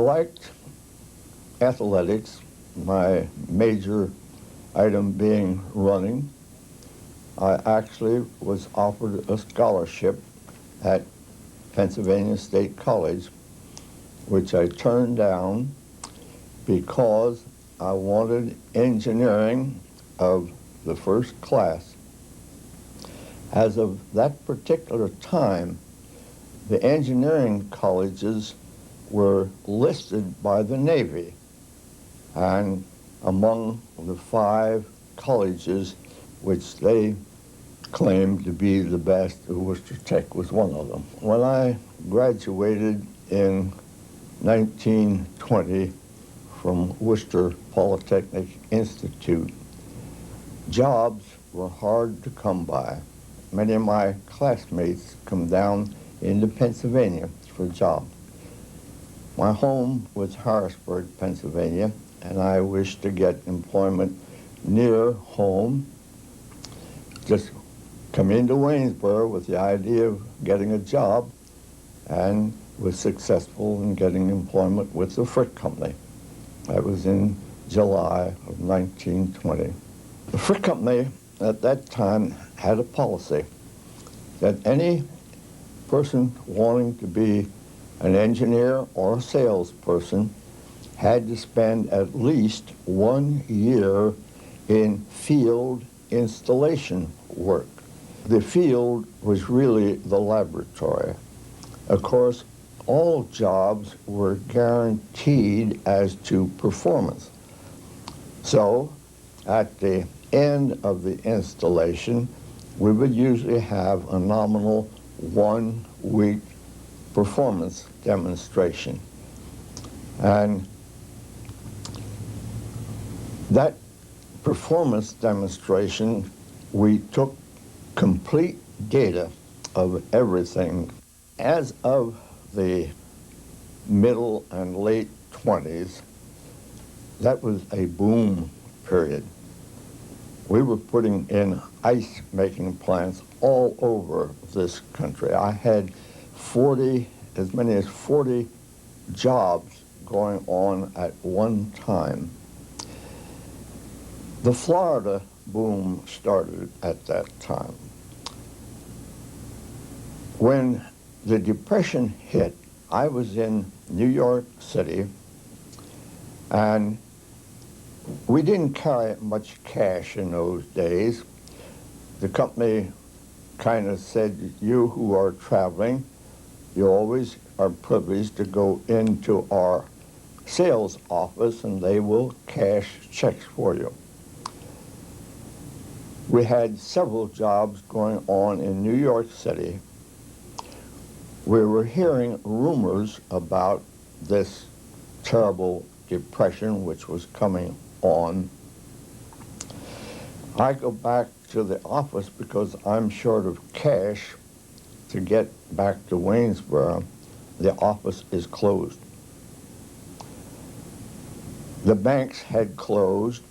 liked athletics, my major item being running. I actually was offered a scholarship at Pennsylvania State College, which I turned down because I wanted engineering of the first class. As of that particular time, the engineering colleges were listed by the Navy, and among the 5 colleges which they claimed to be the best, Worcester Tech was one of them. When I graduated in 1920 from Worcester Polytechnic Institute, jobs were hard to come by. Many of my classmates come down into Pennsylvania for jobs. My home was Harrisburg, Pennsylvania, and I wished to get employment near home. Just come into Waynesboro with the idea of getting a job, and was successful in getting employment with the Frick Company. That was in July of 1920. The Frick Company at that time had a policy that any person wanting to be an engineer or a salesperson had to spend at least 1 year in field installation work. The field was really the laboratory. Of course, all jobs were guaranteed as to performance. So, at the end of the installation, we would usually have a nominal 1-week performance demonstration. And that performance demonstration, we took complete data of everything. As of the middle and late 20s, that was a boom period. We were putting in ice-making plants all over this country. I had as many as 40 jobs going on at one time. The Florida boom started at that time. When the Depression hit, I was in New York City, and we didn't carry much cash in those days. The company kind of said, you who are traveling, you always are privileged to go into our sales office and they will cash checks for you. We had several jobs going on in New York City. We were hearing rumors about this terrible depression which was coming on. I go back to the office because I'm short of cash to get back to Waynesboro. The office is closed. The banks had closed.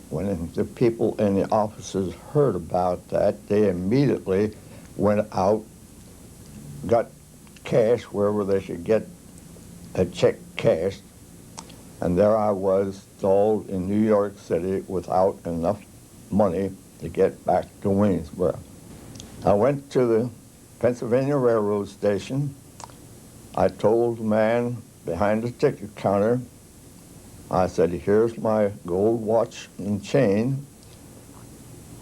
When the people in the offices heard about that, they immediately went out, got cash wherever they could get a check cashed, and there I was, stalled in New York City without enough money to get back to Waynesboro. I went to the Pennsylvania Railroad station. I told the man behind the ticket counter, I said, here's my gold watch and chain.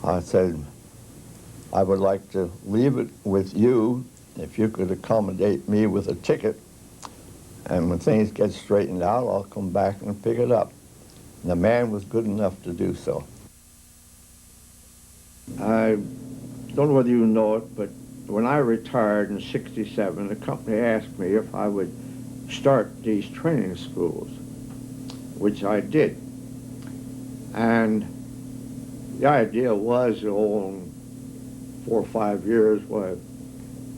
I said, I would like to leave it with you if you could accommodate me with a ticket, and when things get straightened out, I'll come back and pick it up. And the man was good enough to do so. I don't know whether you know it, but when I retired in '67, the company asked me if I would start these training schools, which I did. And the idea was, in 4 or 5 years, well, I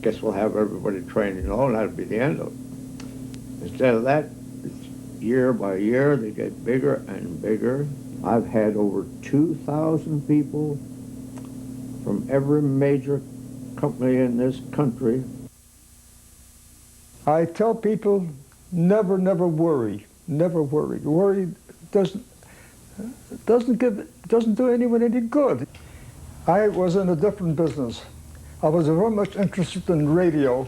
guess we'll have everybody trained, and that'll be the end of it. Instead of that, year by year, they get bigger and bigger. I've had over 2,000 people from every major company in this country. I tell people never, never worry. Never worry. Worry doesn't do anyone any good. I was in a different business. I was very much interested in radio,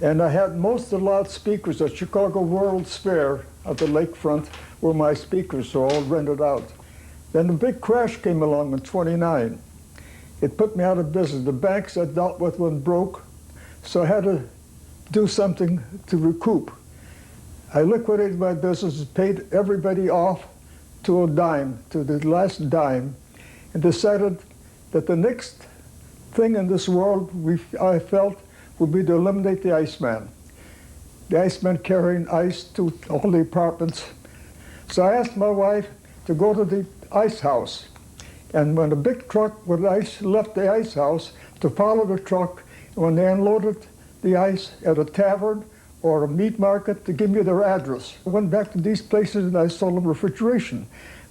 and I had most of the loudspeakers at Chicago World's Fair at the lakefront where my speakers were all rented out. Then a big crash came along in '29. It put me out of business. The banks I dealt with went broke, so I had to do something to recoup. I liquidated my business, paid everybody off to a dime, to the last dime, and decided that the next thing in this world I felt would be to eliminate the Iceman. The Iceman carrying ice to all the apartments. So I asked my wife to go to the ice house. And when a big truck with ice left the ice house, to follow the truck, when they unloaded the ice at a tavern or a meat market, to give me their address. I went back to these places and I sold them refrigeration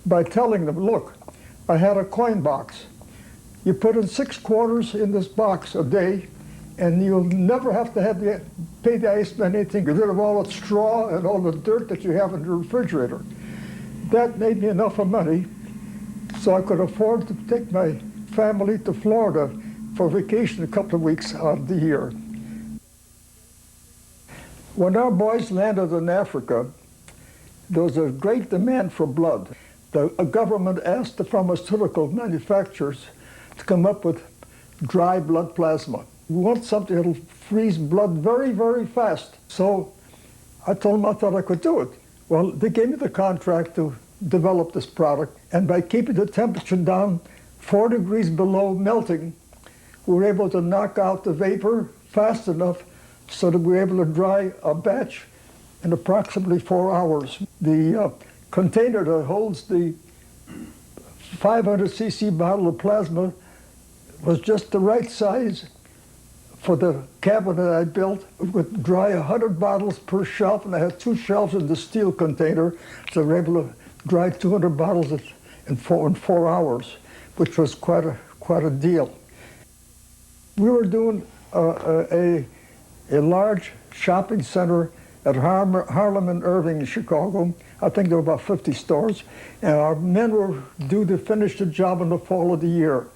by telling them, look, I had a coin box. You put in 6 quarters in this box a day, and you'll never have to pay the Iceman anything. Get rid of all the straw and all the dirt that you have in the refrigerator. That made me enough of money so I could afford to take my family to Florida for vacation a couple of weeks out of the year. When our boys landed in Africa, there was a great demand for blood. The government asked the pharmaceutical manufacturers to come up with dry blood plasma. We want something that'll freeze blood very, very fast. So I told them I thought I could do it. Well, they gave me the contract to develop this product, and by keeping the temperature down 4 degrees below melting, we were able to knock out the vapor fast enough so that we were able to dry a batch in approximately 4 hours. The container that holds the 500 cc bottle of plasma was just the right size for the cabinet I built. We could dry 100 bottles per shelf, and I had 2 shelves in the steel container, so we were able to dry 200 bottles in 4 hours, which was quite a deal. We were doing a large shopping center at Harlem and Irving in Chicago. I think there were about 50 stores, and our men were due to finish the job in the fall of the year.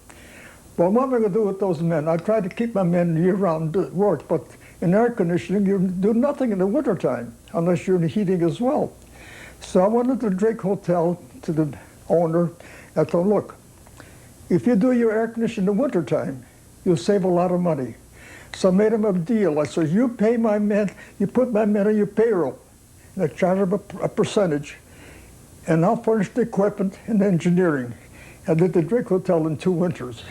Well, what am I going to do with those men? I tried to keep my men year-round work, but in air conditioning, you do nothing in the wintertime unless you're in heating as well. So I went to the Drake Hotel to the owner. I told him, look, if you do your air conditioning in the wintertime, you'll save a lot of money. So I made him a deal. I said, you pay my men, you put my men on your payroll, and I charge them a percentage, and I'll furnish the equipment and the engineering. I did the Drake Hotel in 2 winters.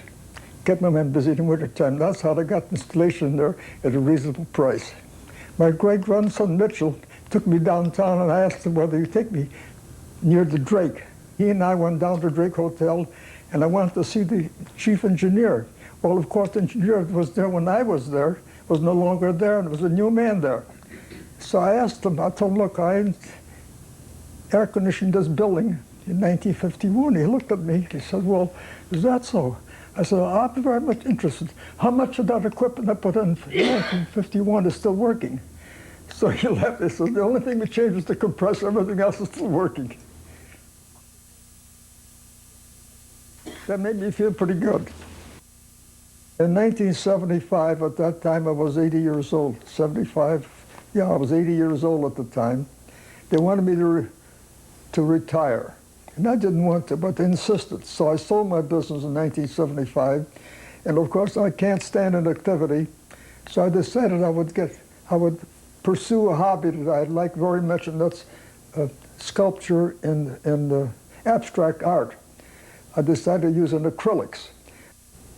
Kept my men busy in the wintertime. That's how they got installation there at a reasonable price. My great-grandson Mitchell took me downtown, and I asked him whether he'd take me near the Drake. He and I went down to the Drake Hotel, and I wanted to see the chief engineer. Well, of course, the engineer that was there when I was there was no longer there, and there was a new man there. So I asked him, I told him, look, I air conditioned this building in 1951. He looked at me, he said, well, is that so? I said, I'm very much interested. How much of that equipment I put in 1951 is still working? So he laughed. He said, the only thing we changed was the compressor. Everything else is still working. That made me feel pretty good. In 1975, at that time, I was 80 years old. 75, yeah, I was 80 years old at the time. They wanted me to retire. And I didn't want to, but they insisted. So I sold my business in 1975. And of course, I can't stand inactivity. So I decided I would pursue a hobby that I like very much, and that's sculpture and abstract art. I decided to use an acrylics.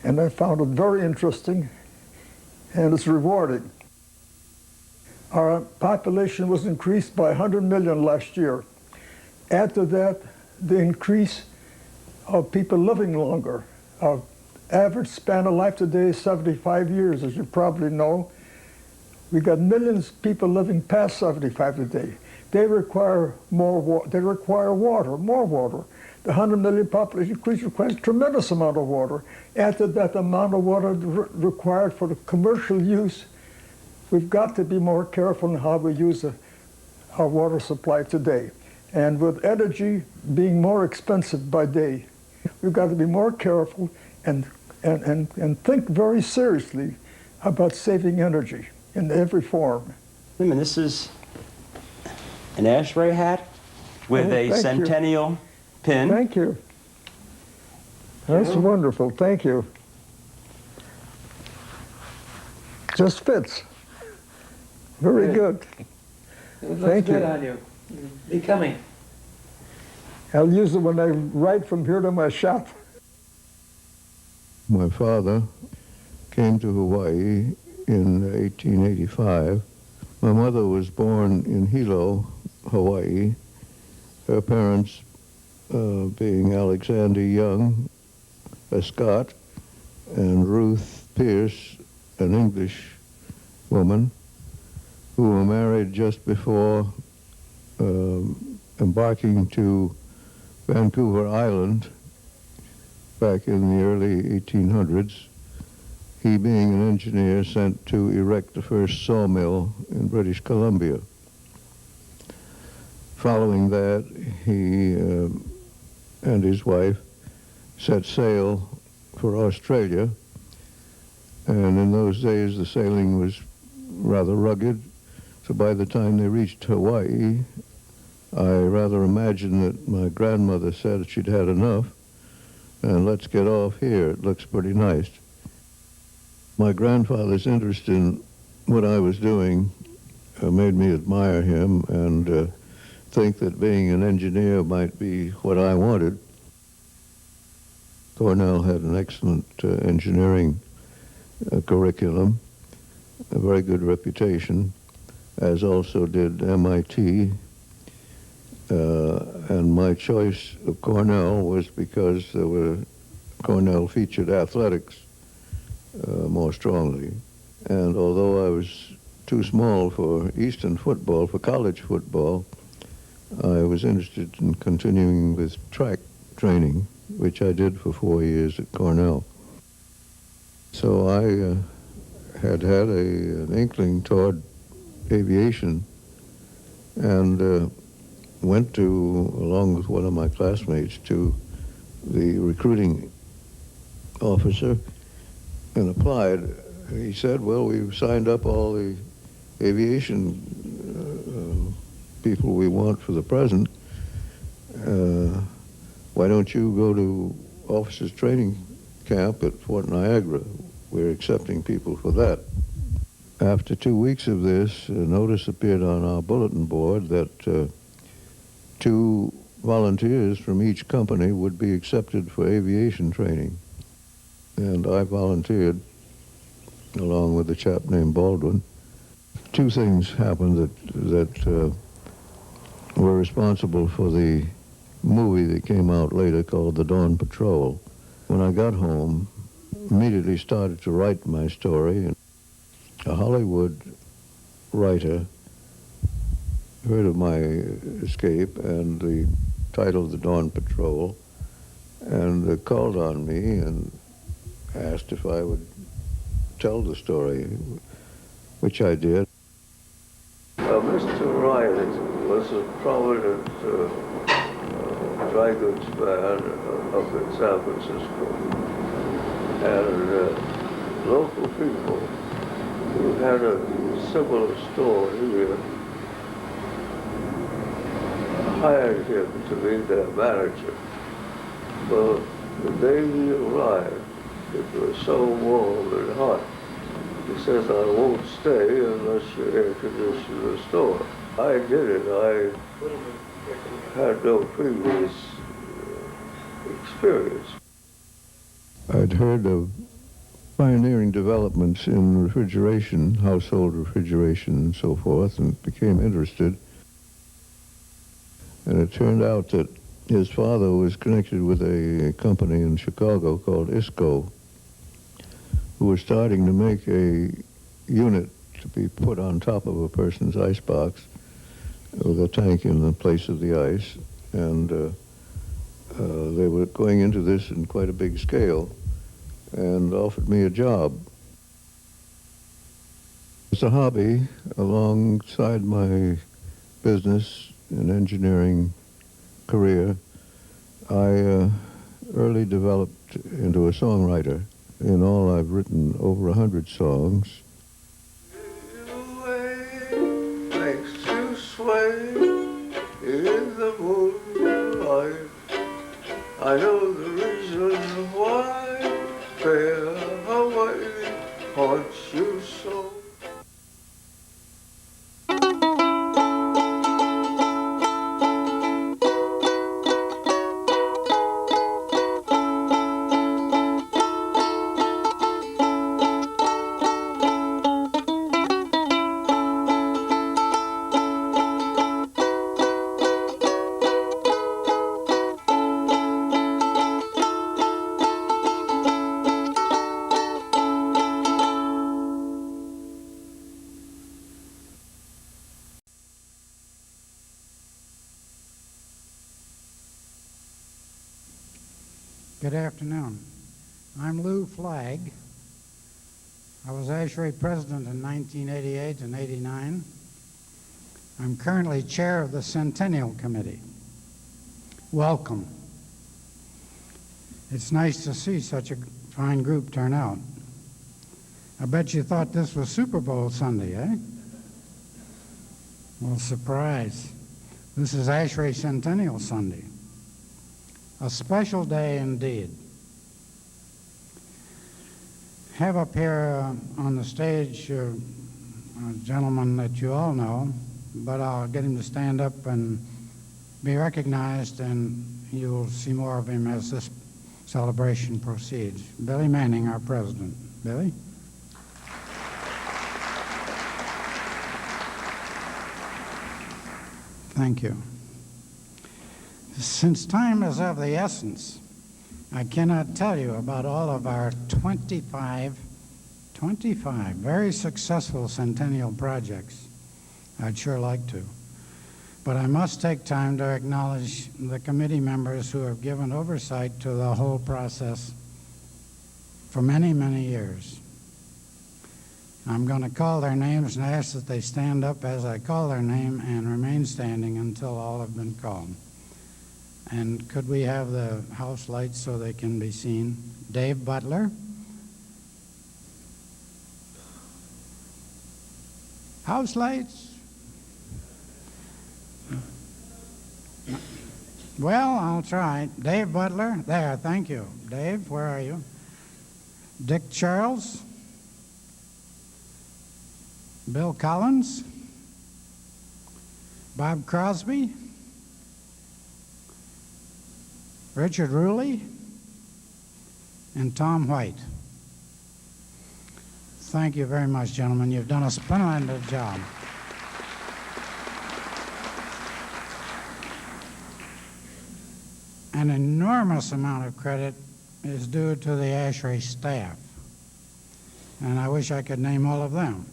And I found it very interesting, and it's rewarding. Our population was increased by 100 million last year. Add to that the increase of people living longer. Our average span of life today is 75 years, as you probably know. We got millions of people living past 75 today. They require more water. They require water, more water. The 100 million population increase requires a tremendous amount of water. Add to that the amount of water required for the commercial use. We've got to be more careful in how we use our water supply today. And with energy being more expensive by day, we've got to be more careful and think very seriously about saving energy in every form. Wait a minute, this is an ASHRAE hat with a Centennial pin. Thank you. That's wonderful. Thank you. Just fits. Very good. It looks Thank good you. on you. Becoming. I'll use it when I ride from here to my shop. My father came to Hawaii in 1885. My mother was born in Hilo, Hawaii. Her parents being Alexander Young, a Scot, and Ruth Pierce, an English woman, who were married just before embarking to Vancouver Island back in the early 1800s. He, being an engineer, sent to erect the first sawmill in British Columbia. Following that, he and his wife set sail for Australia, and in those days the sailing was rather rugged, so by the time they reached Hawaii, I rather imagine that my grandmother said she'd had enough, and let's get off here, it looks pretty nice. My grandfather's interest in what I was doing made me admire him and think that being an engineer might be what I wanted. Cornell had an excellent engineering curriculum, a very good reputation, as also did MIT. And my choice of Cornell was because Cornell featured athletics more strongly. And although I was too small for Eastern football, for college football, I was interested in continuing with track training, which I did for 4 years at Cornell. So I had an inkling toward aviation and went to, along with one of my classmates, to the recruiting officer and applied. He said, well, we've signed up all the aviation people we want for the present. Why don't you go to officers training camp at Fort Niagara? We're accepting people for that. After 2 weeks of this, a notice appeared on our bulletin board that 2 volunteers from each company would be accepted for aviation training. And I volunteered, along with a chap named Baldwin. 2 things happened that were responsible for the movie that came out later called The Dawn Patrol. When I got home, immediately started to write my story. And a Hollywood writer heard of my escape and the title of The Dawn Patrol and called on me and asked if I would tell the story, which I did. Mr. Ryan was a prominent dry goods man up in San Francisco, and local people who had a similar store here hired him to be their manager. But the day he arrived, it was so warm and hot. He says, I won't stay unless you air condition the store. I did it. I had no previous experience. I'd heard of pioneering developments in refrigeration, household refrigeration and so forth, and became interested. And it turned out that his father was connected with a company in Chicago called ISCO, who was starting to make a unit to be put on top of a person's icebox with a tank in the place of the ice. And they were going into this in quite a big scale and offered me a job. It's a hobby alongside my business and engineering career, I early developed into a songwriter. In all, I've written over 100 songs. Makes you sway in the moonlight. I know the reason why fair Hawaii haunts you so. Good afternoon. I'm Lou Flagg. I was ASHRAE president in 1988 and 89. I'm currently chair of the Centennial Committee. Welcome. It's nice to see such a fine group turn out. I bet you thought this was Super Bowl Sunday, eh? Well, surprise. This is ASHRAE Centennial Sunday. A special day indeed. Have up here on the stage a gentleman that you all know, but I'll get him to stand up and be recognized, and you'll see more of him as this celebration proceeds. Billy Manning, our president. Billy? Thank you. Since time is of the essence, I cannot tell you about all of our 25 very successful Centennial projects. I'd sure like to. But I must take time to acknowledge the committee members who have given oversight to the whole process for many, many years. I'm going to call their names and ask that they stand up as I call their name and remain standing until all have been called. And could we have the house lights so they can be seen? Dave Butler. House lights. Well, I'll try. Dave Butler. There, thank you. Dave, where are you? Dick Charles. Bill Collins. Bob Crosby. Richard Ruley, and Tom White. Thank you very much, gentlemen. You've done a splendid job. An enormous amount of credit is due to the ASHRAE staff, and I wish I could name all of them.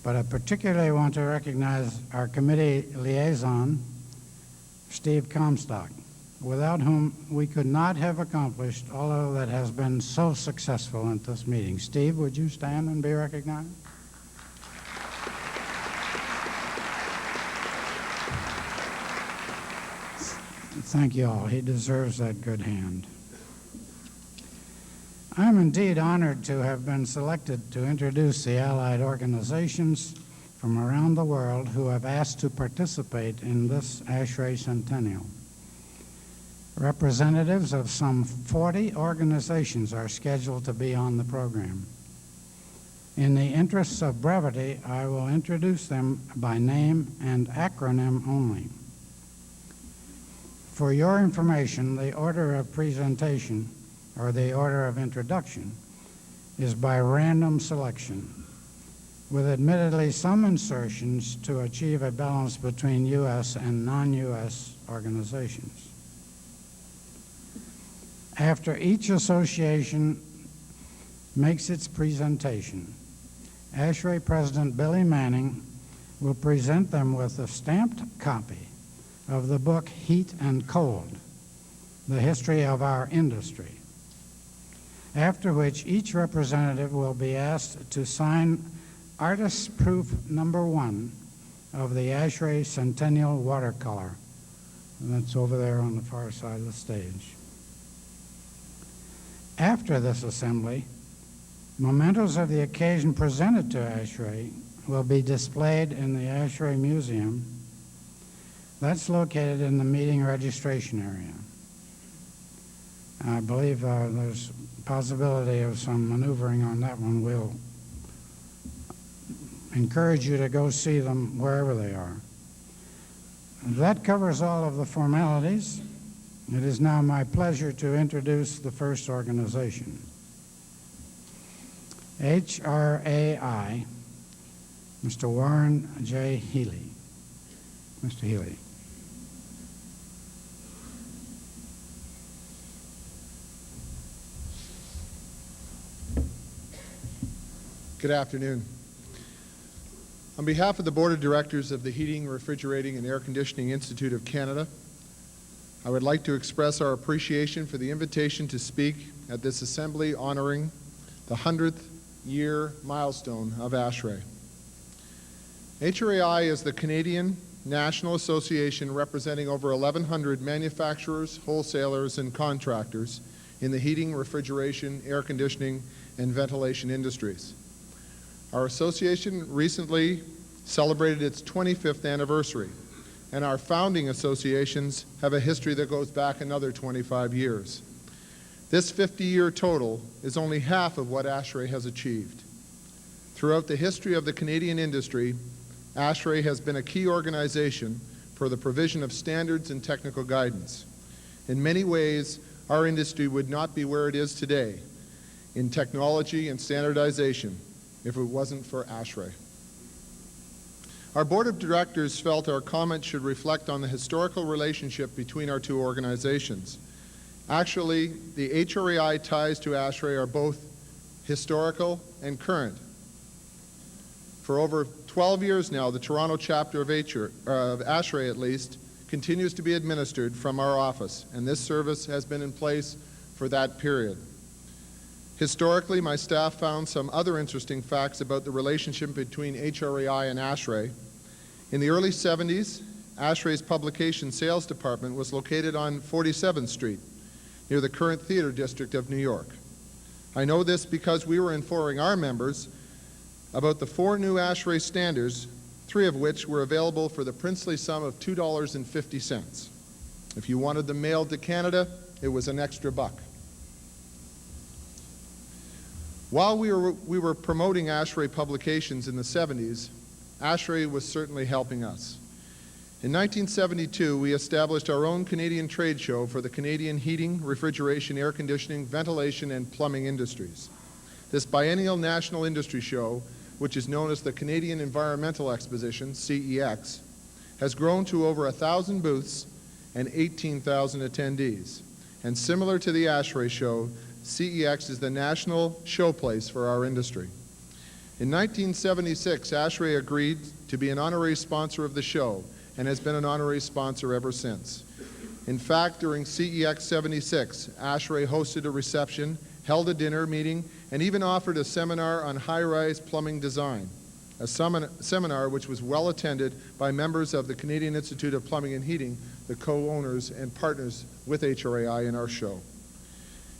But I particularly want to recognize our committee liaison, Steve Comstock, without whom we could not have accomplished all of that has been so successful at this meeting. Steve, would you stand and be recognized? Thank you all. He deserves that good hand. I'm indeed honored to have been selected to introduce the allied organizations from around the world who have asked to participate in this ASHRAE Centennial. Representatives of some 40 organizations are scheduled to be on the program. In the interests of brevity, I will introduce them by name and acronym only. For your information, the order of presentation, or the order of introduction, is by random selection, with admittedly some insertions to achieve a balance between U.S. and non-U.S. organizations. After each association makes its presentation, ASHRAE President Billy Manning will present them with a stamped copy of the book Heat and Cold, The History of Our Industry, after which each representative will be asked to sign Artist's Proof Number 1 of the ASHRAE Centennial watercolor. And that's over there on the far side of the stage. After this assembly, mementos of the occasion presented to ASHRAE will be displayed in the ASHRAE Museum. That's located in the meeting registration area. I believe there's possibility of some maneuvering on that one. We'll encourage you to go see them wherever they are. That covers all of the formalities. It is now my pleasure to introduce the first organization. ASHRAE, Mr. Warren J. Healy. Mr. Healy. Good afternoon. On behalf of the Board of Directors of the Heating, Refrigerating, and Air Conditioning Institute of Canada, I would like to express our appreciation for the invitation to speak at this assembly honoring the 100th year milestone of ASHRAE. ASHRAE is the Canadian National Association representing over 1,100 manufacturers, wholesalers, and contractors in the heating, refrigeration, air conditioning, and ventilation industries. Our association recently celebrated its 25th anniversary, and our founding associations have a history that goes back another 25 years. This 50-year total is only half of what ASHRAE has achieved. Throughout the history of the Canadian industry, ASHRAE has been a key organization for the provision of standards and technical guidance. In many ways, our industry would not be where it is today in technology and standardization if it wasn't for ASHRAE. Our Board of Directors felt our comments should reflect on the historical relationship between our two organizations. Actually, the HRAI ties to ASHRAE are both historical and current. For over 12 years now, the Toronto chapter of ASHRAE, at least, continues to be administered from our office, and this service has been in place for that period. Historically, my staff found some other interesting facts about the relationship between HRAI and ASHRAE. In the early 70s, ASHRAE's publication sales department was located on 47th Street, near the current theater district of New York. I know this because we were informing our members about the 4 new ASHRAE standards, 3 of which were available for the princely sum of $2.50. If you wanted them mailed to Canada, it was an extra $1. While we were promoting ASHRAE publications in the 70s, ASHRAE was certainly helping us. In 1972, we established our own Canadian trade show for the Canadian heating, refrigeration, air conditioning, ventilation, and plumbing industries. This biennial national industry show, which is known as the Canadian Environmental Exposition, CEX, has grown to over 1,000 booths and 18,000 attendees. And similar to the ASHRAE show, CEX is the national showplace for our industry. In 1976, ASHRAE agreed to be an honorary sponsor of the show and has been an honorary sponsor ever since. In fact, during CEX 76, ASHRAE hosted a reception, held a dinner meeting, and even offered a seminar on high-rise plumbing design, a seminar which was well attended by members of the Canadian Institute of Plumbing and Heating, the co-owners and partners with HRAI in our show.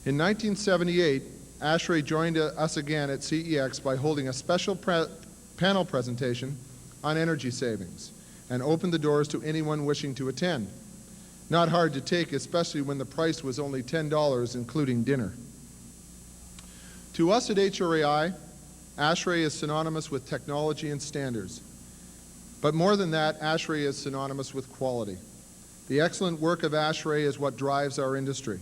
In 1978, ASHRAE joined us again at CEX by holding a special panel presentation on energy savings and opened the doors to anyone wishing to attend. Not hard to take, especially when the price was only $10, including dinner. To us at HRAI, ASHRAE is synonymous with technology and standards. But more than that, ASHRAE is synonymous with quality. The excellent work of ASHRAE is what drives our industry.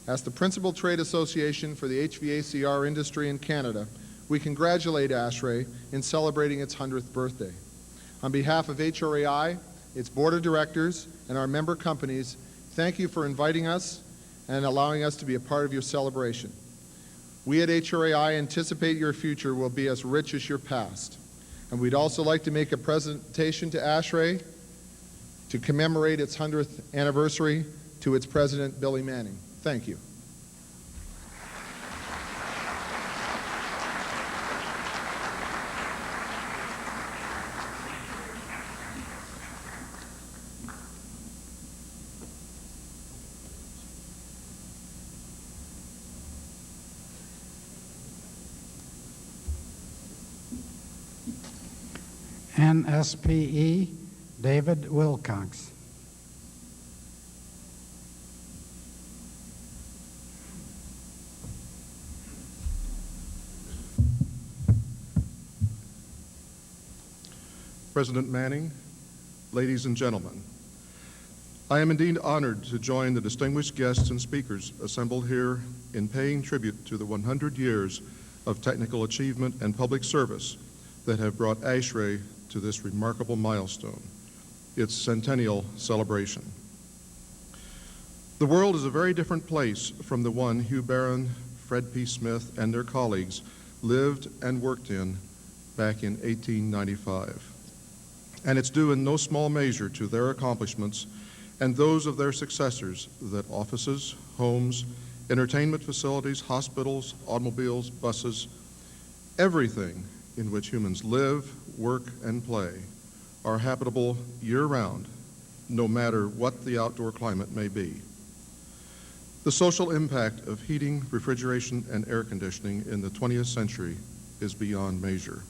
As the principal trade association for the HVACR industry in Canada, we congratulate ASHRAE in celebrating its 100th birthday. On behalf of HRAI, its board of directors, and our member companies, thank you for inviting us and allowing us to be a part of your celebration. We at HRAI anticipate your future will be as rich as your past. And we'd also like to make a presentation to ASHRAE to commemorate its 100th anniversary to its president, Billy Manning. Thank you. NSPE, David Wilcox. President Manning, ladies and gentlemen, I am indeed honored to join the distinguished guests and speakers assembled here in paying tribute to the 100 years of technical achievement and public service that have brought ASHRAE to this remarkable milestone, its centennial celebration. The world is a very different place from the one Hugh Barron, Fred P. Smith, and their colleagues lived and worked in back in 1895. And it's due in no small measure to their accomplishments and those of their successors that offices, homes, entertainment facilities, hospitals, automobiles, buses, everything in which humans live, work, and play are habitable year-round, no matter what the outdoor climate may be. The social impact of heating, refrigeration, and air conditioning in the 20th century is beyond measure.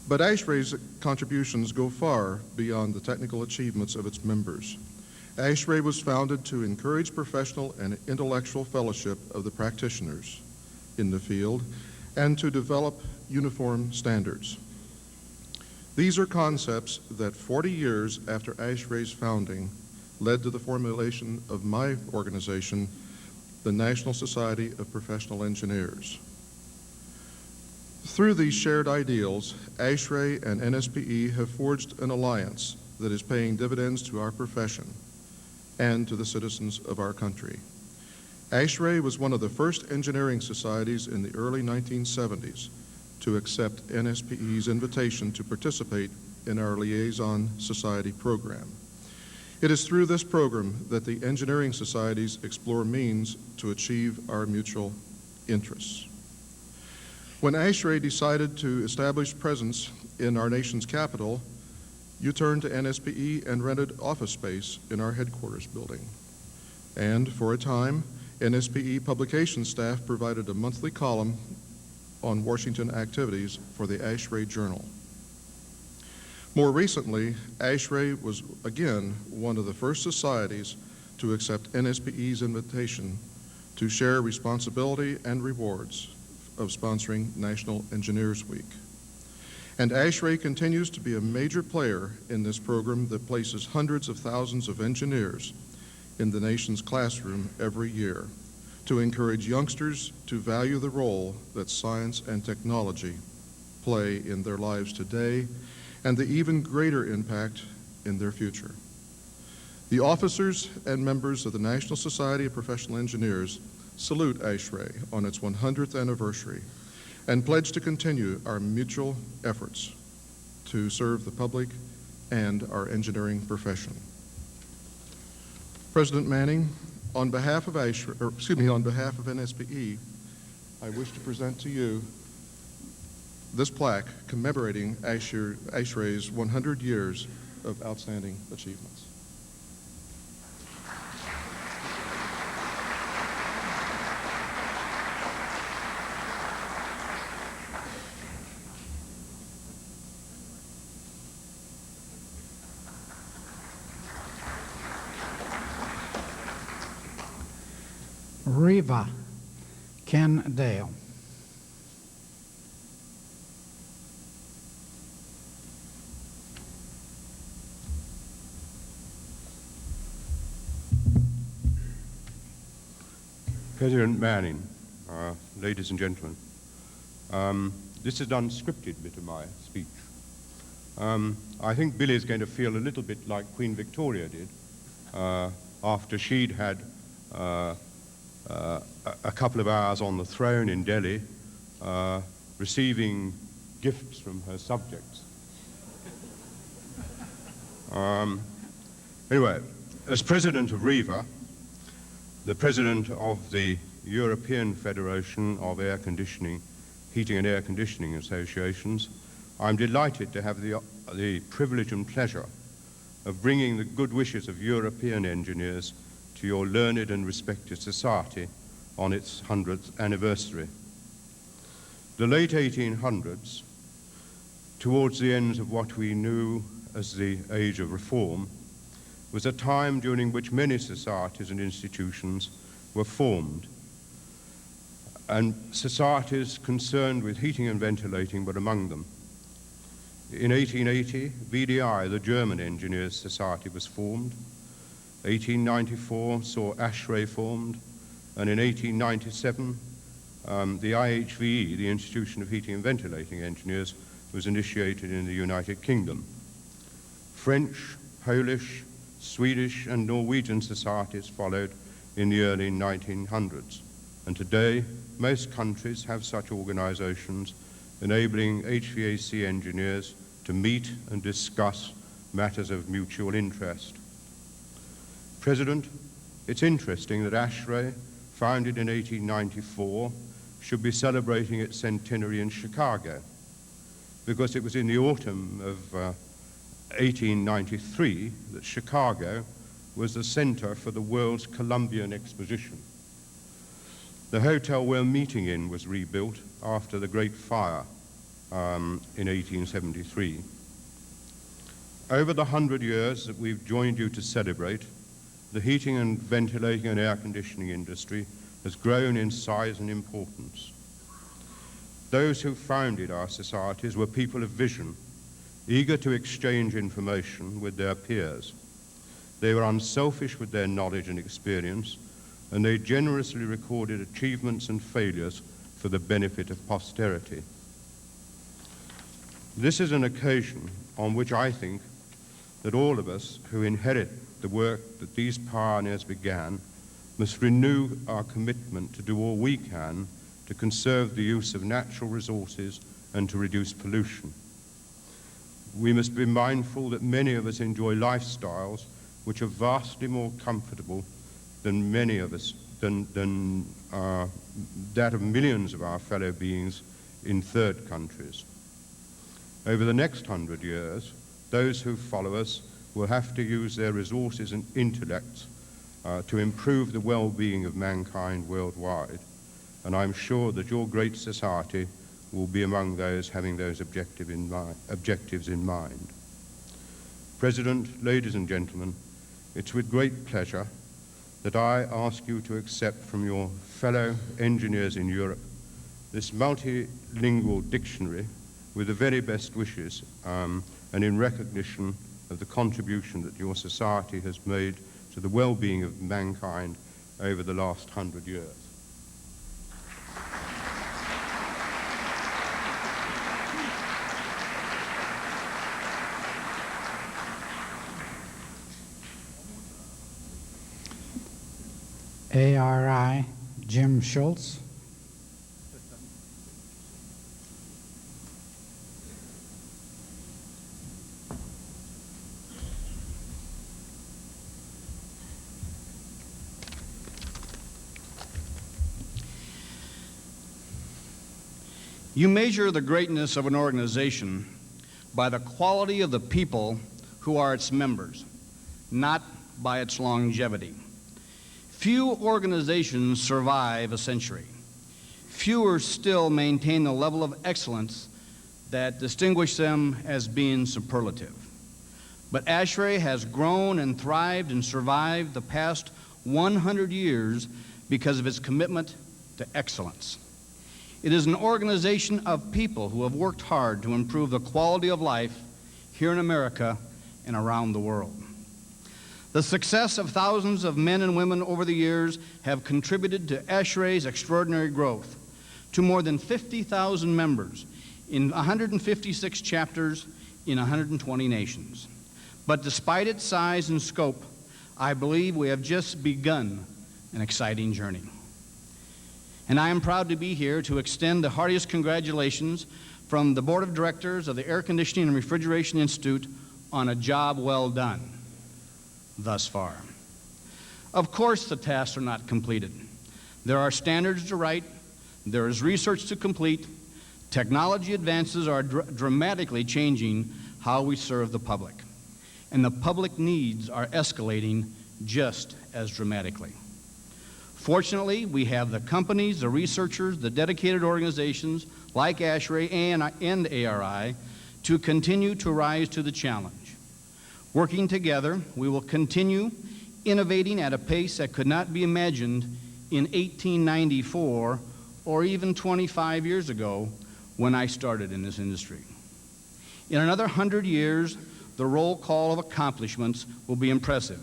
But ASHRAE's contributions go far beyond the technical achievements of its members. ASHRAE was founded to encourage professional and intellectual fellowship of the practitioners in the field and to develop uniform standards. These are concepts that 40 years after ASHRAE's founding led to the formulation of my organization, the National Society of Professional Engineers. Through these shared ideals, ASHRAE and NSPE have forged an alliance that is paying dividends to our profession and to the citizens of our country. ASHRAE was one of the first engineering societies in the early 1970s to accept NSPE's invitation to participate in our Liaison Society program. It is through this program that the engineering societies explore means to achieve our mutual interests. When ASHRAE decided to establish presence in our nation's capital, you turned to NSPE and rented office space in our headquarters building. And for a time, NSPE publication staff provided a monthly column on Washington activities for the ASHRAE Journal. More recently, ASHRAE was again one of the first societies to accept NSPE's invitation to share responsibility and rewards of sponsoring National Engineers Week. And ASHRAE continues to be a major player in this program that places hundreds of thousands of engineers in the nation's classroom every year to encourage youngsters to value the role that science and technology play in their lives today and the even greater impact in their future. The officers and members of the National Society of Professional Engineers salute ASHRAE on its 100th anniversary and pledge to continue our mutual efforts to serve the public and our engineering profession. President Manning, on behalf of on behalf of NSPE, I wish to present to you this plaque commemorating ASHRAE's 100 years of outstanding achievements. Riva, Ken Dale. President Manning, ladies and gentlemen, this is an unscripted bit of my speech. I think Billy's going to feel a little bit like Queen Victoria did after she'd had a couple of hours on the throne in Delhi, receiving gifts from her subjects. Anyway, as president of REVA, the president of the European Federation of Air Conditioning, Heating and Air Conditioning Associations, I'm delighted to have the privilege and pleasure of bringing the good wishes of European engineers to your learned and respected society on its 100th anniversary. The late 1800s towards the ends of what we knew as the Age of Reform, was a time during which many societies and institutions were formed, and societies concerned with heating and ventilating were among them. In 1880, VDI, the German Engineers Society, was formed. 1894 saw ASHRAE formed, and in 1897, the IHVE, the Institution of Heating and Ventilating Engineers, was initiated in the United Kingdom. French, Polish, Swedish, and Norwegian societies followed in the early 1900s, and today most countries have such organizations enabling HVAC engineers to meet and discuss matters of mutual interest. President, it's interesting that ASHRAE, founded in 1894, should be celebrating its centenary in Chicago, because it was in the autumn of 1893 that Chicago was the center for the World's Columbian Exposition. The hotel we're meeting in was rebuilt after the Great Fire in 1873. Over the 100 years that we've joined you to celebrate, the heating and ventilating and air conditioning industry has grown in size and importance. Those who founded our societies were people of vision, eager to exchange information with their peers. They were unselfish with their knowledge and experience, and they generously recorded achievements and failures for the benefit of posterity. This is an occasion on which I think that all of us who inherit the work that these pioneers began must renew our commitment to do all we can to conserve the use of natural resources and to reduce pollution. We must be mindful that many of us enjoy lifestyles which are vastly more comfortable than that of millions of our fellow beings in third countries. Over the next 100 years, those who follow us will have to use their resources and intellects to improve the well-being of mankind worldwide, and I'm sure that your great society will be among those having those objectives in mind. President, ladies and gentlemen, it's with great pleasure that I ask you to accept from your fellow engineers in Europe this multilingual dictionary with the very best wishes and in recognition of the contribution that your society has made to the well-being of mankind over the last 100 years. ARI, Jim Schultz. You measure the greatness of an organization by the quality of the people who are its members, not by its longevity. Few organizations survive a century. Fewer still maintain the level of excellence that distinguish them as being superlative. But ASHRAE has grown and thrived and survived the past 100 years because of its commitment to excellence. It is an organization of people who have worked hard to improve the quality of life here in America and around the world. The success of thousands of men and women over the years have contributed to ASHRAE's extraordinary growth, to more than 50,000 members in 156 chapters in 120 nations. But despite its size and scope, I believe we have just begun an exciting journey. And I am proud to be here to extend the heartiest congratulations from the Board of Directors of the Air Conditioning and Refrigeration Institute on a job well done thus far. Of course, the tasks are not completed. There are standards to write, there is research to complete, technology advances are dramatically changing how we serve the public, and the public needs are escalating just as dramatically. Fortunately, we have the companies, the researchers, the dedicated organizations like ASHRAE and ARI to continue to rise to the challenge. Working together, we will continue innovating at a pace that could not be imagined in 1894 or even 25 years ago when I started in this industry. In another 100 years, the roll call of accomplishments will be impressive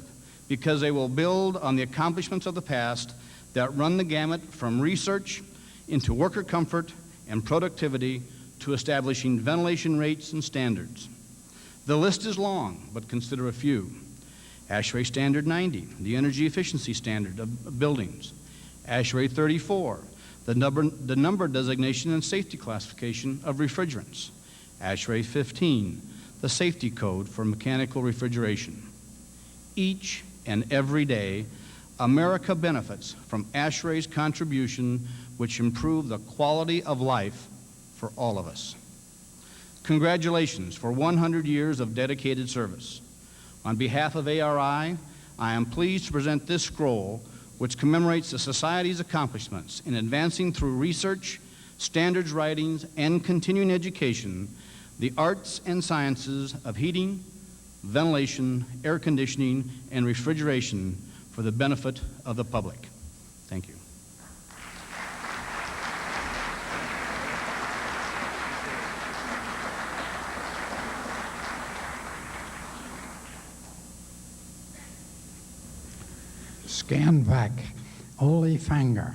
because they will build on the accomplishments of the past that run the gamut from research into worker comfort and productivity to establishing ventilation rates and standards. The list is long, but consider a few. ASHRAE Standard 90, the energy efficiency standard of buildings. ASHRAE 34, the number designation and safety classification of refrigerants. ASHRAE 15, the safety code for mechanical refrigeration. Each and every day, America benefits from ASHRAE's contribution, which improve the quality of life for all of us. Congratulations for 100 years of dedicated service. On behalf of ARI, I am pleased to present this scroll, which commemorates the Society's accomplishments in advancing through research, standards writings, and continuing education, the arts and sciences of heating, ventilation, air conditioning, and refrigeration for the benefit of the public. Thank you. Scanvac, Ole Fanger.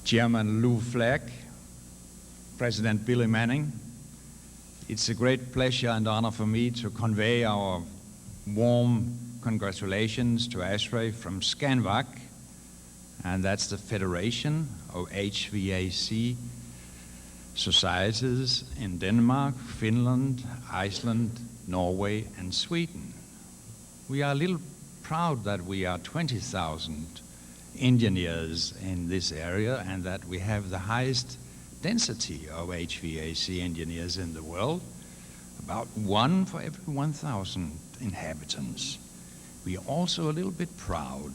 Chairman Lou Fleck, President Billy Manning, it's a great pleasure and honor for me to convey our warm congratulations to ASHRAE from Scanvac, and that's the Federation of HVAC societies in Denmark, Finland, Iceland, Norway, and Sweden. We are a little proud that we are 20,000 engineers in this area and that we have the highest density of HVAC engineers in the world, about 1 for every 1,000 inhabitants. We are also a little bit proud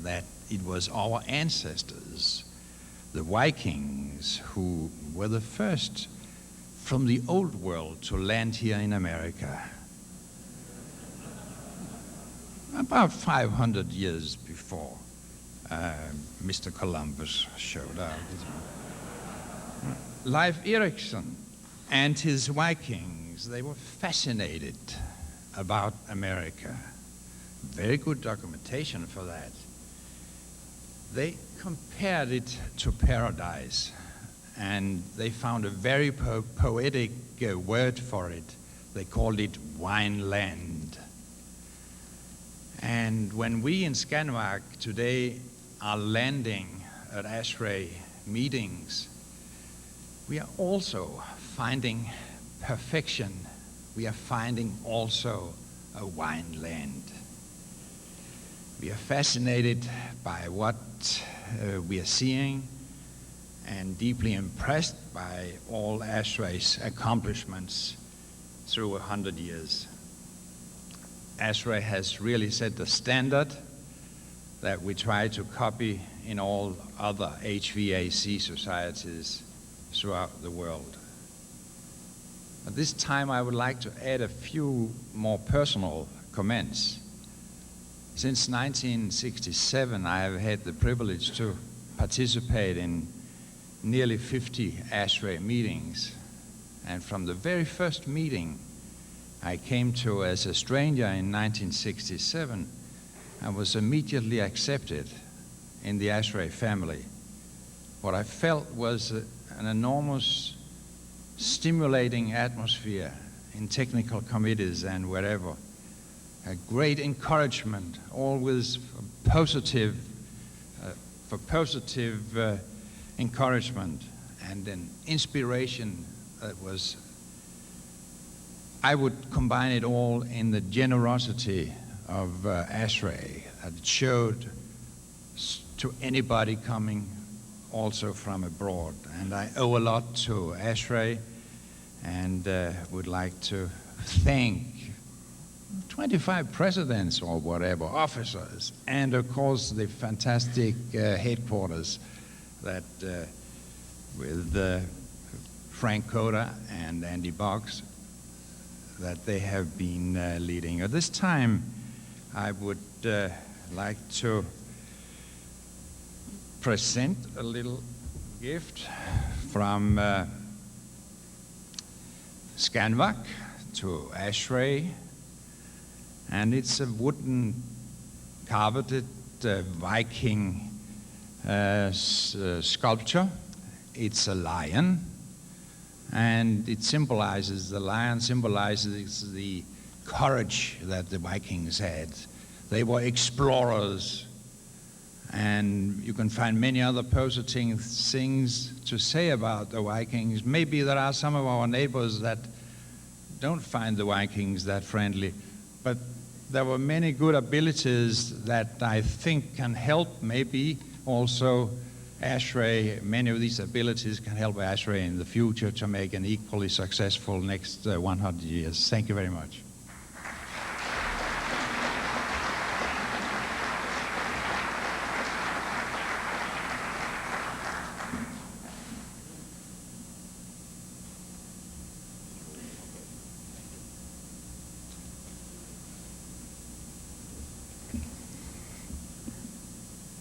that it was our ancestors, the Vikings, who were the first from the old world to land here in America. About 500 years before Mr. Columbus showed up. Leif Erikson and his Vikings, they were fascinated about America. Very good documentation for that. They compared it to paradise, and they found a very poetic word for it. They called it Wineland. And when we in Scanvac today are landing at ASHRAE meetings, we are also finding perfection. We are finding also a wineland. We are fascinated by what we are seeing and deeply impressed by all ASHRAE's accomplishments through 100 years. ASHRAE has really set the standard that we try to copy in all other HVAC societies throughout the world. At this time, I would like to add a few more personal comments. Since 1967, I have had the privilege to participate in nearly 50 ASHRAE meetings. And from the very first meeting I came to as a stranger in 1967, I was immediately accepted in the ASHRAE family. What I felt was an enormous stimulating atmosphere in technical committees and wherever. A great encouragement, always for positive encouragement, and an inspiration that was, I would combine it all in the generosity of ASHRAE that it showed to anybody coming also from abroad. And I owe a lot to ASHRAE and would like to thank 25 presidents or whatever, officers, and of course the fantastic headquarters that with Frank Coda and Andy Boggs that they have been leading. At this time, I would like to present a little gift from Scanvac to ASHRAE, and it's a wooden carved Viking sculpture. It's a lion, and it symbolizes, the lion symbolizes the courage that the Vikings had. They were explorers, and you can find many other positive things to say about the Vikings. Maybe there are some of our neighbors that don't find the Vikings that friendly, but there were many good abilities that I think can help maybe also ASHRAE. Many of these abilities can help ASHRAE in the future to make an equally successful next 100 years. Thank you very much.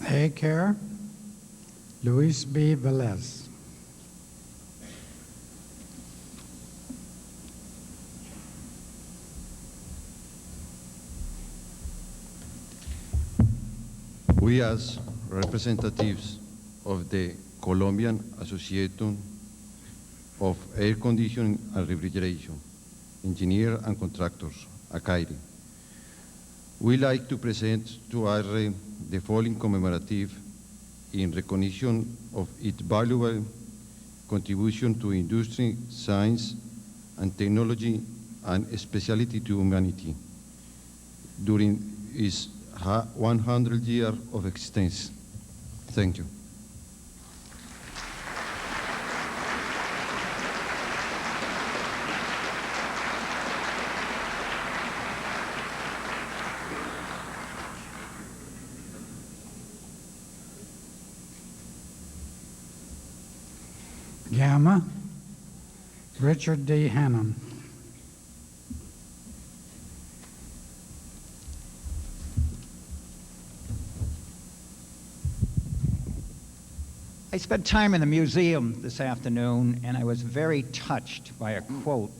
Take care. Luis B. Velez. We, as representatives of the Colombian Association of Air Conditioning and Refrigeration, Engineers and Contractors, ACAIRE, we like to present to ASHRAE the following commemorative in recognition of its valuable contribution to industry, science, and technology, and especially to humanity during its 100 years of existence. Thank you. Gamma, Richard D. Hannon. I spent time in the museum this afternoon, and I was very touched by a quote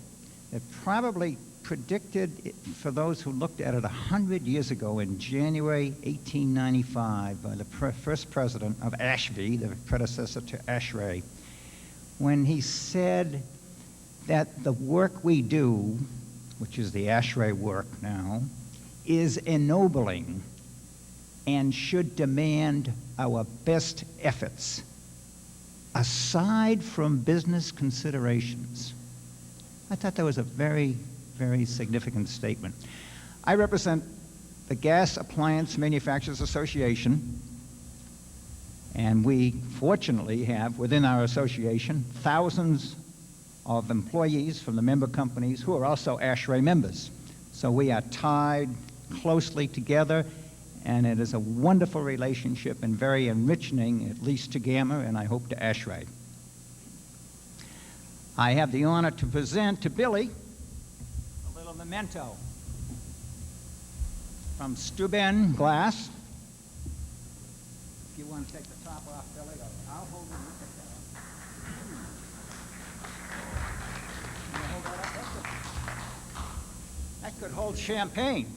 that probably predicted, for those who looked at it 100 years ago in January 1895 by the first president of ASHRAE, the predecessor to ASHRAE, when he said that the work we do, which is the ASHRAE work now, is ennobling and should demand our best efforts, aside from business considerations. I thought that was a very, very significant statement. I represent the Gas Appliance Manufacturers Association, and we fortunately have within our association thousands of employees from the member companies who are also ASHRAE members. So we are tied closely together, and it is a wonderful relationship and very enriching, at least to Gamma, and I hope to ASHRAE. I have the honor to present to Billy a little memento from Steuben Glass. If you want to take the top off, Billy, I'll hold it. Can you hold that up? That could hold champagne.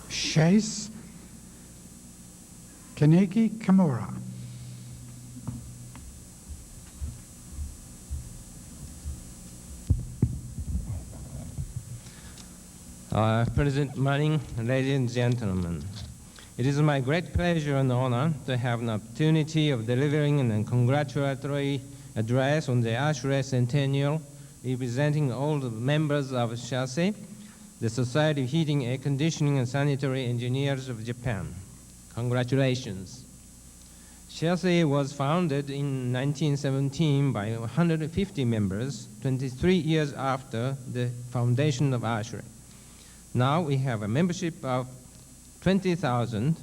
Chase Kaneki Kimura. President Manning, ladies and gentlemen, it is my great pleasure and honor to have an opportunity of delivering a congratulatory address on the ASHRAE Centennial, representing all the members of SHASE, the Society of Heating, Air Conditioning, and Sanitary Engineers of Japan. Congratulations. SHASE was founded in 1917 by 150 members, 23 years after the foundation of ASHRAE. Now we have a membership of 20,000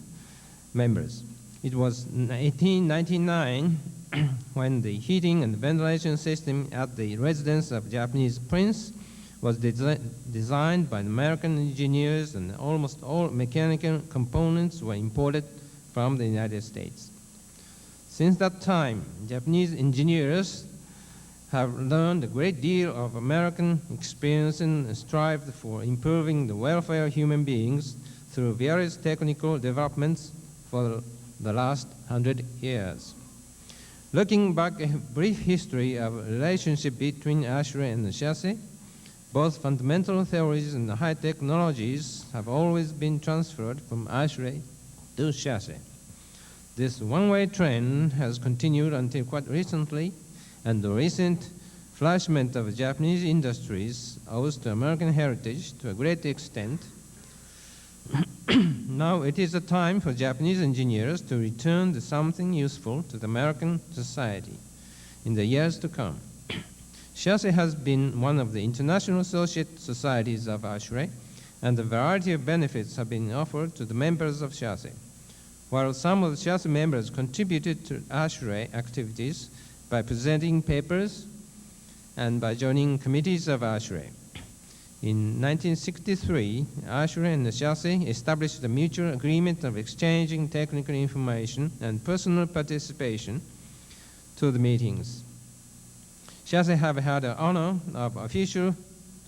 members. It was 1899 when the heating and ventilation system at the residence of Japanese prince was designed by American engineers, and almost all mechanical components were imported from the United States. Since that time, Japanese engineers have learned a great deal of American experience and strived for improving the welfare of human beings through various technical developments for the last 100 years. Looking back at a brief history of a relationship between ASHRAE and SHASE, both fundamental theories and high technologies have always been transferred from ASHRAE to SHASE. This one-way trend has continued until quite recently, and the recent flourishment of Japanese industries owes to American heritage to a great extent. Now it is a time for Japanese engineers to return to something useful to the American society in the years to come. SHASE has been one of the international associate societies of ASHRAE, and a variety of benefits have been offered to the members of SHASE. While some of the SHASE members contributed to ASHRAE activities by presenting papers and by joining committees of ASHRAE. In 1963, ASHRAE and the SHASE established a mutual agreement of exchanging technical information and personal participation to the meetings. SHASE have had the honor of official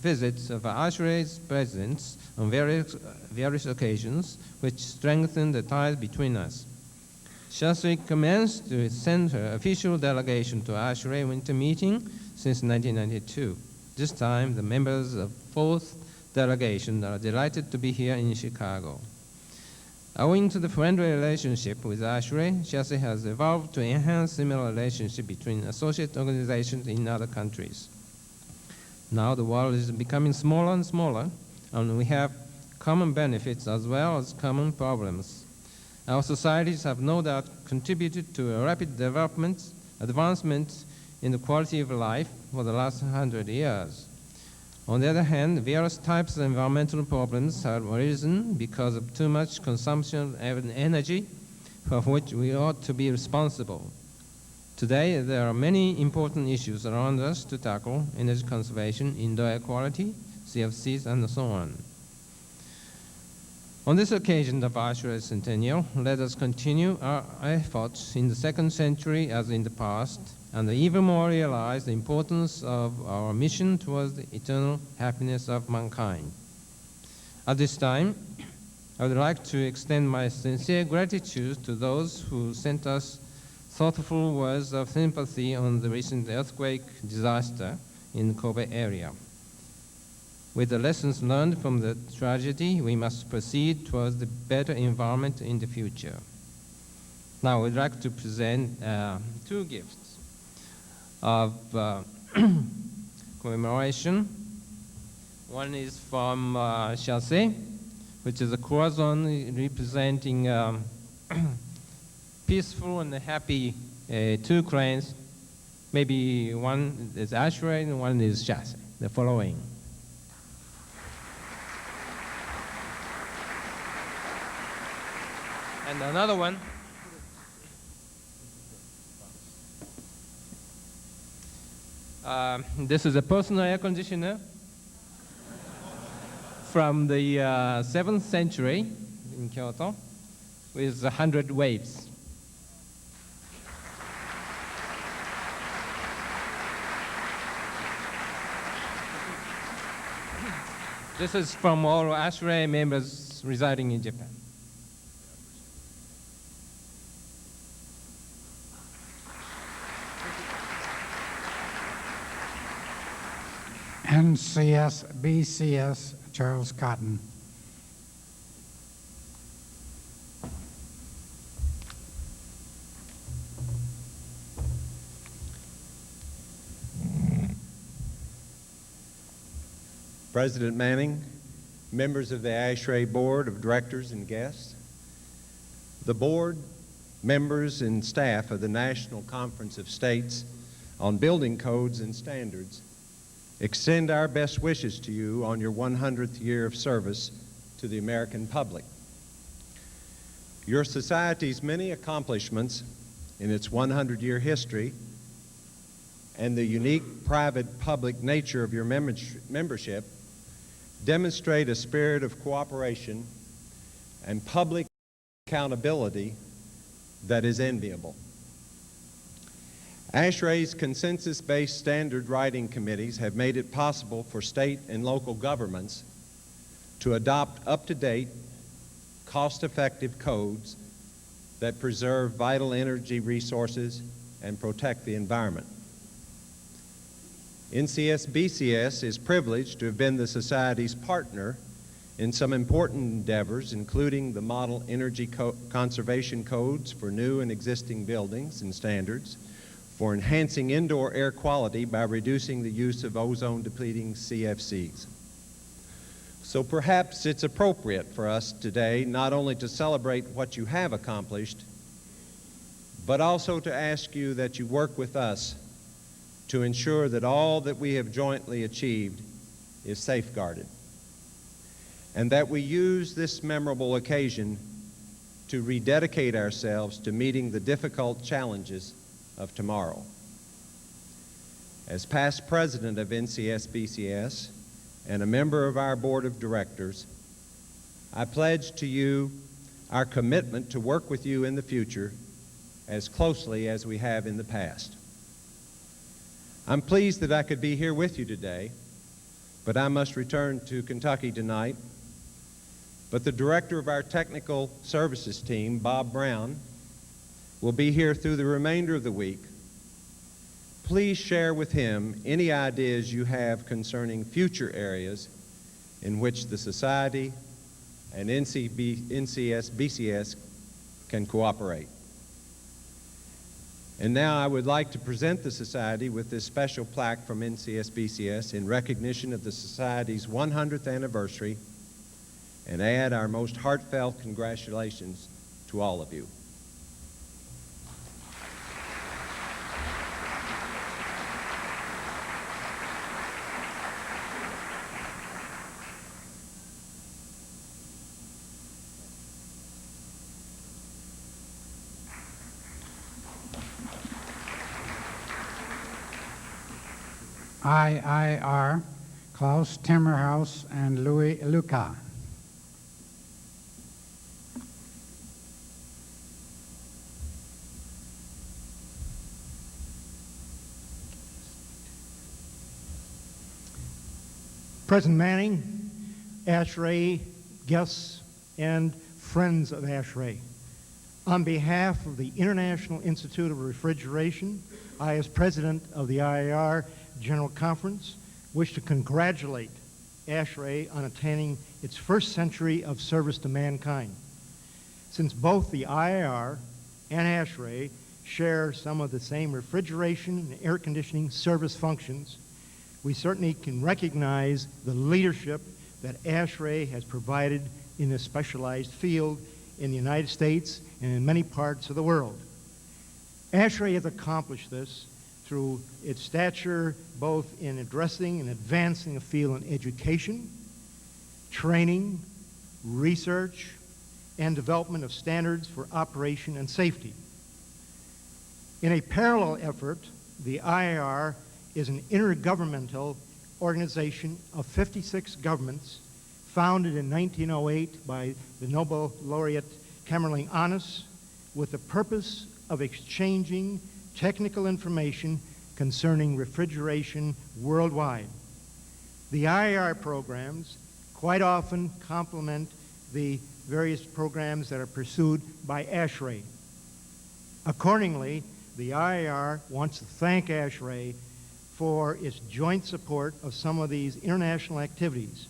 visits of ASHRAE's presidents on various occasions, which strengthened the ties between us. SHASE commenced to send her official delegation to ASHRAE winter meeting since 1992. This time, the members of fourth delegation are delighted to be here in Chicago. Owing to the friendly relationship with ASHRAE, SHASE has evolved to enhance similar relationship between associate organizations in other countries. Now the world is becoming smaller and smaller, and we have common benefits as well as common problems. Our societies have no doubt contributed to a rapid advancement in the quality of life for the last 100 years. On the other hand, various types of environmental problems have arisen because of too much consumption of energy, for which we ought to be responsible. Today, there are many important issues around us to tackle: energy conservation, indoor air quality, CFCs, and so on. On this occasion of ASHRAE Centennial, let us continue our efforts in the second century as in the past, and even more realize the importance of our mission towards the eternal happiness of mankind. At this time, I would like to extend my sincere gratitude to those who sent us thoughtful words of sympathy on the recent earthquake disaster in the Kobe area. With the lessons learned from the tragedy, we must proceed towards the better environment in the future. Now, I would like to present two gifts of commemoration. One is from SHASE, which is a croissant representing peaceful and happy two cranes. Maybe one is ASHRAE and one is SHASE, the following. And another one. This is a personal air conditioner from the 7th century in Kyoto with 100 waves. This is from all ASHRAE members residing in Japan. NCS, BCS, Charles Cotton. President Manning, members of the ASHRAE Board of Directors and guests, the board, members, and staff of the National Conference of States on Building Codes and Standards extend our best wishes to you on your 100th year of service to the American public. Your society's many accomplishments in its 100-year history and the unique private-public nature of your membership demonstrate a spirit of cooperation and public accountability that is enviable. ASHRAE's consensus-based standard writing committees have made it possible for state and local governments to adopt up-to-date, cost-effective codes that preserve vital energy resources and protect the environment. NCS-BCS is privileged to have been the Society's partner in some important endeavors, including the Model Energy Conservation Codes for new and existing buildings and standards, for enhancing indoor air quality by reducing the use of ozone-depleting CFCs. So perhaps it's appropriate for us today not only to celebrate what you have accomplished, but also to ask you that you work with us to ensure that all that we have jointly achieved is safeguarded, and that we use this memorable occasion to rededicate ourselves to meeting the difficult challenges of tomorrow. As past president of NCS-BCS and a member of our board of directors, I pledge to you our commitment to work with you in the future as closely as we have in the past. I'm pleased that I could be here with you today, but I must return to Kentucky tonight. But the director of our technical services team, Bob Brown, will be here through the remainder of the week. Please share with him any ideas you have concerning future areas in which the Society and NCS-BCS can cooperate. And now I would like to present the Society with this special plaque from NCS-BCS in recognition of the Society's 100th anniversary, and add our most heartfelt congratulations to all of you. IIR, Klaus Timmerhaus and Louis Luca. President Manning, ASHRAE guests, and friends of ASHRAE. On behalf of the International Institute of Refrigeration, I, as president of the IIR General Conference, wish to congratulate ASHRAE on attaining its first century of service to mankind. Since both the IIR and ASHRAE share some of the same refrigeration and air conditioning service functions, we certainly can recognize the leadership that ASHRAE has provided in this specialized field in the United States and in many parts of the world. ASHRAE has accomplished this through its stature both in addressing and advancing the field in education, training, research, and development of standards for operation and safety. In a parallel effort, the IIR is an intergovernmental organization of 56 governments founded in 1908 by the Nobel laureate Kamerlingh Onnes with the purpose of exchanging technical information concerning refrigeration worldwide. The IIR programs quite often complement the various programs that are pursued by ASHRAE. Accordingly, the IIR wants to thank ASHRAE for its joint support of some of these international activities,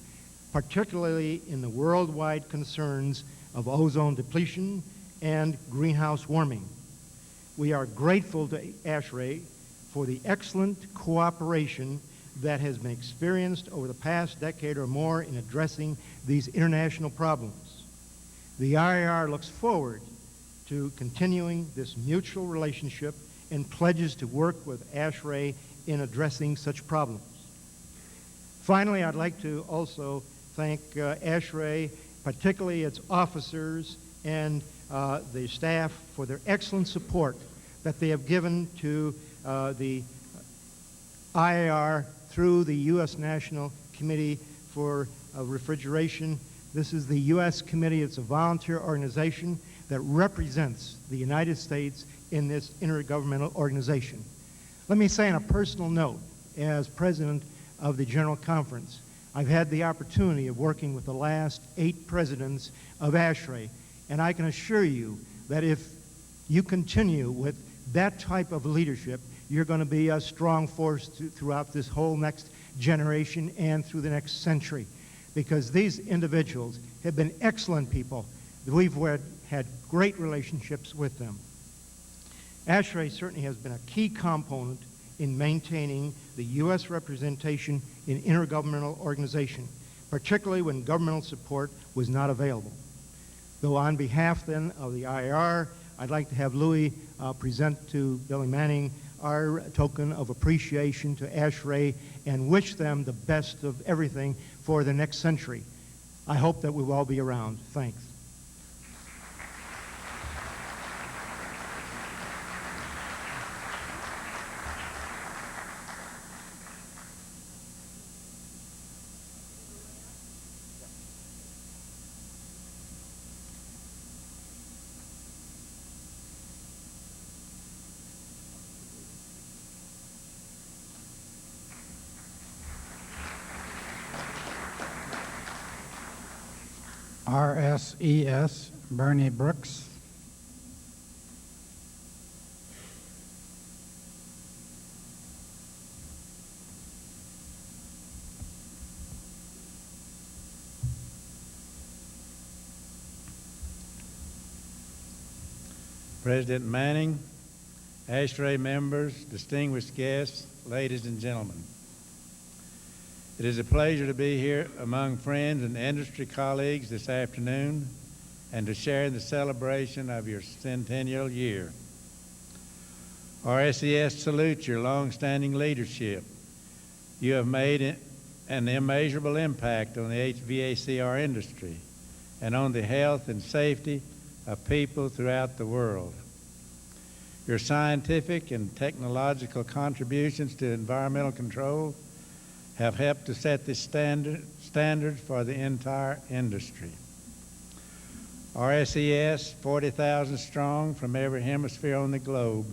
particularly in the worldwide concerns of ozone depletion and greenhouse warming. We are grateful to ASHRAE for the excellent cooperation that has been experienced over the past decade or more in addressing these international problems. The IAR looks forward to continuing this mutual relationship and pledges to work with ASHRAE in addressing such problems. Finally, I'd like to also thank ASHRAE, particularly its officers and the staff, for their excellent support that they have given to the IAR through the U.S. National Committee for Refrigeration. This is the U.S. committee. It's a volunteer organization that represents the United States in this intergovernmental organization. Let me say on a personal note, as president of the General Conference, I've had the opportunity of working with the last 8 presidents of ASHRAE, and I can assure you that if you continue with that type of leadership, you're going to be a strong force throughout this whole next generation and through the next century, because these individuals have been excellent people. We've had great relationships with them. ASHRAE certainly has been a key component in maintaining the U.S. representation in intergovernmental organization, particularly when governmental support was not available. Though on behalf then of the IR, I'd like to have Louis present to Billy Manning our token of appreciation to ASHRAE and wish them the best of everything for the next century. I hope that we will all be around. Thanks. RSES, Bernie Brooks. President Manning, ASHRAE members, distinguished guests, ladies and gentlemen. It is a pleasure to be here among friends and industry colleagues this afternoon and to share in the celebration of your centennial year. RSES salutes your long-standing leadership. You have made an immeasurable impact on the HVACR industry and on the health and safety of people throughout the world. Your scientific and technological contributions to environmental control have helped to set the standards for the entire industry. RSES, 40,000 strong from every hemisphere on the globe,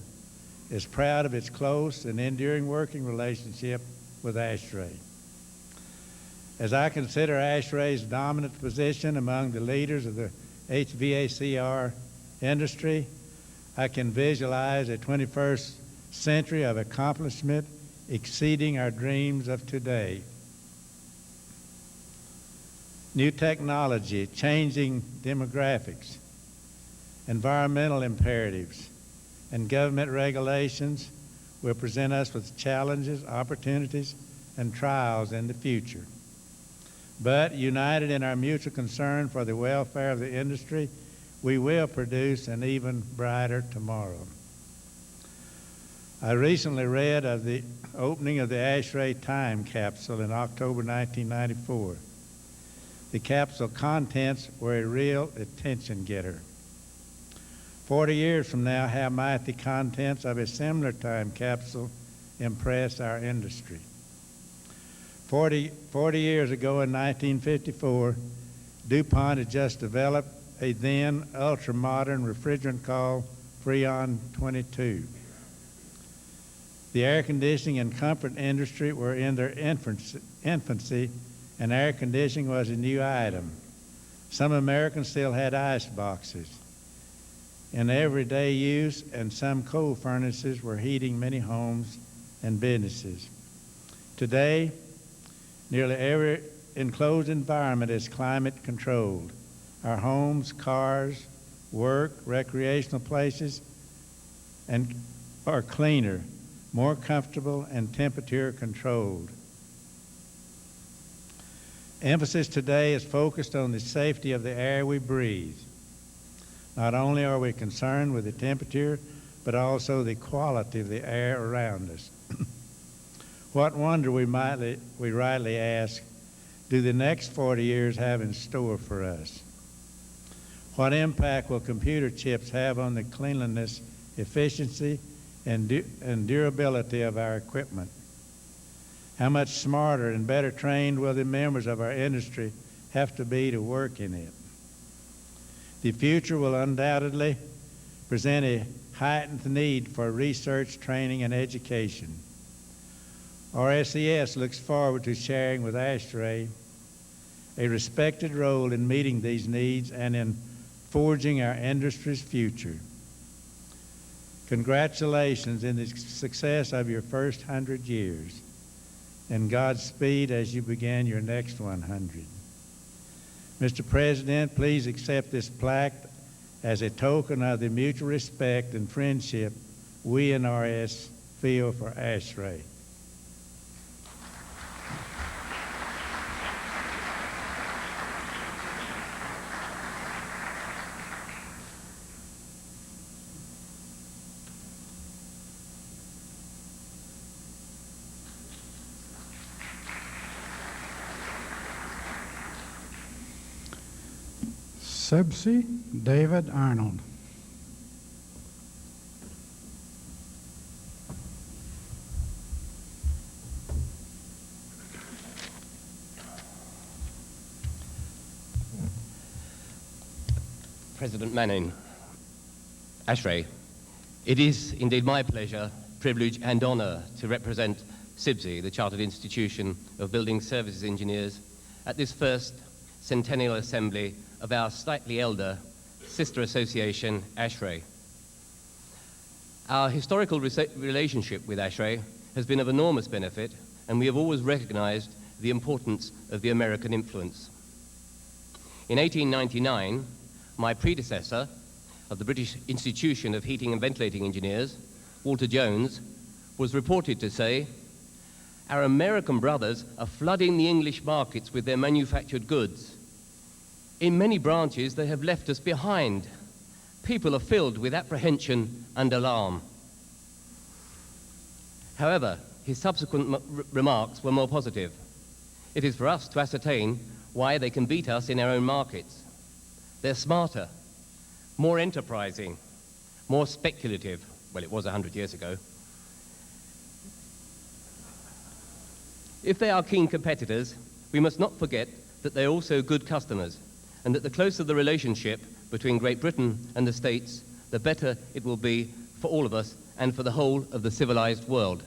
is proud of its close and enduring working relationship with ASHRAE. As I consider ASHRAE's dominant position among the leaders of the HVACR industry, I can visualize a 21st century of accomplishment exceeding our dreams of today. New technology, changing demographics, environmental imperatives, and government regulations will present us with challenges, opportunities, and trials in the future. But united in our mutual concern for the welfare of the industry, we will produce an even brighter tomorrow. I recently read of the opening of the ASHRAE time capsule in October 1994. The capsule contents were a real attention getter. 40 years from now, how might the contents of a similar time capsule impress our industry? 40 years ago in 1954, DuPont had just developed a then ultra-modern refrigerant called Freon 22. The air conditioning and comfort industry were in their infancy, and air conditioning was a new item. Some Americans still had ice boxes in everyday use, and some coal furnaces were heating many homes and businesses. Today, nearly every enclosed environment is climate controlled. Our homes, cars, work, recreational places, are cleaner, more comfortable, and temperature controlled. Emphasis today is focused on the safety of the air we breathe. Not only are we concerned with the temperature, but also the quality of the air around us. What wonder, we rightly ask, do the next 40 years have in store for us? What impact will computer chips have on the cleanliness, efficiency, and durability of our equipment? How much smarter and better trained will the members of our industry have to be to work in it? The future will undoubtedly present a heightened need for research, training, and education. RSES looks forward to sharing with ASHRAE a respected role in meeting these needs and in forging our industry's future. Congratulations in the success of your first 100 years, and Godspeed as you begin your next 100. Mr. President, please accept this plaque as a token of the mutual respect and friendship we in RS feel for ASHRAE. Subsea David Arnold. President Manning, ASHRAE, it is indeed my pleasure, privilege and honor to represent CIBSE, the Chartered Institution of Building Services Engineers, at this first Centennial Assembly of our slightly elder sister association, ASHRAE. Our historical relationship with ASHRAE has been of enormous benefit, and we have always recognized the importance of the American influence. In 1899, my predecessor of the British Institution of Heating and Ventilating Engineers, Walter Jones, was reported to say, "Our American brothers are flooding the English markets with their manufactured goods. In many branches, they have left us behind. People are filled with apprehension and alarm." However, his subsequent remarks were more positive. It is for us to ascertain why they can beat us in our own markets. They're smarter, more enterprising, more speculative. Well, it was 100 years ago. If they are keen competitors, we must not forget that they're also good customers, and that the closer the relationship between Great Britain and the States, the better it will be for all of us and for the whole of the civilized world.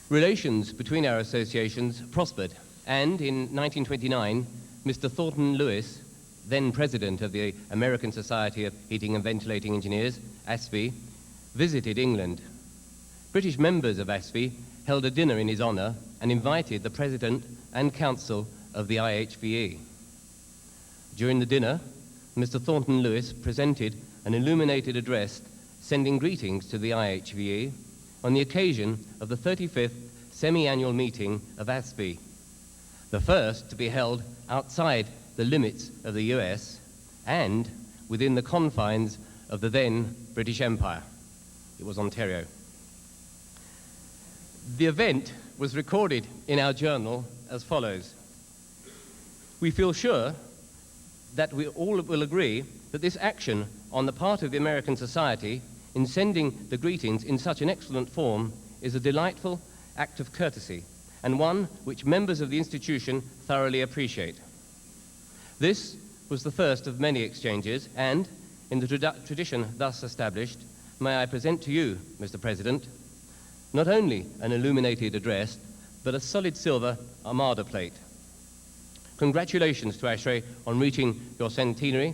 Relations between our associations prospered, and in 1929, Mr. Thornton Lewis, then president of the American Society of Heating and Ventilating Engineers, ASFE, visited England. British members of ASFE held a dinner in his honor and invited the president and council of the IHVE. During the dinner, Mr. Thornton Lewis presented an illuminated address sending greetings to the IHVE on the occasion of the 35th semi-annual meeting of ASFE, the first to be held outside the limits of the US and within the confines of the then British Empire. It was Ontario. The event was recorded in our journal as follows. We feel sure that we all will agree that this action on the part of the American society in sending the greetings in such an excellent form is a delightful act of courtesy and one which members of the institution thoroughly appreciate. This was the first of many exchanges, and in the tradition thus established, may I present to you, Mr. President, not only an illuminated address, but a solid silver Armada plate. Congratulations to ASHRAE on reaching your centenary,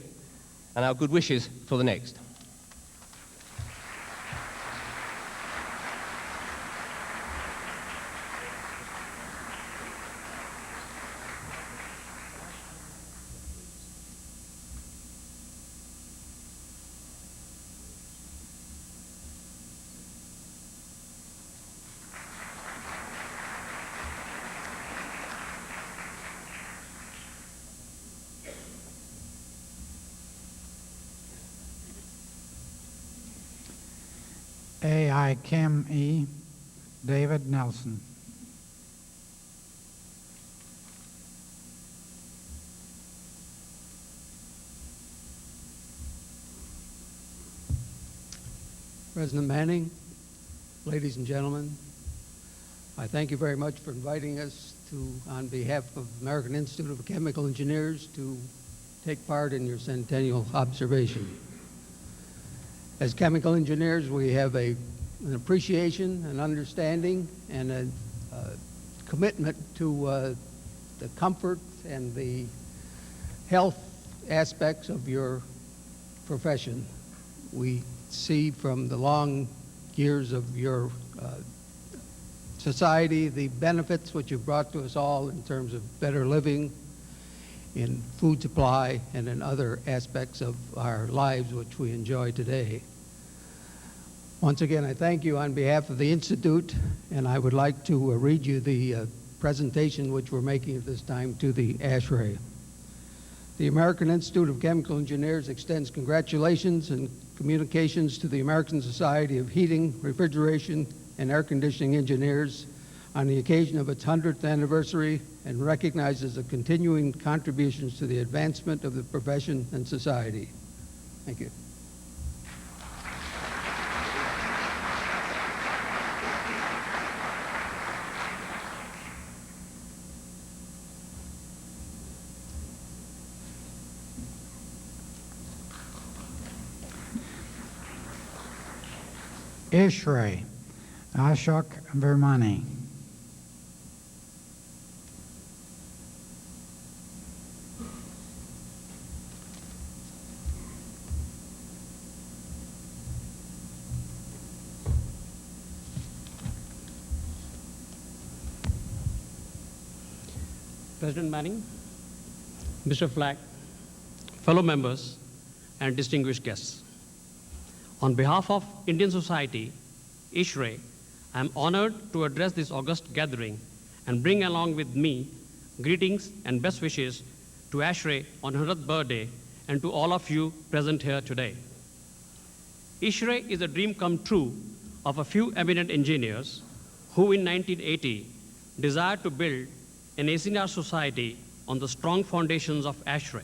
and our good wishes for the next. AICHEM-E, David Nelson. President Manning, ladies and gentlemen, I thank you very much for inviting us to, on behalf of American Institute of Chemical Engineers, to take part in your centennial observation. As chemical engineers, we have an appreciation, an understanding, and a commitment to the comfort and the health aspects of your profession. We see from the long years of your society the benefits which you've brought to us all in terms of better living, in food supply, and in other aspects of our lives which we enjoy today. Once again, I thank you on behalf of the Institute, and I would like to read you the presentation which we're making at this time to the ASHRAE. The American Institute of Chemical Engineers extends congratulations and communications to the American Society of Heating, Refrigeration, and Air Conditioning Engineers on the occasion of its 100th anniversary and recognizes the continuing contributions to the advancement of the profession and society. Thank you. ASHRAE, Ashok Vermani. President Manning, Mr. Plaque, fellow members, and distinguished guests. On behalf of Indian Society, ASHRAE, I am honored to address this august gathering and bring along with me greetings and best wishes to ASHRAE on her 100th birthday and to all of you present here today. ASHRAE is a dream come true of a few eminent engineers who in 1980 desired to build an ASEAN society on the strong foundations of ASHRAE.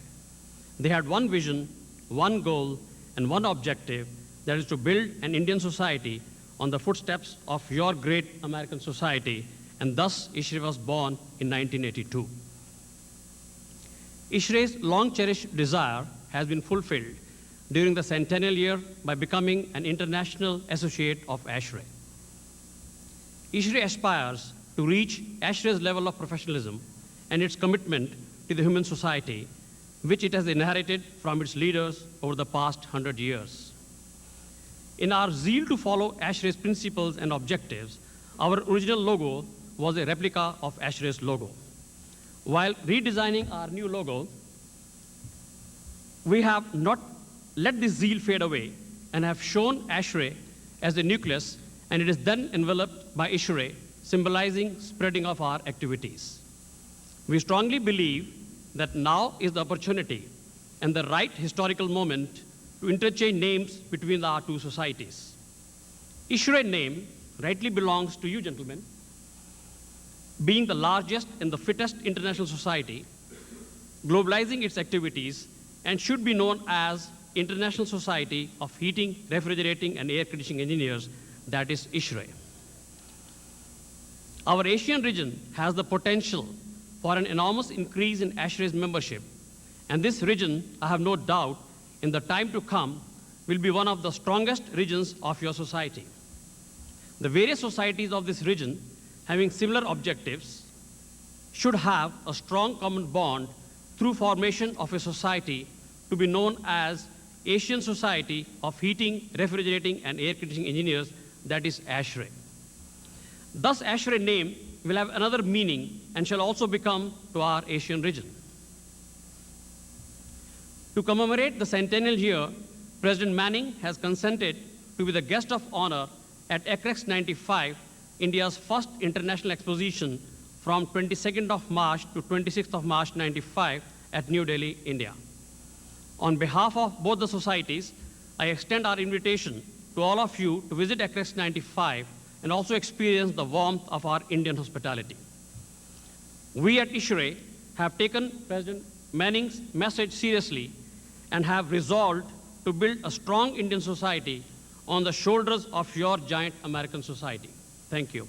They had one vision, one goal, and one objective, that is to build an Indian society on the footsteps of your great American society, and thus ASHRAE was born in 1982. ASHRAE's long-cherished desire has been fulfilled during the centennial year by becoming an international associate of ASHRAE. ASHRAE aspires to reach ASHRAE's level of professionalism and its commitment to the human society, which it has inherited from its leaders over the past 100 years. In our zeal to follow ASHRAE's principles and objectives, our original logo was a replica of ASHRAE's logo. While redesigning our new logo, we have not let this zeal fade away and have shown ASHRAE as the nucleus, and it is then enveloped by ASHRAE, symbolizing spreading of our activities. We strongly believe that now is the opportunity and the right historical moment to interchange names between our two societies. ASHRAE name rightly belongs to you, gentlemen, being the largest and the fittest international society, globalizing its activities, and should be known as International Society of Heating, Refrigerating, and Air Conditioning Engineers, that is ASHRAE. Our Asian region has the potential for an enormous increase in ASHRAE's membership, and this region, I have no doubt, in the time to come, will be one of the strongest regions of your society. The various societies of this region, having similar objectives, should have a strong common bond through formation of a society to be known as Asian Society of Heating, Refrigerating, and Air Conditioning Engineers, that is ASHRAE. Thus, ASHRAE name will have another meaning and shall also become to our Asian region. To commemorate the centennial year, President Manning has consented to be the guest of honor at ASHRAE 95, India's first international exposition from 22nd of March to 26th of March 95 at New Delhi, India. On behalf of both the societies, I extend our invitation to all of you to visit ASHRAE 95 and also experience the warmth of our Indian hospitality. We at ASHRAE have taken President Manning's message seriously and have resolved to build a strong Indian society on the shoulders of your giant American society. Thank you.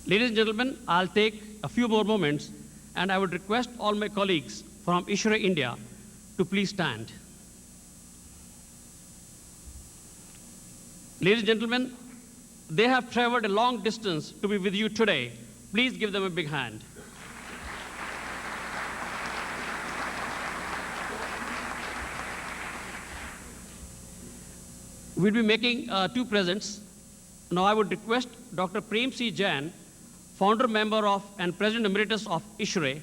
Ladies and gentlemen, I'll take a few more moments, and I would request all my colleagues from ASHRAE India to please stand. Ladies and gentlemen, they have traveled a long distance to be with you today. Please give them a big hand. We'll be making two presents. Now I would request Dr. Prem C. Jain, founder member of and President Emeritus of ASHRAE,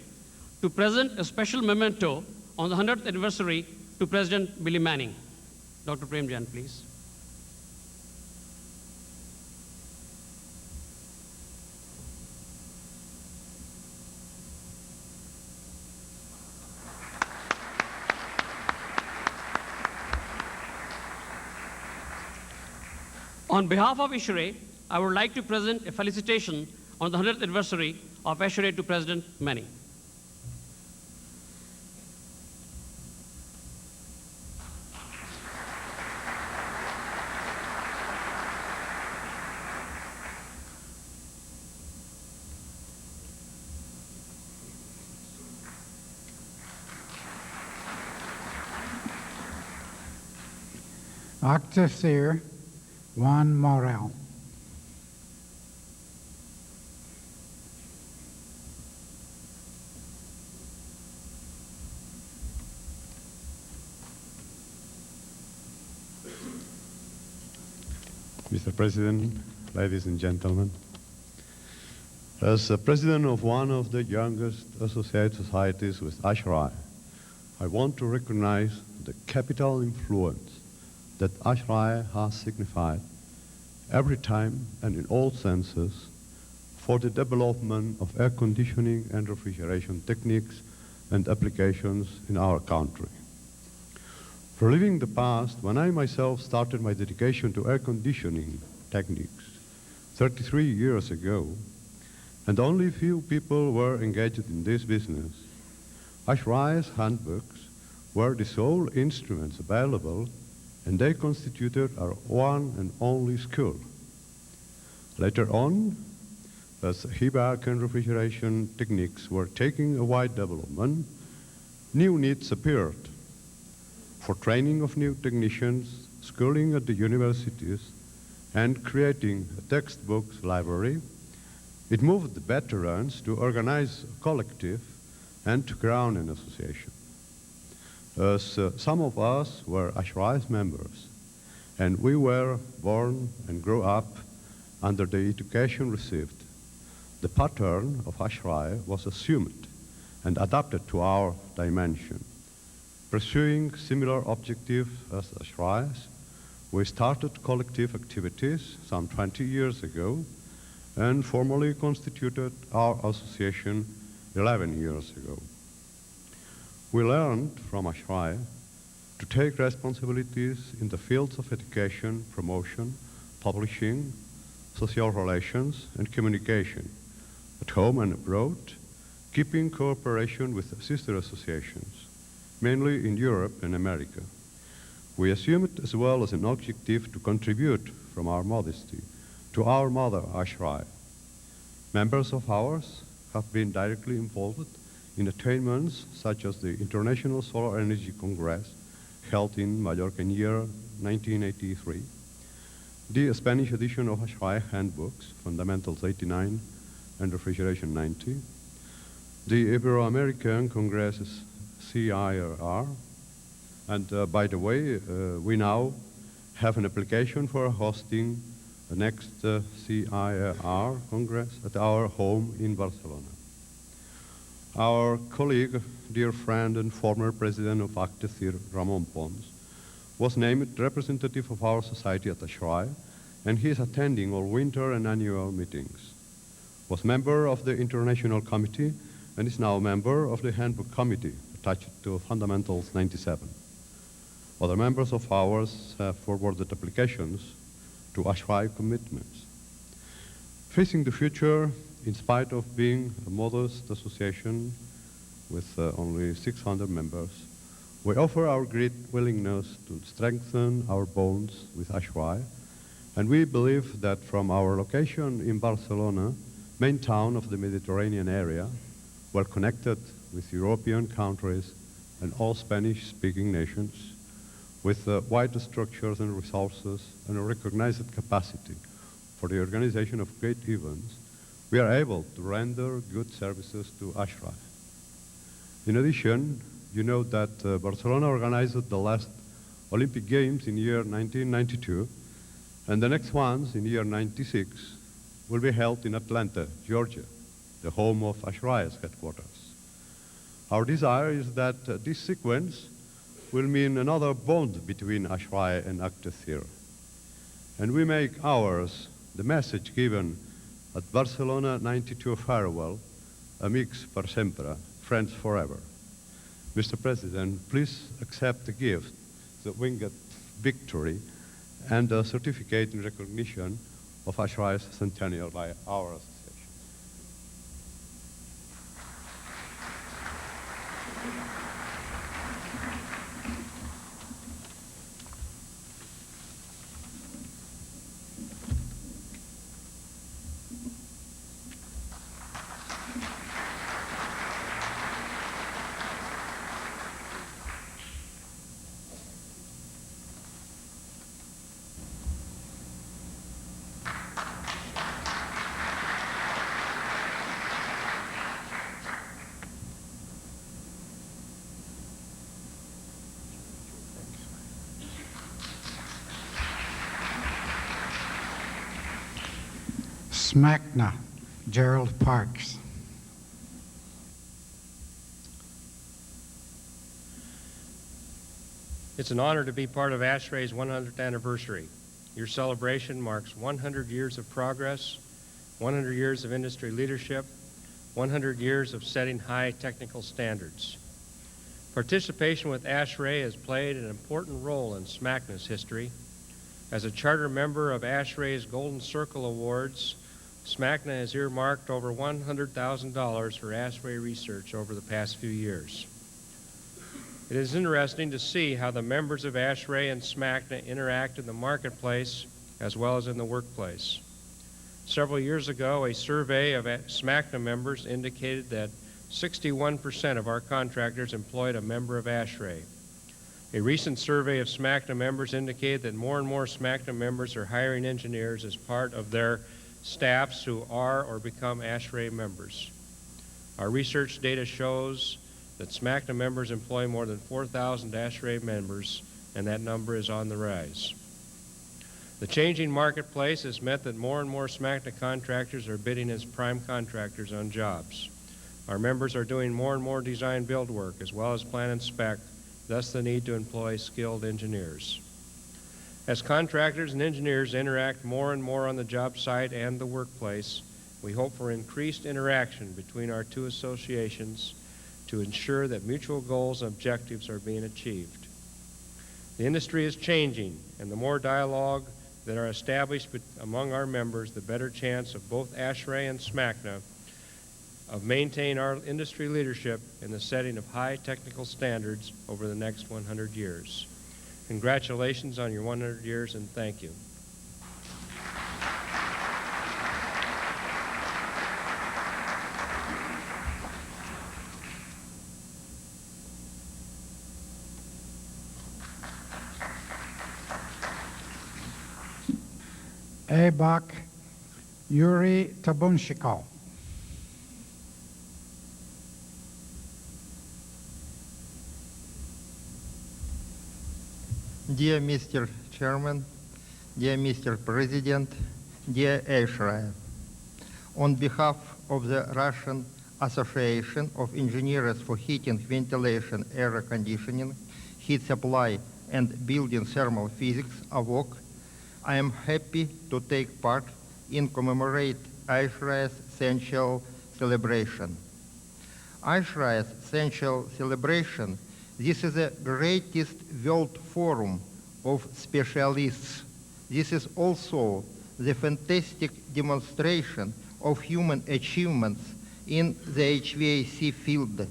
to present a special memento on the 100th anniversary to President Billy Manning. Dr. Prem Jain, please. On behalf of ASHRAE, I would like to present a felicitation on the 100th anniversary of ASHRAE to President Manning. Octavir Juan Morel. Mr. President, ladies and gentlemen, as president of one of the youngest associated societies with ASHRAE, I want to recognize the capital influence that ASHRAE has signified every time and in all senses for the development of air conditioning and refrigeration techniques and applications in our country. Reliving the past, when I myself started my dedication to air conditioning techniques 33 years ago, and only few people were engaged in this business, ASHRAE's handbooks were the sole instruments available, and they constituted our one and only school. Later on, as HVAC and refrigeration techniques were taking a wide development, new needs appeared for training of new technicians, schooling at the universities, and creating a textbooks library. It moved the veterans to organize a collective and to ground an association. As some of us were ASHRAE's members, and we were born and grew up under the education received, the pattern of ASHRAE was assumed and adapted to our dimension. Pursuing similar objectives as ASHRAE's, we started collective activities some 20 years ago and formally constituted our association 11 years ago. We learned from ASHRAE to take responsibilities in the fields of education, promotion, publishing, social relations, and communication, at home and abroad, keeping cooperation with sister associations, mainly in Europe and America. We assumed as well as an objective to contribute from our modesty to our mother, ASHRAE. Members of ours have been directly involved in attainments such as the International Solar Energy Congress held in Mallorca in year 1983, the Spanish edition of ASHRAE handbooks, Fundamentals 89 and Refrigeration 90, the Ibero-American Congress's CIRR, and by the way, we now have an application for hosting the next CIRR Congress at our home in Barcelona. Our colleague, dear friend and former president of ACTECIR, Ramon Pons, was named representative of our society at ASHRAE, and he is attending all winter and annual meetings. Was member of the International Committee and is now member of the Handbook Committee at attached to Fundamentals 97. Other members of ours have forwarded applications to ASHRAE commitments. Facing the future, in spite of being a modest association with only 600 members, we offer our great willingness to strengthen our bonds with ASHRAE, and we believe that from our location in Barcelona, main town of the Mediterranean area, well connected with European countries and all Spanish-speaking nations, with wide structures and resources and a recognized capacity for the organization of great events, we are able to render good services to ASHRAE. In addition, you know that Barcelona organized the last Olympic Games in year 1992, and the next ones in year 96 will be held in Atlanta, Georgia, the home of ASHRAE's headquarters. Our desire is that this sequence will mean another bond between ASHRAE and Actes Here. And we make ours the message given at Barcelona 92 farewell, Amics per sempre, friends forever. Mr. President, please accept the gift, the winged victory, and a certificate in recognition of ASHRAE's centennial by our association. SMACNA, Gerald Parks. It's an honor to be part of ASHRAE's 100th anniversary. Your celebration marks 100 years of progress, 100 years of industry leadership, 100 years of setting high technical standards. Participation with ASHRAE has played an important role in SMACNA's history. As a charter member of ASHRAE's Golden Circle Awards, SMACNA has earmarked over $100,000 for ASHRAE research over the past few years. It is interesting to see how the members of ASHRAE and SMACNA interact in the marketplace as well as in the workplace. Several years ago, a survey of SMACNA members indicated that 61% of our contractors employed a member of ASHRAE. A recent survey of SMACNA members indicated that more and more SMACNA members are hiring engineers as part of their staffs who are or become ASHRAE members. Our research data shows that SMACNA members employ more than 4,000 ASHRAE members, and that number is on the rise. The changing marketplace has meant that more and more SMACNA contractors are bidding as prime contractors on jobs. Our members are doing more and more design build work as well as plan and spec, thus the need to employ skilled engineers. As contractors and engineers interact more and more on the job site and the workplace, we hope for increased interaction between our two associations to ensure that mutual goals and objectives are being achieved. The industry is changing, and the more dialogue that are established among our members, the better chance of both ASHRAE and SMACNA of maintaining our industry leadership in the setting of high technical standards over the next 100 years. Congratulations on your 100 years, and thank you. Abak Yuri Tabunshikov. Dear Mr. Chairman, dear Mr. President, dear ASHRAE, on behalf of the Russian Association of Engineers for Heating, Ventilation, Air Conditioning, Heat Supply, and Building Thermal Physics, AVOC, I am happy to take part in commemorate ASHRAE's centennial celebration. ASHRAE Centennial celebration, this is the greatest world forum of specialists. This is also the fantastic demonstration of human achievements in the HVAC field.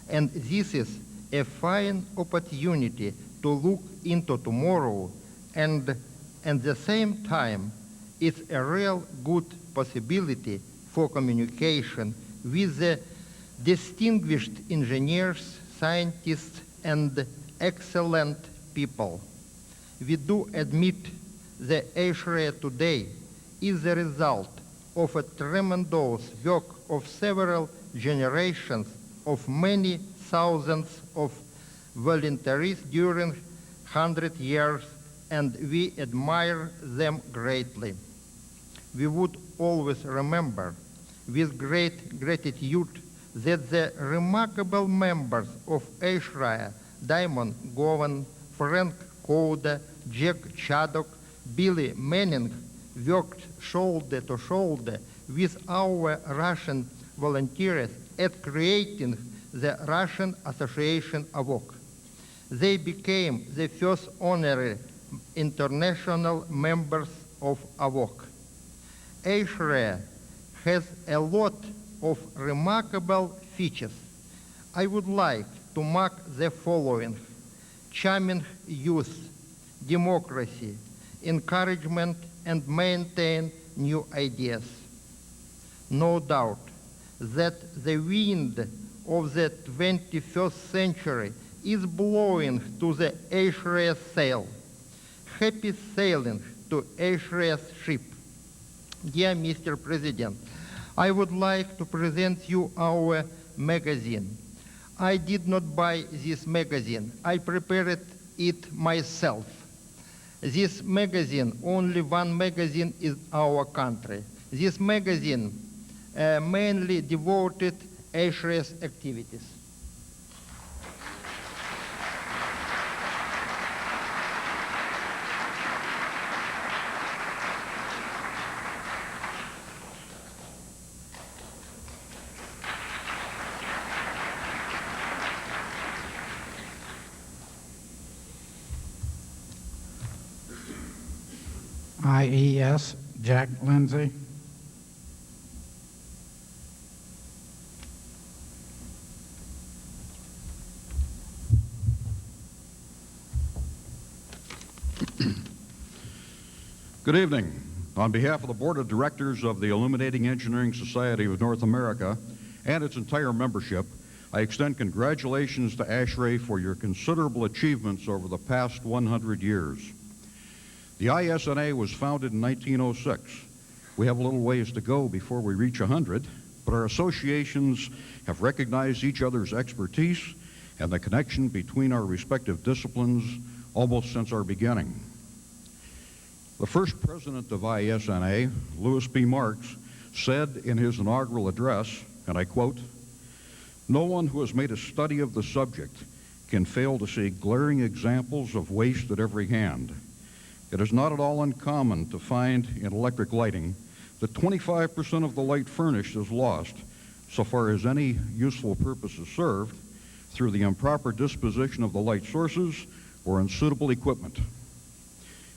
And this is a fine opportunity to look into tomorrow, and at the same time, it's a real good possibility for communication with the distinguished engineers, scientists, and excellent people. We do admit the ASHRAE today is the result of a tremendous work of several generations of many thousands of volunteers during 100 years, and we admire them greatly. We would always remember with great gratitude that the remarkable members of ASHRAE, Diamond Govan, Frank Koda, Jack Chaddock, Billy Manning, worked shoulder to shoulder with our Russian volunteers at creating the Russian Association AVOK. They became the first honorary international members of AVOK. ASHRAE has a lot of remarkable features. I would like to mark the following: charming youth, democracy, encouragement, and maintain new ideas. No doubt that the wind of the 21st century is blowing to the ASHRAE sail. Happy sailing to ASHRAE's ship. Dear Mr. President, I would like to present you our magazine. I did not buy this magazine. I prepared it myself. This magazine, only one magazine in our country. This magazine mainly devoted ASHRAE's activities. IES, Jack Lindsay. Good evening. On behalf of the Board of Directors of the Illuminating Engineering Society of North America and its entire membership, I extend congratulations to ASHRAE for your considerable achievements over the past 100 years. The ISNA was founded in 1906. We have a little ways to go before we reach 100, but our associations have recognized each other's expertise and the connection between our respective disciplines almost since our beginning. The first president of ISNA, Louis B. Marks, said in his inaugural address, and I quote, "No one who has made a study of the subject can fail to see glaring examples of waste at every hand. It is not at all uncommon to find in electric lighting that 25% of the light furnished is lost, so far as any useful purpose is served, through the improper disposition of the light sources or unsuitable equipment.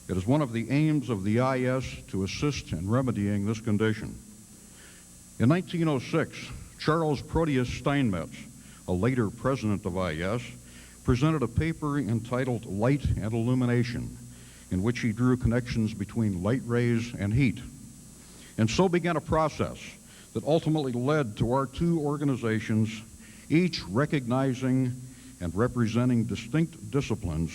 It is one of the aims of the IS to assist in remedying this condition." In 1906, Charles Proteus Steinmetz, a later president of IS, presented a paper entitled Light and Illumination, in which he drew connections between light rays and heat. And so began a process that ultimately led to our two organizations, each recognizing and representing distinct disciplines,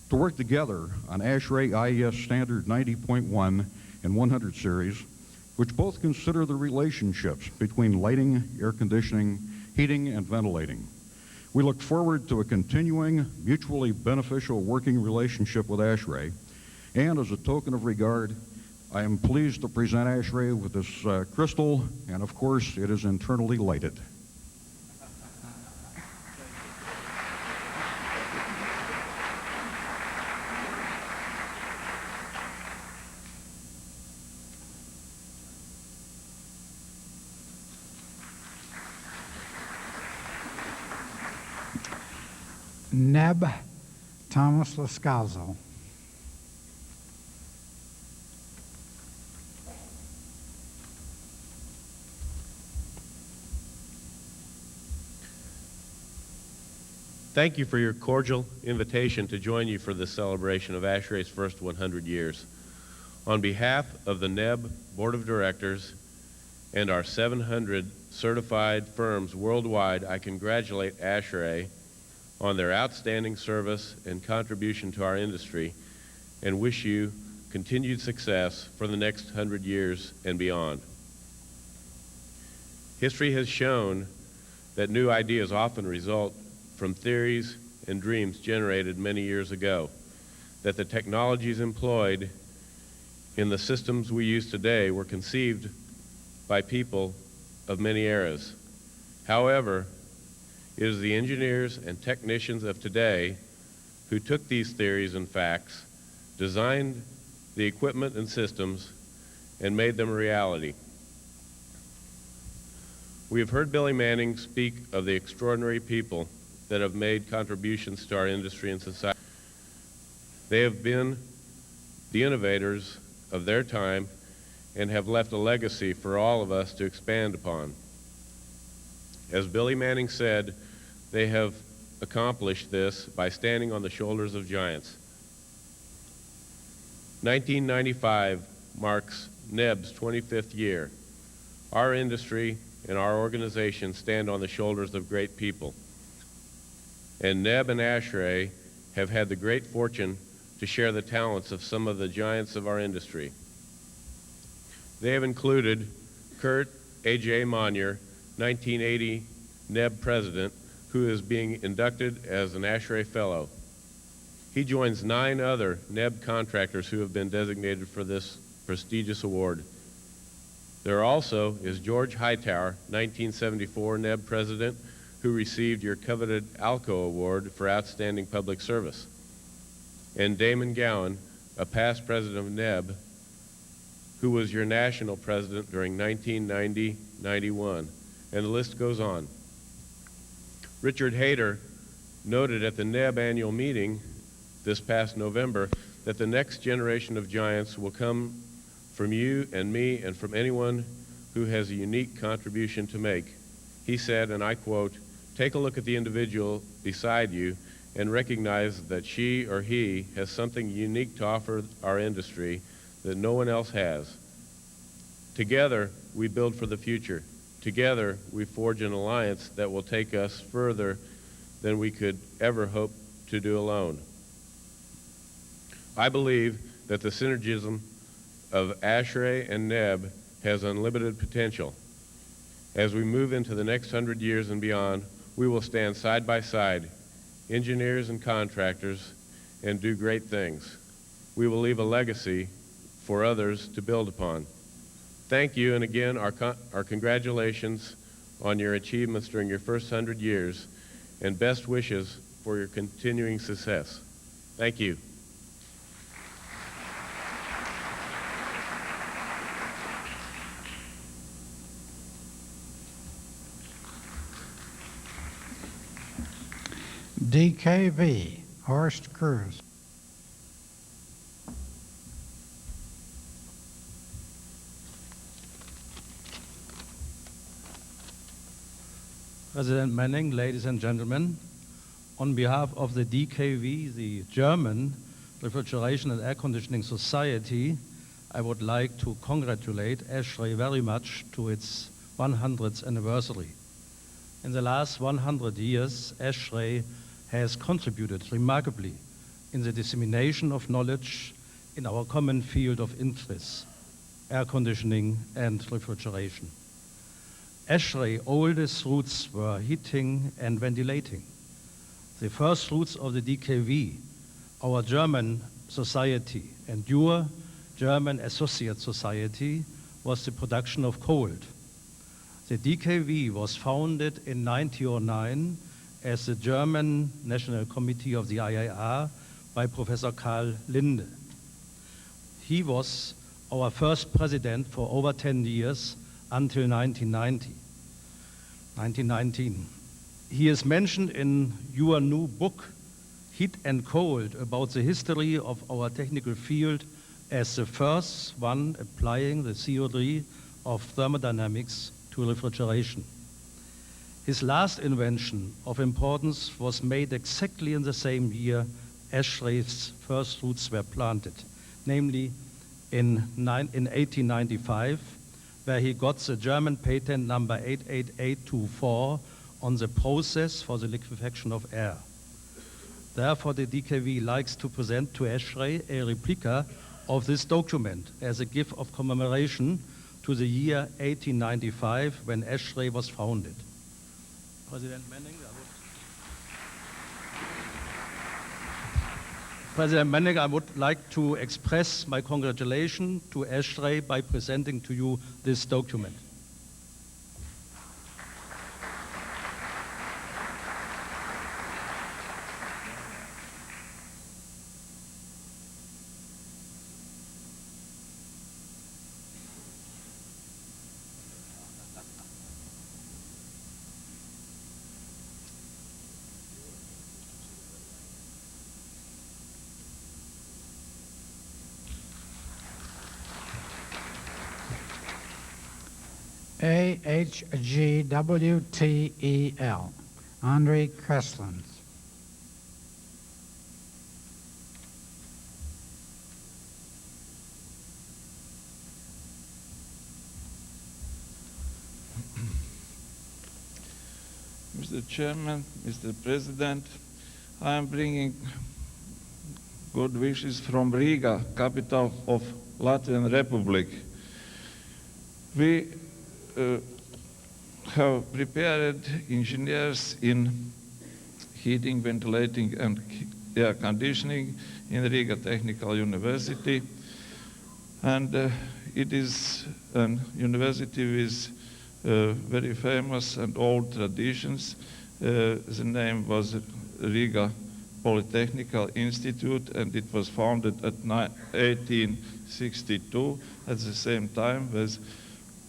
to work together on ASHRAE IES Standard 90.1 and 100 series, which both consider the relationships between lighting, air conditioning, heating, and ventilating. We look forward to a continuing, mutually beneficial working relationship with ASHRAE, and as a token of regard, I am pleased to present ASHRAE with this crystal, and of course, it is internally lighted. Neb Thomas Lascalzo. Thank you for your cordial invitation to join you for this celebration of ASHRAE's first 100 years. On behalf of the NEB Board of Directors and our 700 certified firms worldwide, I congratulate ASHRAE on their outstanding service and contribution to our industry and wish you continued success for the next 100 years and beyond. History has shown that new ideas often result from theories and dreams generated many years ago, that the technologies employed in the systems we use today were conceived by people of many eras. However, it is the engineers and technicians of today who took these theories and facts, designed the equipment and systems, and made them a reality. We have heard Billy Manning speak of the extraordinary people that have made contributions to our industry and society. They have been the innovators of their time and have left a legacy for all of us to expand upon. As Billy Manning said, they have accomplished this by standing on the shoulders of giants. 1995 marks NEB's 25th year. Our industry and our organization stand on the shoulders of great people. And NEB and ASHRAE have had the great fortune to share the talents of some of the giants of our industry. They have included Kurt A.J. Monier, 1980 NEB president, who is being inducted as an ASHRAE Fellow. He joins 9 other NEB contractors who have been designated for this prestigious award. There also is George Hightower, 1974 NEB president, who received your coveted ALCO Award for Outstanding Public Service. And Damon Gowan, a past president of NEB, who was your national president during 1990-91, and the list goes on. Richard Hayter noted at the NEB annual meeting this past November that the next generation of giants will come from you and me and from anyone who has a unique contribution to make. He said, and I quote, "Take a look at the individual beside you and recognize that she or he has something unique to offer our industry that no one else has. Together, we build for the future. Together, we forge an alliance that will take us further than we could ever hope to do alone." I believe that the synergism of ASHRAE and NEB has unlimited potential. As we move into the next 100 years and beyond, we will stand side by side, engineers and contractors, and do great things. We will leave a legacy for others to build upon. Thank you, and again, our congratulations on your achievements during your first 100 years, and best wishes for your continuing success. Thank you. DKV, Horst Cruz. President Manning, ladies and gentlemen, on behalf of the DKV, the German Refrigeration and Air Conditioning Society, I would like to congratulate ASHRAE very much to its 100th anniversary. In the last 100 years, ASHRAE has contributed remarkably in the dissemination of knowledge in our common field of interest, air conditioning and refrigeration. ASHRAE's oldest roots were heating and ventilating. The first roots of the DKV, our German society, and your German Associate Society, was the production of cold. The DKV was founded in 1909 as the German National Committee of the IAR by Professor Karl Linde. He was our first president for over 10 years until 1919. He is mentioned in your new book, heat and cold about the history of our technical field as the first one applying the theory of thermodynamics to refrigeration. His last invention of importance was made exactly in the same year ASHRAE's first roots were planted, namely in 1895, where he got the German patent number 88824 on the process for the liquefaction of air. Therefore, the DKV likes to present to ASHRAE a replica of this document as a gift of commemoration to the year 1895 when ASHRAE was founded. President Manning, I would like to express my congratulations to ASHRAE by presenting to you this document. AHGWTEL, Andre Kreslins. Mr. Chairman, Mr. President, I am bringing good wishes from Riga, capital of Latvian Republic. We have prepared engineers in heating, ventilating, and air conditioning in Riga Technical University, and it is a university with very famous and old traditions. The name was Riga Polytechnical Institute, and it was founded at 1862 at the same time as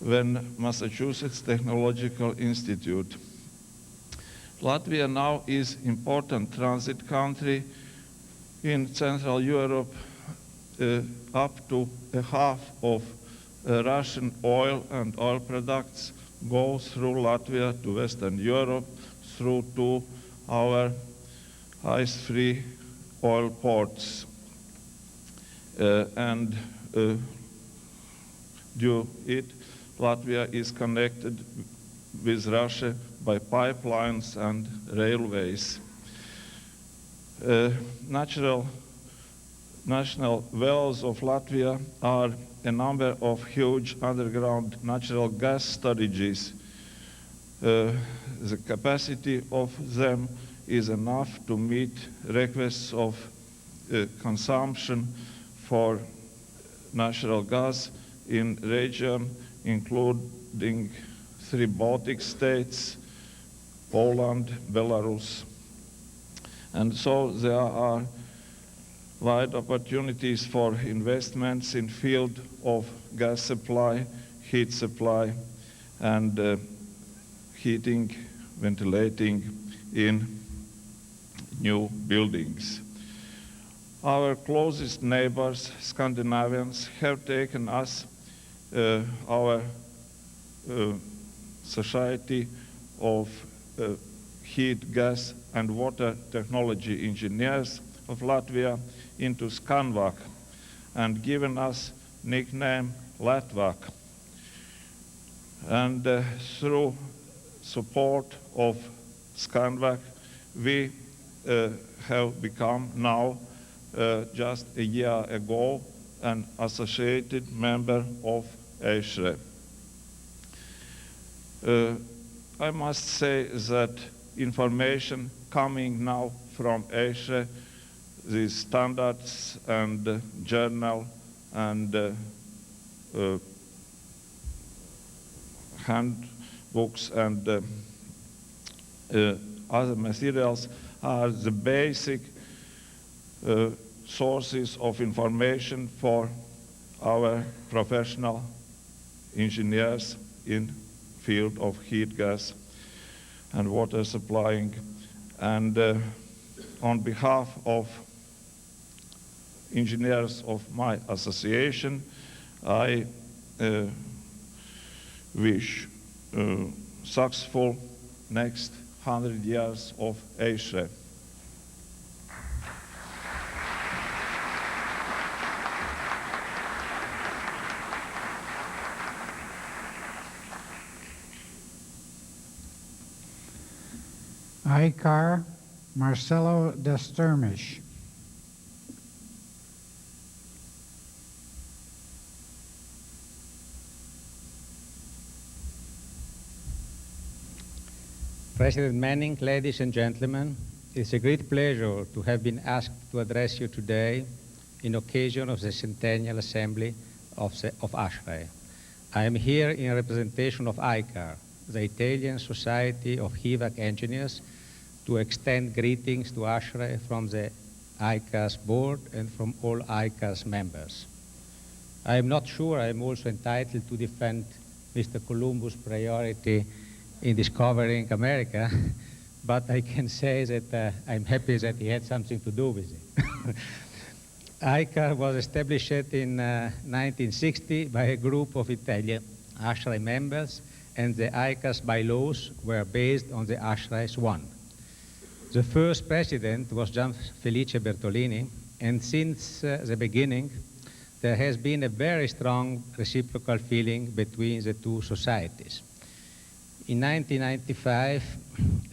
when Massachusetts Technological Institute. Latvia now is important transit country in Central Europe. Up to a half of Russian oil and oil products go through Latvia to Western Europe through to our ice-free oil ports. And due it, Latvia is connected with Russia by pipelines and railways. National wells of Latvia are a number of huge underground natural gas storages. The capacity of them is enough to meet requests of consumption for natural gas in region including 3 Baltic states, Poland, Belarus. And so there are wide opportunities for investments in field of gas supply, heat supply, and heating, ventilating in new buildings. Our closest neighbors, Scandinavians, have taken us, our Society of Heat, Gas and Water Technology Engineers of Latvia into ScanVac and given us nickname Latvac. And through support of ScanVac, we have become now, just a year ago, an associated member of ASHRAE. I must say that information coming now from ASHRAE, the standards and journal and handbooks and other materials are the basic sources of information for our professional engineers in field of heat, gas, and water supplying. And on behalf of engineers of my association, I wish successful next 100 years of ASHRAE. Icar Marcelo de Sturmish. President Manning, ladies and gentlemen, it's a great pleasure to have been asked to address you today in occasion of the Centennial Assembly of ASHRAE. I am here in representation of ICAR, the Italian Society of HVAC Engineers, to extend greetings to ASHRAE from the ICAR's board and from all ICAR's members. I am not sure I am also entitled to defend Mr. Columbus' priority in discovering America, but I can say that I'm happy that he had something to do with it. ICAR was established in 1960 by a group of Italian ASHRAE members, and the ICAR's bylaws were based on the ASHRAE's one. The first president was Gian Felice Bertolini, and since the beginning, there has been a very strong reciprocal feeling between the two societies. In 1995,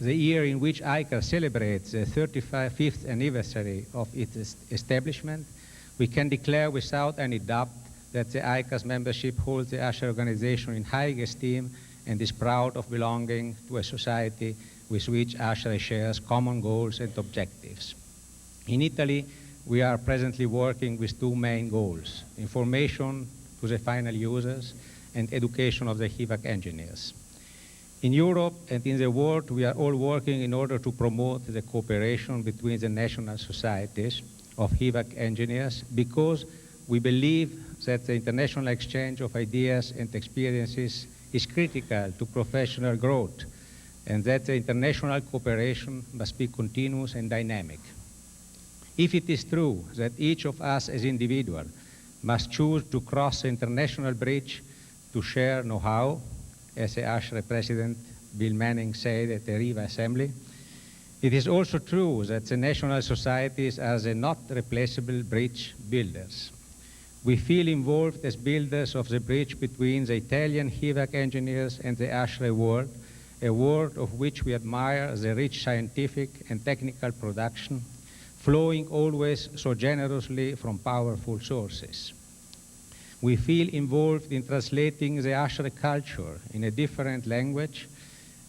the year in which ICAR celebrates the 35th anniversary of its establishment, we can declare without any doubt that the ICAR's membership holds the ASHRAE organization in high esteem and is proud of belonging to a society with which ASHRAE shares common goals and objectives. In Italy, we are presently working with two main goals: information to the final users and education of the HVAC engineers. In Europe and in the world, we are all working in order to promote the cooperation between the national societies of HVAC engineers, because we believe that the international exchange of ideas and experiences is critical to professional growth, and that the international cooperation must be continuous and dynamic. If it is true that each of us as individuals must choose to cross the international bridge to share know-how, as the ASHRAE President Bill Manning said at the Riva Assembly, it is also true that the national societies are the not replaceable bridge builders. We feel involved as builders of the bridge between the Italian HVAC engineers and the ASHRAE world, a world of which we admire the rich scientific and technical production, flowing always so generously from powerful sources. We feel involved in translating the ASHRAE culture in a different language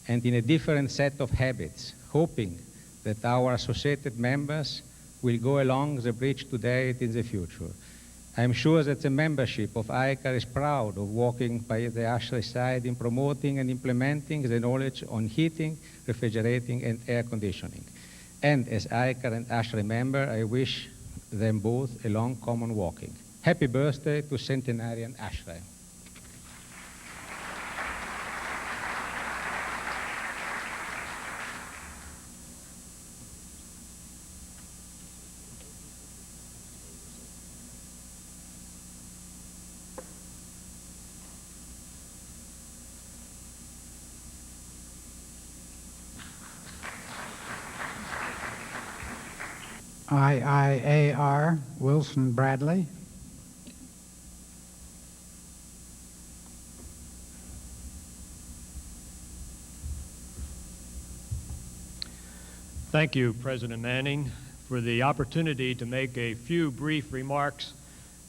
and in a different set of habits, hoping that our associated members will go along the bridge today and in the future. I am sure that the membership of ICAR is proud of walking by the ASHRAE side in promoting and implementing the knowledge on heating, refrigerating, and air conditioning. And as ICAR and ASHRAE member, I wish them both a long common walking. Happy birthday to centenarian ASHRAE. IIAR Wilson Bradley. Thank you, President Manning, for the opportunity to make a few brief remarks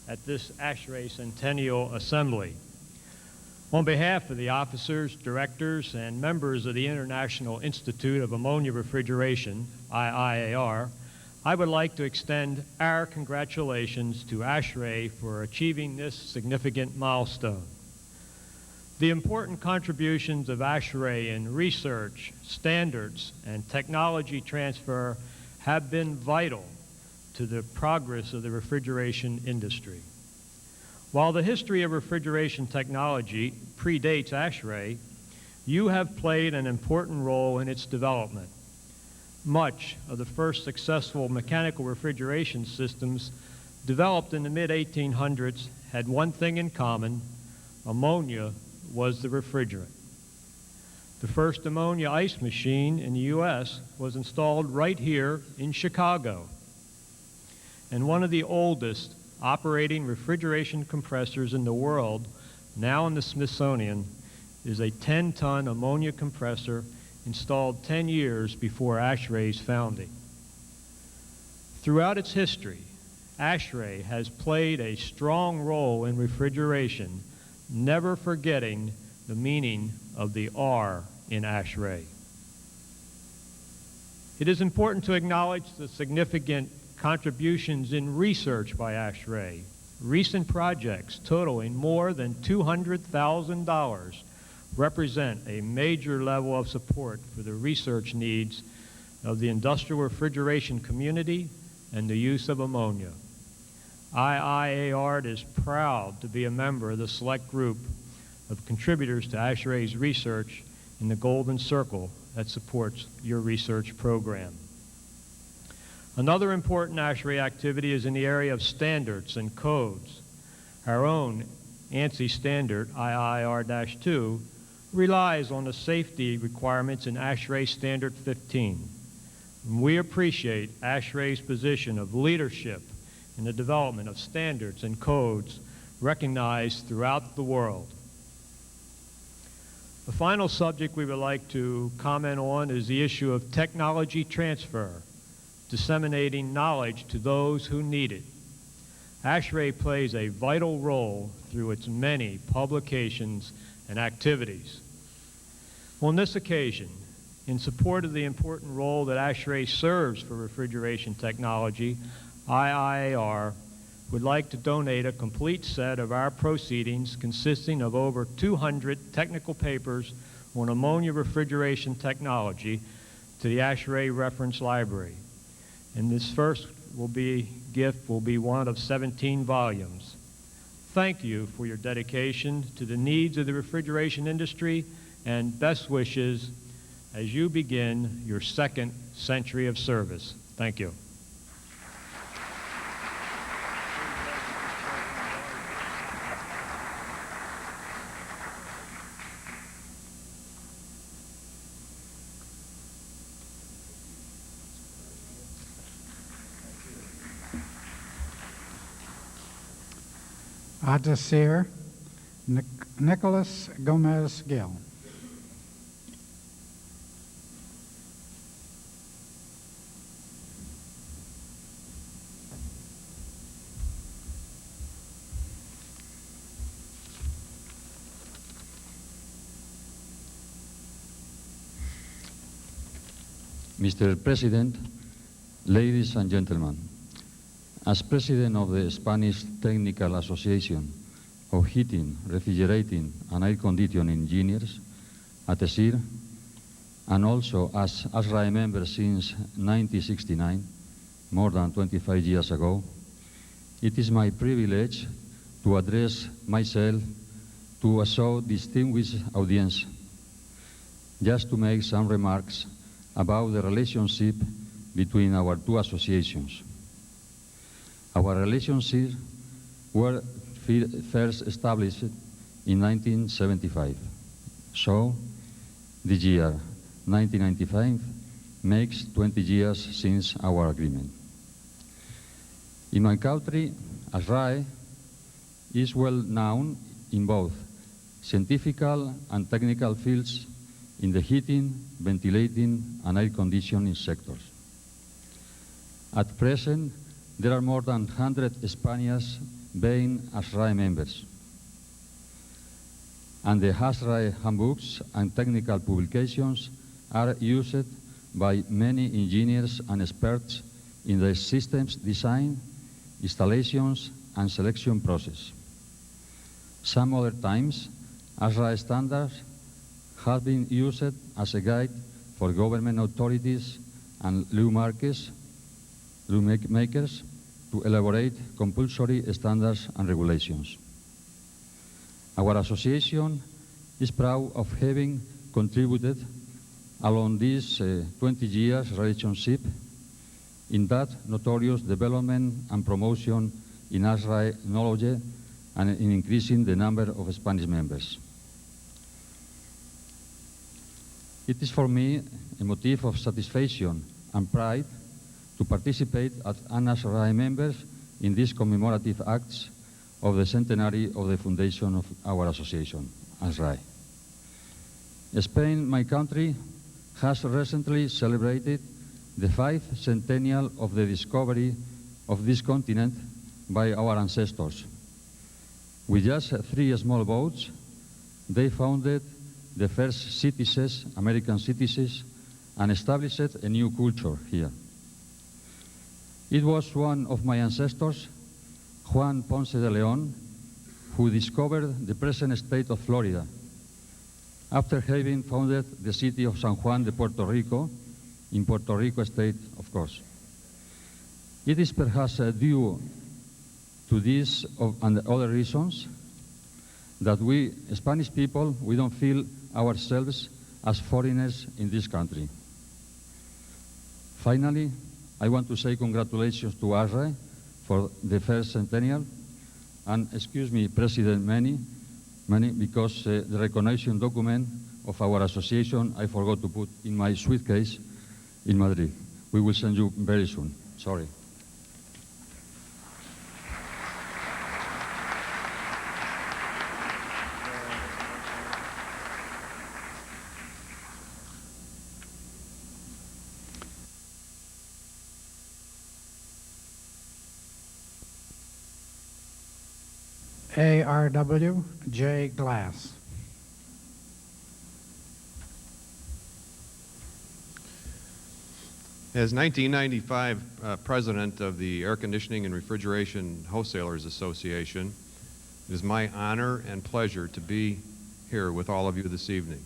at this ASHRAE Centennial Assembly. On behalf of the officers, directors, and members of the International Institute of Ammonia Refrigeration, IIAR, I would like to extend our congratulations to ASHRAE for achieving this significant milestone. The important contributions of ASHRAE in research, standards, and technology transfer have been vital to the progress of the refrigeration industry. While the history of refrigeration technology predates ASHRAE, you have played an important role in its development. Much of the first successful mechanical refrigeration systems developed in the mid-1800s had one thing in common: ammonia was the refrigerant. The first ammonia ice machine in the U.S. was installed right here in Chicago. And one of the oldest operating refrigeration compressors in the world, now in the Smithsonian, is a 10-ton ammonia compressor installed 10 years before ASHRAE's founding. Throughout its history, ASHRAE has played a strong role in refrigeration, never forgetting the meaning of the R in ASHRAE. It is important to acknowledge the significant contributions in research by ASHRAE. Recent projects totaling more than $200,000 represent a major level of support for the research needs of the industrial refrigeration community and the use of ammonia. IIAR is proud to be a member of the select group of contributors to ASHRAE's research in the Golden Circle that supports your research program. Another important ASHRAE activity is in the area of standards and codes. Our own ANSI standard, IIR-2, relies on the safety requirements in ASHRAE Standard 15. We appreciate ASHRAE's position of leadership in the development of standards and codes recognized throughout the world. The final subject we would like to comment on is the issue of technology transfer, disseminating knowledge to those who need it. ASHRAE plays a vital role through its many publications and activities. On this occasion, in support of the important role that ASHRAE serves for refrigeration technology, IIAR would like to donate a complete set of our proceedings consisting of over 200 technical papers on ammonia refrigeration technology to the ASHRAE Reference Library. And this first gift will be one of 17 volumes. Thank you for your dedication to the needs of the refrigeration industry, and best wishes as you begin your second century of service. Thank you. Adasir Nicholas Gomez Gill. Mr. President, ladies and gentlemen, as President of the Spanish Technical Association of Heating, Refrigerating and Air Conditioning Engineers, ATESIR, and also as ASHRAE member since 1969, more than 25 years ago, it is my privilege to address myself to a so distinguished audience, just to make some remarks about the relationship between our two associations. Our relationships were first established in 1975, so the year 1995 makes 20 years since our agreement. In my country, ASHRAE is well known in both scientific and technical fields in the heating, ventilating, and air conditioning sectors. At present, there are more than 100 Spaniards being ASHRAE members. And the ASHRAE handbooks and technical publications are used by many engineers and experts in the systems design, installations, and selection process. Some other times, ASHRAE standards have been used as a guide for government authorities and lawmakers to elaborate compulsory standards and regulations. Our association is proud of having contributed along this 20 years relationship in that notorious development and promotion in ASHRAE knowledge and in increasing the number of Spanish members. It is for me a motive of satisfaction and pride to participate as an ASHRAE member in these commemorative acts of the centenary of the foundation of our association, ASHRAE. Spain, my country, has recently celebrated the 5th centennial of the discovery of this continent by our ancestors. With just 3 small boats, they founded the first citizens, American citizens, and established a new culture here. It was one of my ancestors, Juan Ponce de Leon, who discovered the present state of Florida, after having founded the city of San Juan de Puerto Rico, in Puerto Rico state, of course. It is perhaps due to this and other reasons that we, Spanish people, we don't feel ourselves as foreigners in this country. Finally, I want to say congratulations to ASHRAE for the first centennial, and excuse me, President Manny, because the recognition document of our association I forgot to put in my suitcase in Madrid. We will send you very soon. Sorry. ARW J. Glass. As 1995 president of the Air Conditioning and Refrigeration Wholesalers Association, it is my honor and pleasure to be here with all of you this evening.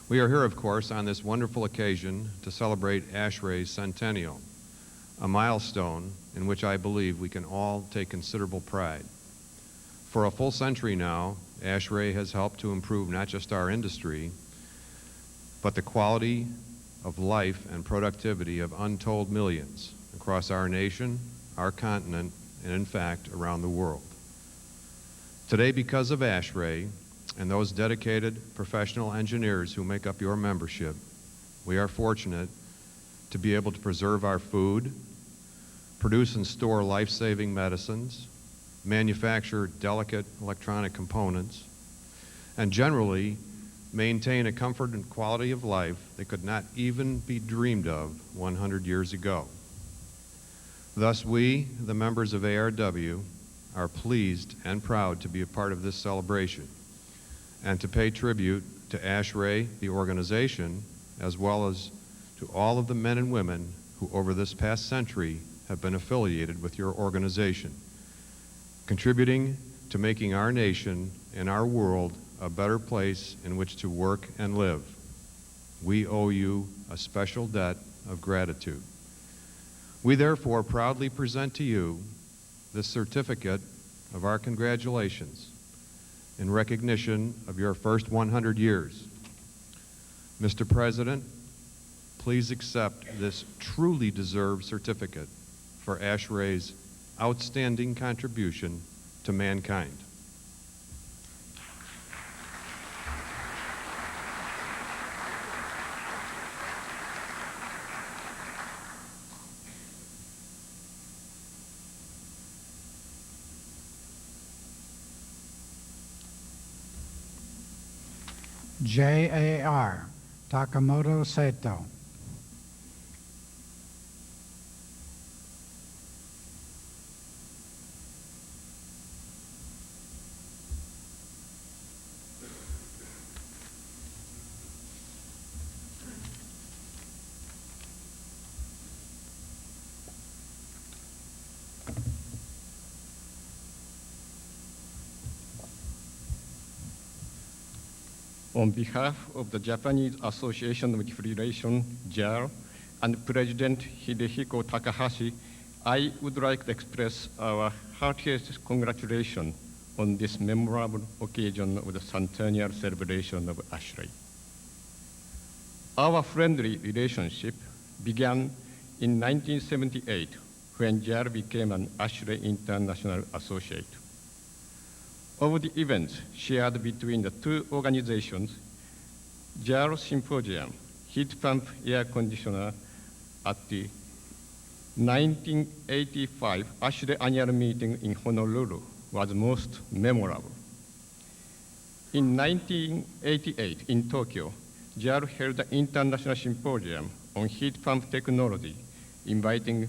We are here, of course, on this wonderful occasion to celebrate ASHRAE's Centennial, a milestone in which I believe we can all take considerable pride. For a full century now, ASHRAE has helped to improve not just our industry, but the quality of life and productivity of untold millions across our nation, our continent, and in fact, around the world. Today, because of ASHRAE and those dedicated professional engineers who make up your membership, we are fortunate to be able to preserve our food, produce and store life-saving medicines, manufacture delicate electronic components, and generally maintain a comfort and quality of life that could not even be dreamed of 100 years ago. Thus, we, the members of ARW, are pleased and proud to be a part of this celebration and to pay tribute to ASHRAE, the organization, as well as to all of the men and women who over this past century have been affiliated with your organization, contributing to making our nation and our world a better place in which to work and live. We owe you a special debt of gratitude. We therefore proudly present to you this certificate of our congratulations in recognition of your first 100 years. Mr. President, please accept this truly deserved certificate for ASHRAE's outstanding contribution to mankind. JAR, Takamoto Seto. On behalf of the Japanese Association of Refrigeration, JAR, and President Hidehiko Takahashi, I would like to express our heartiest congratulations on this memorable occasion of the centennial celebration of ASHRAE. Our friendly relationship began in 1978 when JAL became an ASHRAE International Associate. Of the events shared between the two organizations, JAL Symposium, heat pump air conditioner at the 1985 ASHRAE annual meeting in Honolulu was most memorable. In 1988 in Tokyo, JAL held an international symposium on heat pump technology, inviting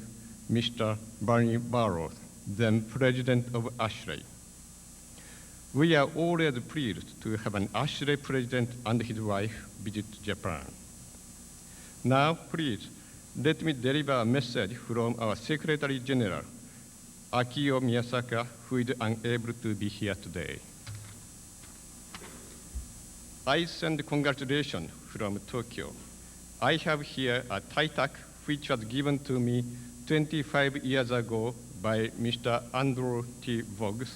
Mr. Barney Barrows, then president of ASHRAE. We are always pleased to have an ASHRAE president and his wife visit Japan. Now, please, let me deliver a message from our Secretary General, Akio Miyasaka, who is unable to be here today. I send congratulations from Tokyo. I have here a TITAC which was given to me 25 years ago by Mr. Andrew T. Voggs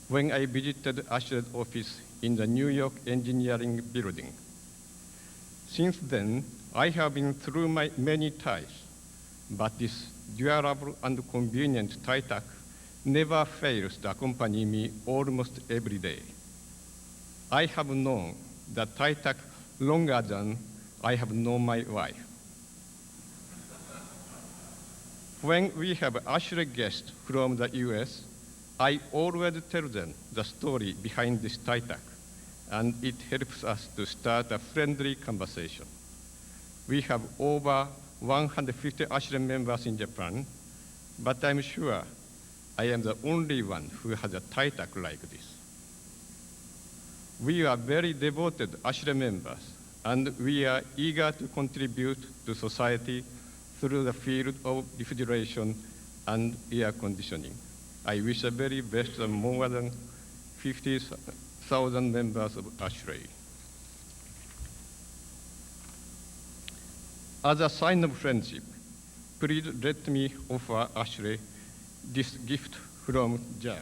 when I visited ASHRAE's office in the New York Engineering Building. Since then, I have been through many ties, but this durable and convenient TITAC never fails to accompany me almost every day. I have known the TITAC longer than I have known my wife. When we have ASHRAE guests from the US, I always tell them the story behind this TITAC, and it helps us to start a friendly conversation. We have over 150 ASHRAE members in Japan, but I'm sure I am the only one who has a TITAC like this. We are very devoted ASHRAE members, and we are eager to contribute to society through the field of refrigeration and air conditioning. I wish the very best of more than 50,000 members of ASHRAE. As a sign of friendship, please let me offer ASHRAE this gift from JAL.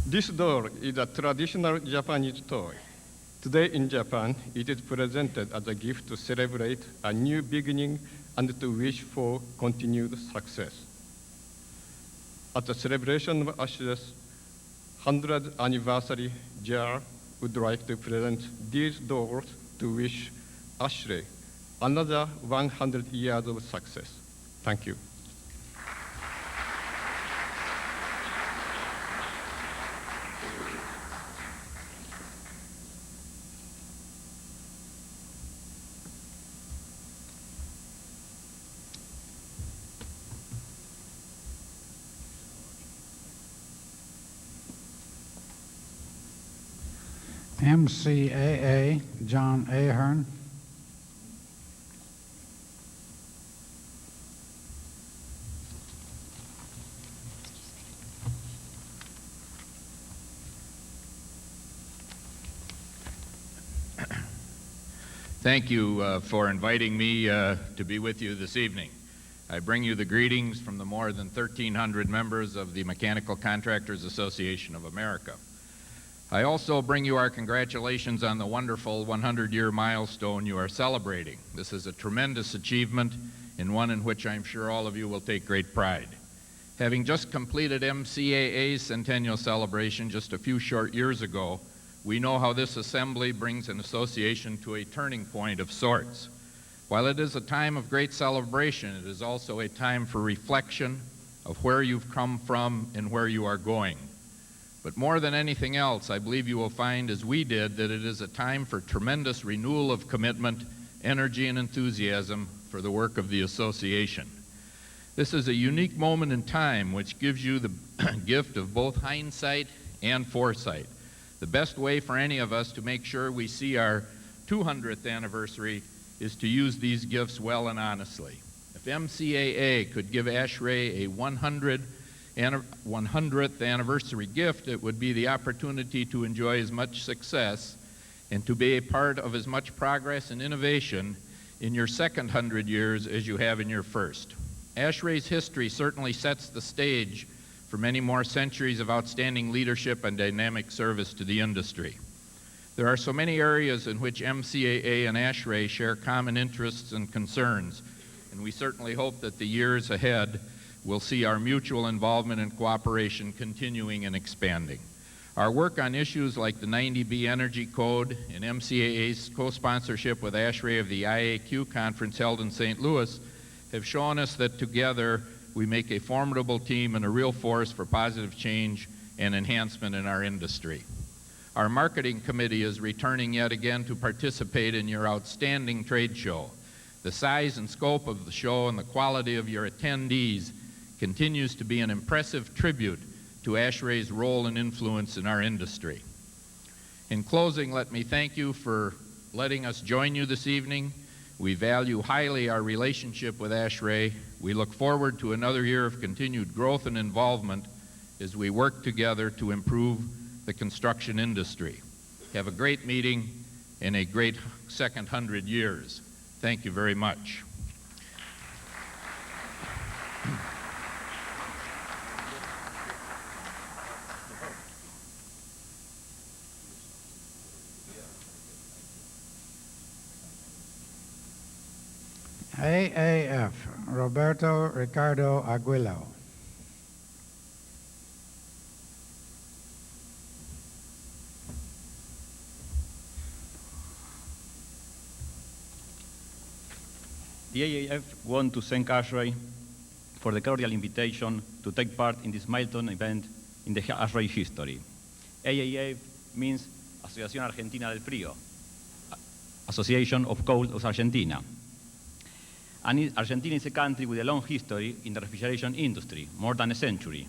This doll is a traditional Japanese toy. Today in Japan, it is presented as a gift to celebrate a new beginning and to wish for continued success. At the celebration of ASHRAE's 100th anniversary, JAL would like to present these dolls to wish ASHRAE another 100 years of success. Thank you. MCAA, John Ahern. Thank you for inviting me to be with you this evening. I bring you the greetings from the more than 1,300 members of the Mechanical Contractors Association of America. I also bring you our congratulations on the wonderful 100-year milestone you are celebrating. This is a tremendous achievement and one in which I'm sure all of you will take great pride. Having just completed MCAA's Centennial celebration just a few short years ago, we know how this assembly brings an association to a turning point of sorts. While it is a time of great celebration, it is also a time for reflection of where you've come from and where you are going. But more than anything else, I believe you will find, as we did, that it is a time for tremendous renewal of commitment, energy, and enthusiasm for the work of the association. This is a unique moment in time which gives you the gift of both hindsight and foresight. The best way for any of us to make sure we see our 200th anniversary is to use these gifts well and honestly. If MCAA could give ASHRAE a 100th anniversary gift, it would be the opportunity to enjoy as much success and to be a part of as much progress and innovation in your second 100 years as you have in your first. ASHRAE's history certainly sets the stage for many more centuries of outstanding leadership and dynamic service to the industry. There are so many areas in which MCAA and ASHRAE share common interests and concerns, and we certainly hope that the years ahead will see our mutual involvement and cooperation continuing and expanding. Our work on issues like the 90B Energy Code and MCAA's co-sponsorship with ASHRAE of the IAQ conference held in St. Louis have shown us that together we make a formidable team and a real force for positive change and enhancement in our industry. Our marketing committee is returning yet again to participate in your outstanding trade show. The size and scope of the show and the quality of your attendees continues to be an impressive tribute to ASHRAE's role and influence in our industry. In closing, let me thank you for letting us join you this evening. We value highly our relationship with ASHRAE. We look forward to another year of continued growth and involvement as we work together to improve the construction industry. Have a great meeting and a great second 100 years. Thank you very much. AAF, Roberto Ricardo Aguilo. The AAF want to thank ASHRAE for the cordial invitation to take part in this milestone event in the ASHRAE history. AAF means Asociación Argentina del Frío, Association of Cold of Argentina. And Argentina is a country with a long history in the refrigeration industry, more than a century.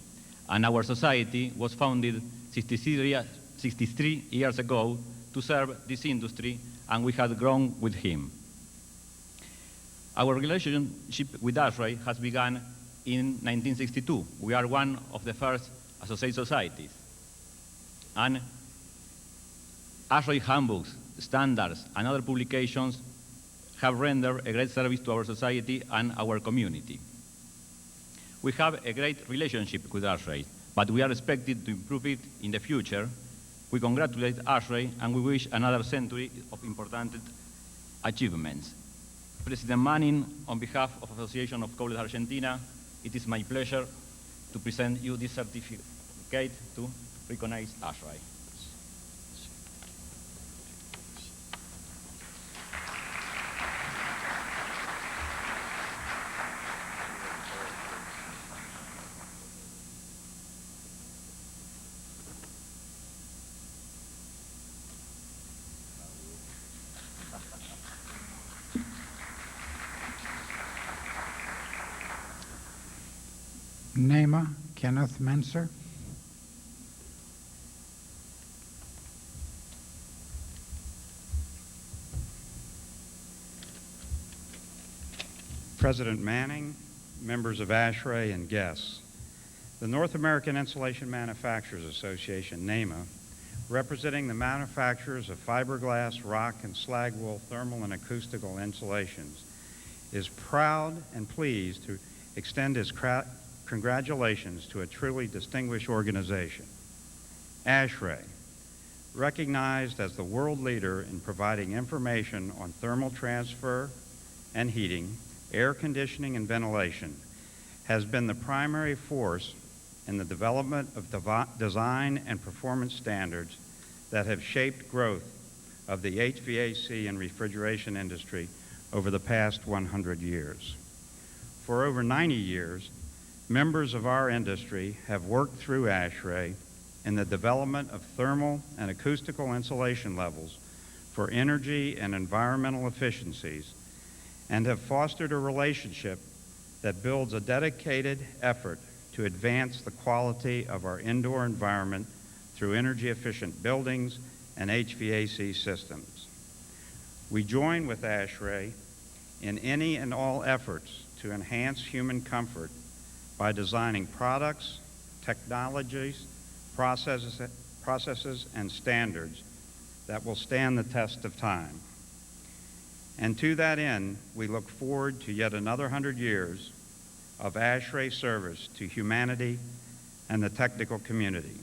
And our society was founded 63 years ago to serve this industry, and we had grown with him. Our relationship with ASHRAE has begun in 1962. We are one of the first associate societies. And ASHRAE handbooks, standards, and other publications have rendered a great service to our society and our community. We have a great relationship with ASHRAE, but we are expected to improve it in the future. We congratulate ASHRAE and we wish another century of important achievements. President Manning, on behalf of Association of College Argentina, it is my pleasure to present you this certificate to recognize ASHRAE. Nema Kenneth Menser. President Manning, members of ASHRAE, and guests. The North American Insulation Manufacturers Association, NAMA, representing the manufacturers of fiberglass, rock, and slag wool thermal and acoustical insulations, is proud and pleased to extend its congratulations to a truly distinguished organization. ASHRAE, recognized as the world leader in providing information on thermal transfer and heating, air conditioning and ventilation, has been the primary force in the development of design and performance standards that have shaped growth of the HVAC and refrigeration industry over the past 100 years. For over 90 years, members of our industry have worked through ASHRAE in the development of thermal and acoustical insulation levels for energy and environmental efficiencies, and have fostered a relationship that builds a dedicated effort to advance the quality of our indoor environment through energy-efficient buildings and HVAC systems. We join with ASHRAE in any and all efforts to enhance human comfort by designing products, technologies, processes, and standards that will stand the test of time. And to that end, we look forward to yet another 100 years of ASHRAE service to humanity and the technical community.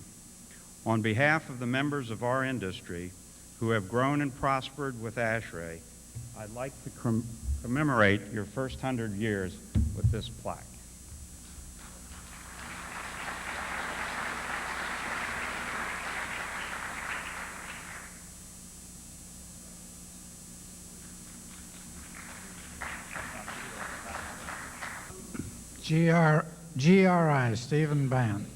On behalf of the members of our industry who have grown and prospered with ASHRAE, I'd like to commemorate your first 100 years with this plaque. GRI, Stephen Bann.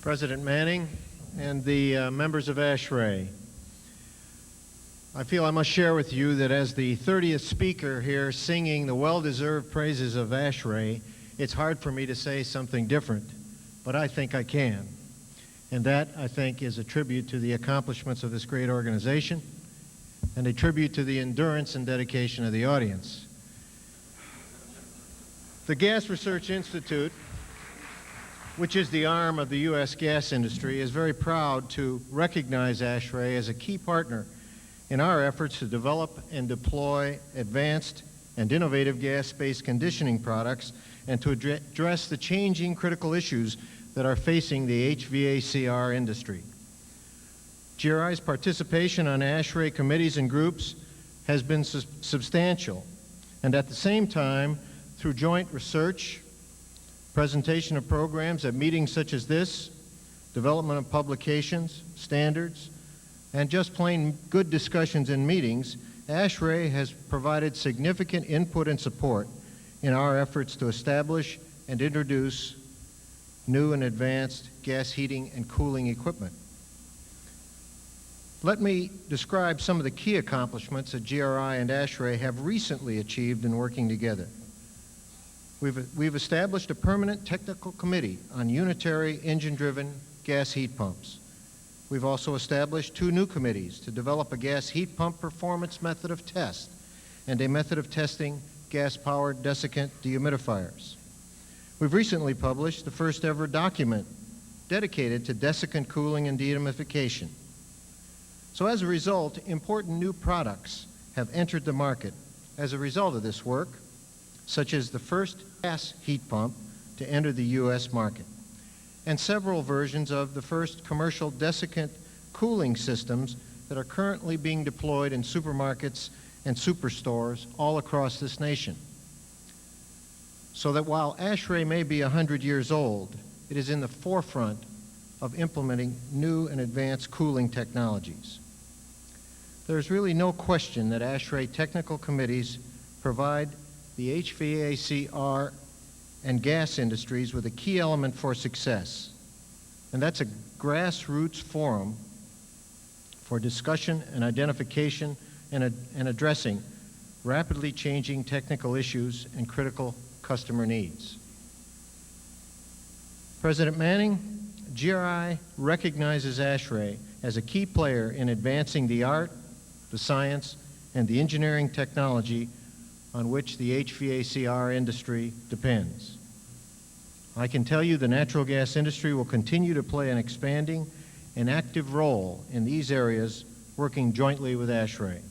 President Manning and the members of ASHRAE, I feel I must share with you that as the 30th speaker here singing the well-deserved praises of ASHRAE, it's hard for me to say something different, but I think I can. And that, I think, is a tribute to the accomplishments of this great organization and a tribute to the endurance and dedication of the audience. The Gas Research Institute, which is the arm of the U.S. gas industry, is very proud to recognize ASHRAE as a key partner in our efforts to develop and deploy advanced and innovative gas-based conditioning products and to address the changing critical issues that are facing the HVACR industry. GRI's participation on ASHRAE committees and groups has been substantial, and at the same time, through joint research, presentation of programs at meetings such as this, development of publications, standards, and just plain good discussions in meetings, ASHRAE has provided significant input and support in our efforts to establish and introduce new and advanced gas heating and cooling equipment. Let me describe some of the key accomplishments that GRI and ASHRAE have recently achieved in working together. We've established a permanent technical committee on unitary engine-driven gas heat pumps. We've also established 2 new committees to develop a gas heat pump performance method of test and a method of testing gas-powered desiccant dehumidifiers. We've recently published the first ever document dedicated to desiccant cooling and dehumidification. So as a result, important new products have entered the market as a result of this work, such as the first gas heat pump to enter the U.S. market, and several versions of the first commercial desiccant cooling systems that are currently being deployed in supermarkets and superstores all across this nation. So that while ASHRAE may be 100 years old, it is in the forefront of implementing new and advanced cooling technologies. There's really no question that ASHRAE technical committees provide the HVACR and gas industries with a key element for success, and that's a grassroots forum for discussion and identification and addressing rapidly changing technical issues and critical customer needs. President Manning, GRI recognizes ASHRAE as a key player in advancing the art, the science, and the engineering technology on which the HVACR industry depends. I can tell you the natural gas industry will continue to play an expanding and active role in these areas, working jointly with ASHRAE.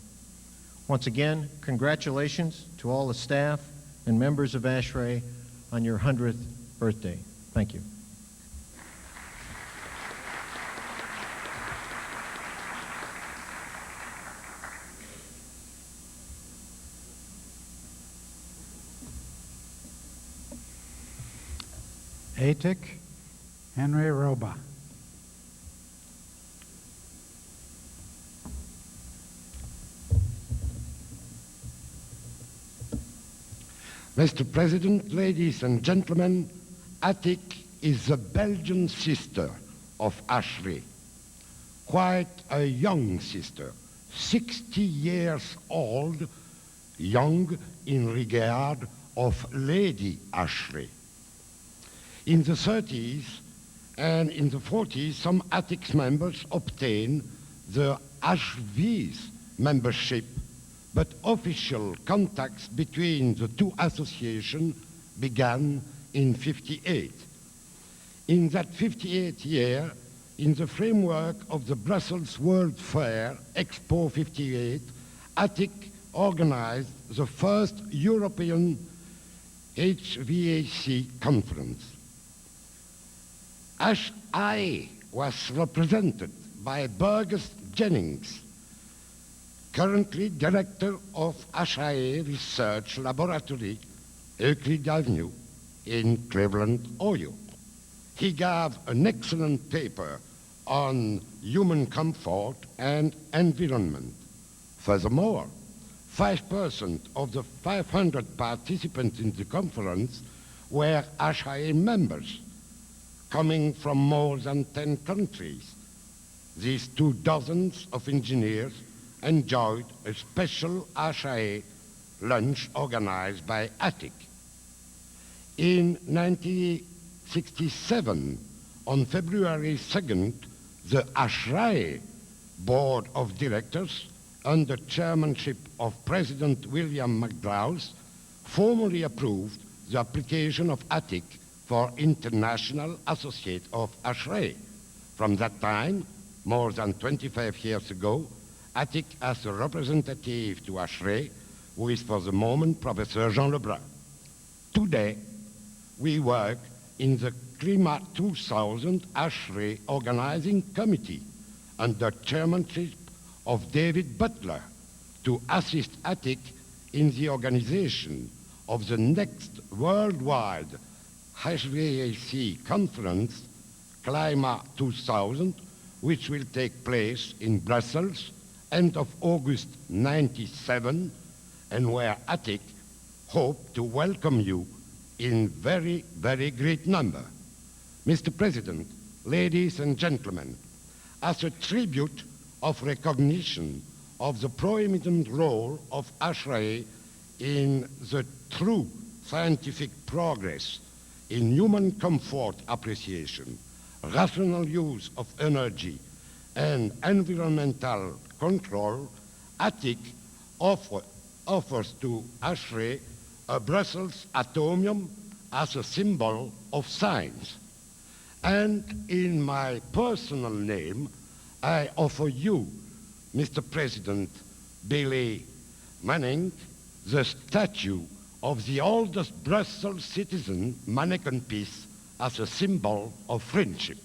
Once again, congratulations to all the staff and members of ASHRAE on your 100th birthday. Thank you. ATIC, Henry Roba. Mr. President, ladies and gentlemen, ATIC is the Belgian sister of ASHRAE. Quite a young sister, 60 years old, young in regard of Lady ASHRAE. In the 30s and in the 40s, some ATIC members obtained the ASHV's membership, but official contacts between the two associations began in '58. In that '58 year, in the framework of the Brussels World Fair, Expo 58, ATIC organized the first European HVAC conference. ASHRAE was represented by Burgess Jennings, currently director of ASHRAE Research Laboratory, Euclid Avenue in Cleveland, Ohio. He gave an excellent paper on human comfort and environment. Furthermore, 5% of the 500 participants in the conference were ASHRAE members, coming from more than 10 countries. These 2 dozens of engineers enjoyed a special ASHRAE lunch organized by ATIC. In 1967, on February 2nd, the ASHRAE Board of Directors, under chairmanship of President William McDowell, formally approved the application of ATIC for International Associate of ASHRAE. From that time, more than 25 years ago, ATIC as a representative to ASHRAE, who is for the moment Professor Jean Lebrun. Today, we work in the CLIMA 2000 ASHRAE Organizing Committee under chairmanship of David Butler to assist ATIC in the organization of the next worldwide HVAC conference, CLIMA 2000, which will take place in Brussels end of August 97, and where ATIC hope to welcome you in very, very great number. Mr. President, ladies and gentlemen, as a tribute of recognition of the prominent role of ASHRAE in the true scientific progress in human comfort appreciation, rational use of energy, and environmental control, ATIC offers to ASHRAE a Brussels atomium as a symbol of science. And in my personal name, I offer you, Mr. President Billy Manning, the statue of the oldest Brussels citizen mannequin piece as a symbol of friendship.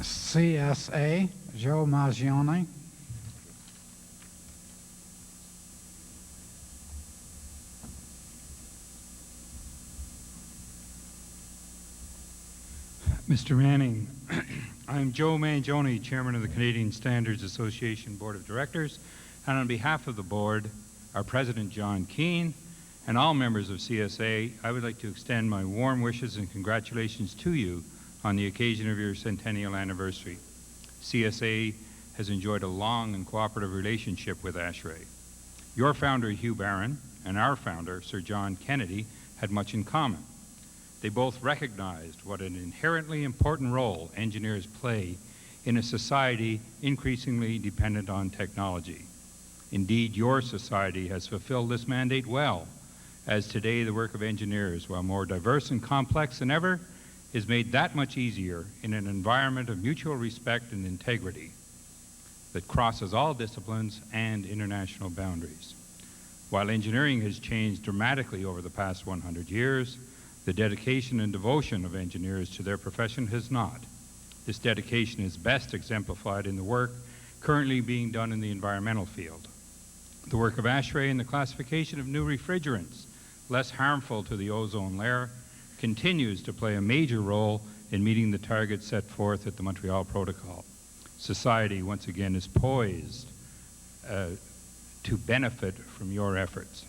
CSA, Joe Maggione. Mr. Manning, I'm Joe Mangione, Chairman of the Canadian Standards Association Board of Directors, and on behalf of the board, our President John Keane, and all members of CSA, I would like to extend my warm wishes and congratulations to you on the occasion of your centennial anniversary. CSA has enjoyed a long and cooperative relationship with ASHRAE. Your founder, Hugh Barron, and our founder, Sir John Kennedy, had much in common. They both recognized what an inherently important role engineers play in a society increasingly dependent on technology. Indeed, your society has fulfilled this mandate well, as today the work of engineers, while more diverse and complex than ever, is made that much easier in an environment of mutual respect and integrity that crosses all disciplines and international boundaries. While engineering has changed dramatically over the past 100 years, the dedication and devotion of engineers to their profession has not. This dedication is best exemplified in the work currently being done in the environmental field. The work of ASHRAE in the classification of new refrigerants, less harmful to the ozone layer, continues to play a major role in meeting the targets set forth at the Montreal Protocol. Society, once again, is poised to benefit from your efforts.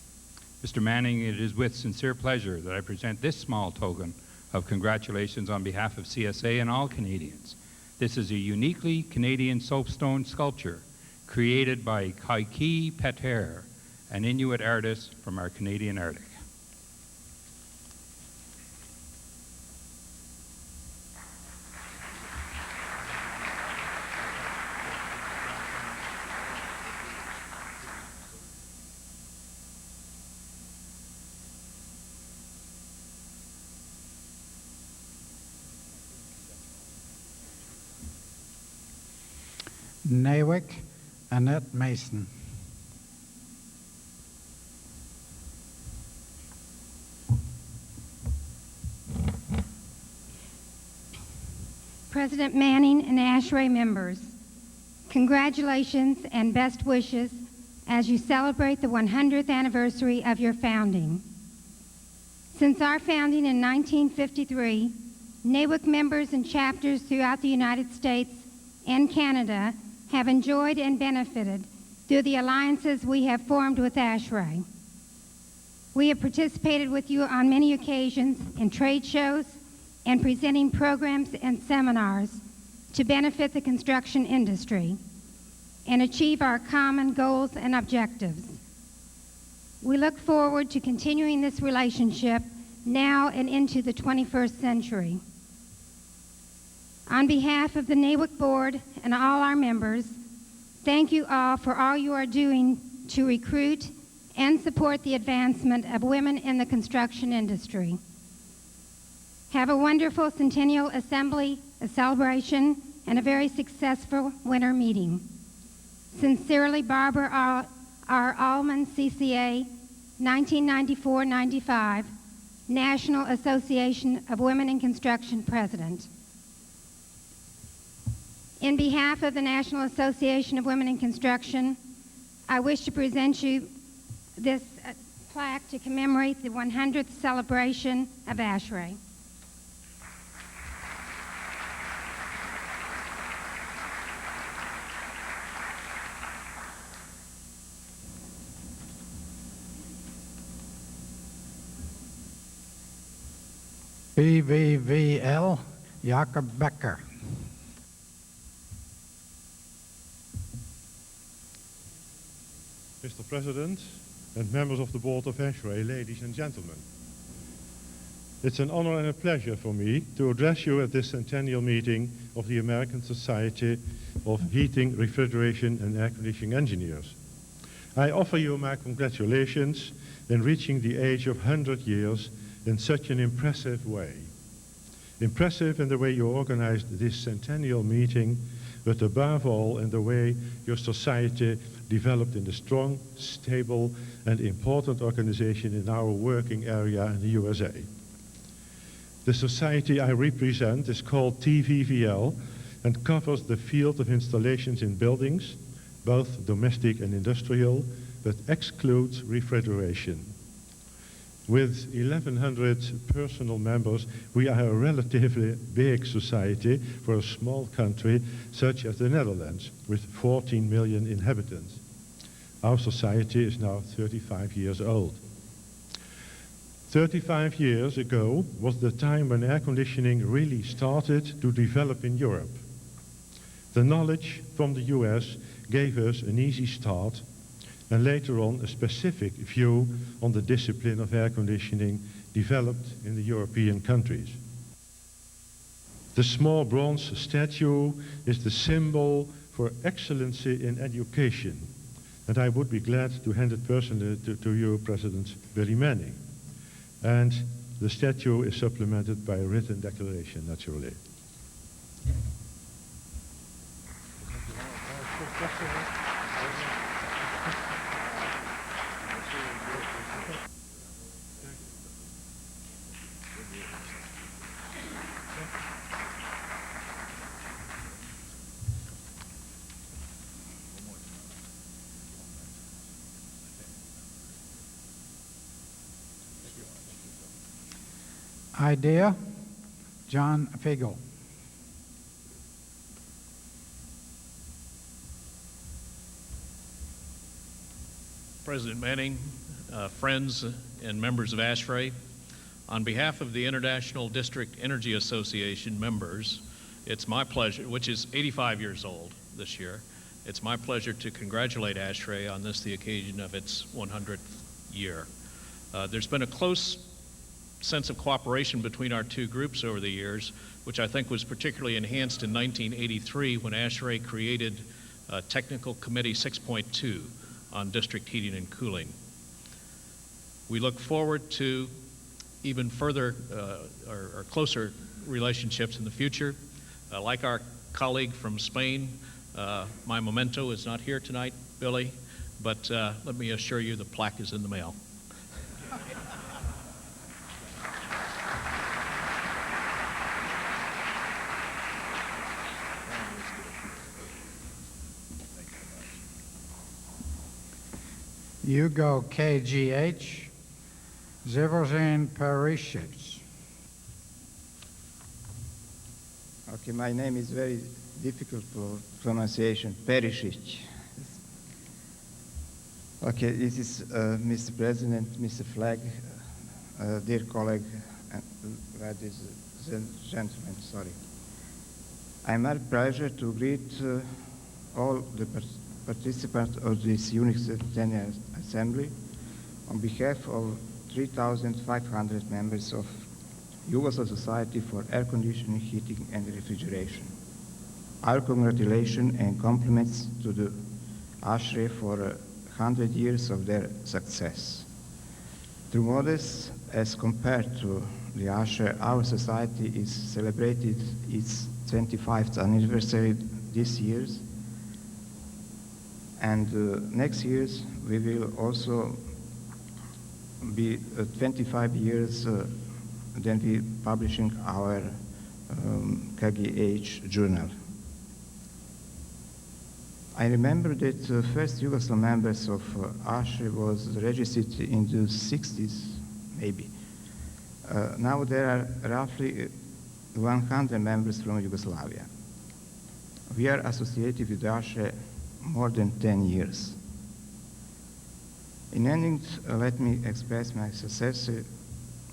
Mr. Manning, it is with sincere pleasure that I present this small token of congratulations on behalf of CSA and all Canadians. This is a uniquely Canadian soapstone sculpture created by Kaiki Pater, an Inuit artist from our Canadian Arctic. Nawick Annette Mason. President Manning and ASHRAE members, congratulations and best wishes as you celebrate the 100th anniversary of your founding. Since our founding in 1953, NAWIC members and chapters throughout the United States and Canada have enjoyed and benefited through the alliances we have formed with ASHRAE. We have participated with you on many occasions in trade shows and presenting programs and seminars to benefit the construction industry and achieve our common goals and objectives. We look forward to continuing this relationship now and into the 21st century. On behalf of the NAWIC Board and all our members, thank you all for all you are doing to recruit and support the advancement of women in the construction industry. Have a wonderful Centennial Assembly, a celebration, and a very successful winter meeting. Sincerely, Barbara R. Allman, CCA, 1994-95, National Association of Women in Construction President. In behalf of the National Association of Women in Construction, I wish to present you this plaque to commemorate the 100th celebration of ASHRAE. BVVL Jakob Becker. Mr. President and members of the Board of ASHRAE, ladies and gentlemen. It's an honor and a pleasure for me to address you at this centennial meeting of the American Society of Heating, Refrigeration and Air Conditioning Engineers. I offer you my congratulations in reaching the age of 100 years in such an impressive way. Impressive in the way you organized this centennial meeting, but above all in the way your society developed in a strong, stable, and important organization in our working area in the USA. The society I represent is called TVVL and covers the field of installations in buildings, both domestic and industrial, but excludes refrigeration. With 1,100 personal members, we are a relatively big society for a small country such as the Netherlands, with 14 million inhabitants. Our society is now 35 years old. 35 years ago was the time when air conditioning really started to develop in Europe. The knowledge from the US gave us an easy start, and later on a specific view on the discipline of air conditioning developed in the European countries. The small bronze statue is the symbol for excellency in education, and I would be glad to hand it personally to you, President Billy Manning. And the statue is supplemented by a written declaration, naturally. Idea, John Fagel. President Manning, friends and members of ASHRAE, on behalf of the International District Energy Association members, it's my pleasure, which is 85 years old this year, it's my pleasure to congratulate ASHRAE on this, the occasion of its 100th year. There's been a close sense of cooperation between our two groups over the years, which I think was particularly enhanced in 1983 when ASHRAE created Technical Committee 6.2 on district heating and cooling. We look forward to even further or closer relationships in the future. Like our colleague from Spain, My memento is not here tonight, Billy, but let me assure you the plaque is in the mail. Hugo KGH, Zeverzin Perisic. Okay, my name is very difficult for pronunciation, Perisic. Okay, this is Mr. President, Mr. Flag, dear colleague, and ladies and gentlemen, sorry. I'm very pleasure to greet all the participants of this unique Centennial Assembly on behalf of 3,500 members of Yugoslav Society for Air Conditioning, Heating and Refrigeration. Our congratulations and compliments to the ASHRAE for 100 years of their success. Through modest as compared to the ASHRAE, our society is celebrated its 25th anniversary this year, and next year we will also be 25 years then we publishing our KGH journal. I remember that the first Yugoslav members of ASHRAE was registered in the 60s, maybe. Now there are roughly 100 members from Yugoslavia. We are associated with ASHRAE more than 10 years. In ending, let me express my sincere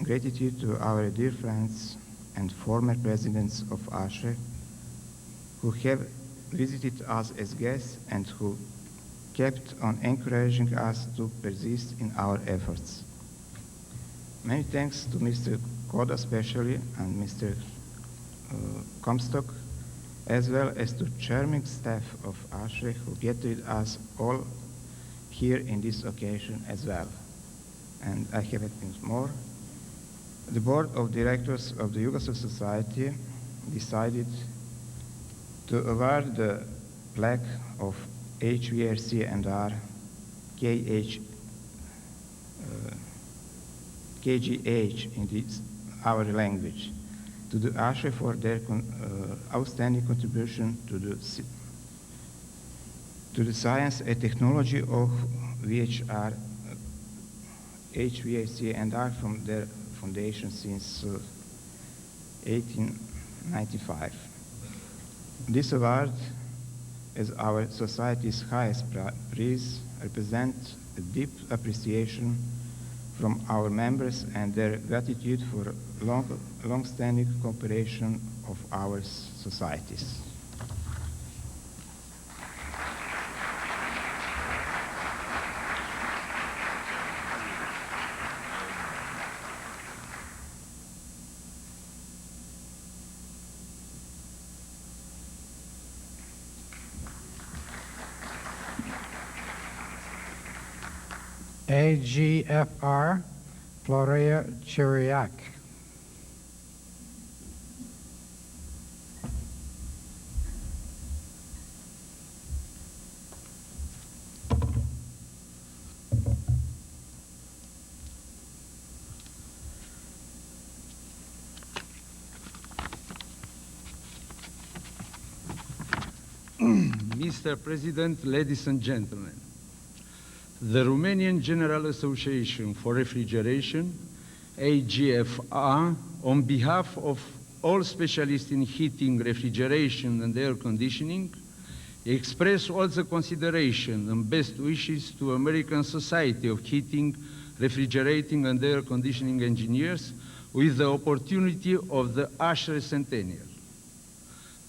gratitude to our dear friends and former presidents of ASHRAE who have visited us as guests and who kept on encouraging us to persist in our efforts. Many thanks to Mr. Koda especially and Mr. Comstock, as well as to charming staff of ASHRAE who gathered us all here in this occasion as well. And I have it more. The board of directors of the Yugoslav Society decided to award the plaque of HVRC&R KGH in our language to the ASHRAE for their outstanding contribution to the science and technology of VHR, HVAC&R from their foundation since 1895. This award, as our society's highest prize, represents a deep appreciation from our members and their gratitude for long-standing cooperation of our societies. AGFR, Floria Chiriak. Mr. President, ladies and gentlemen, the Romanian General Association for Refrigeration, AGFR, on behalf of all specialists in heating, refrigeration, and air conditioning, express all the consideration and best wishes to American Society of Heating, Refrigerating, and Air Conditioning Engineers with the opportunity of the ASHRAE Centennial.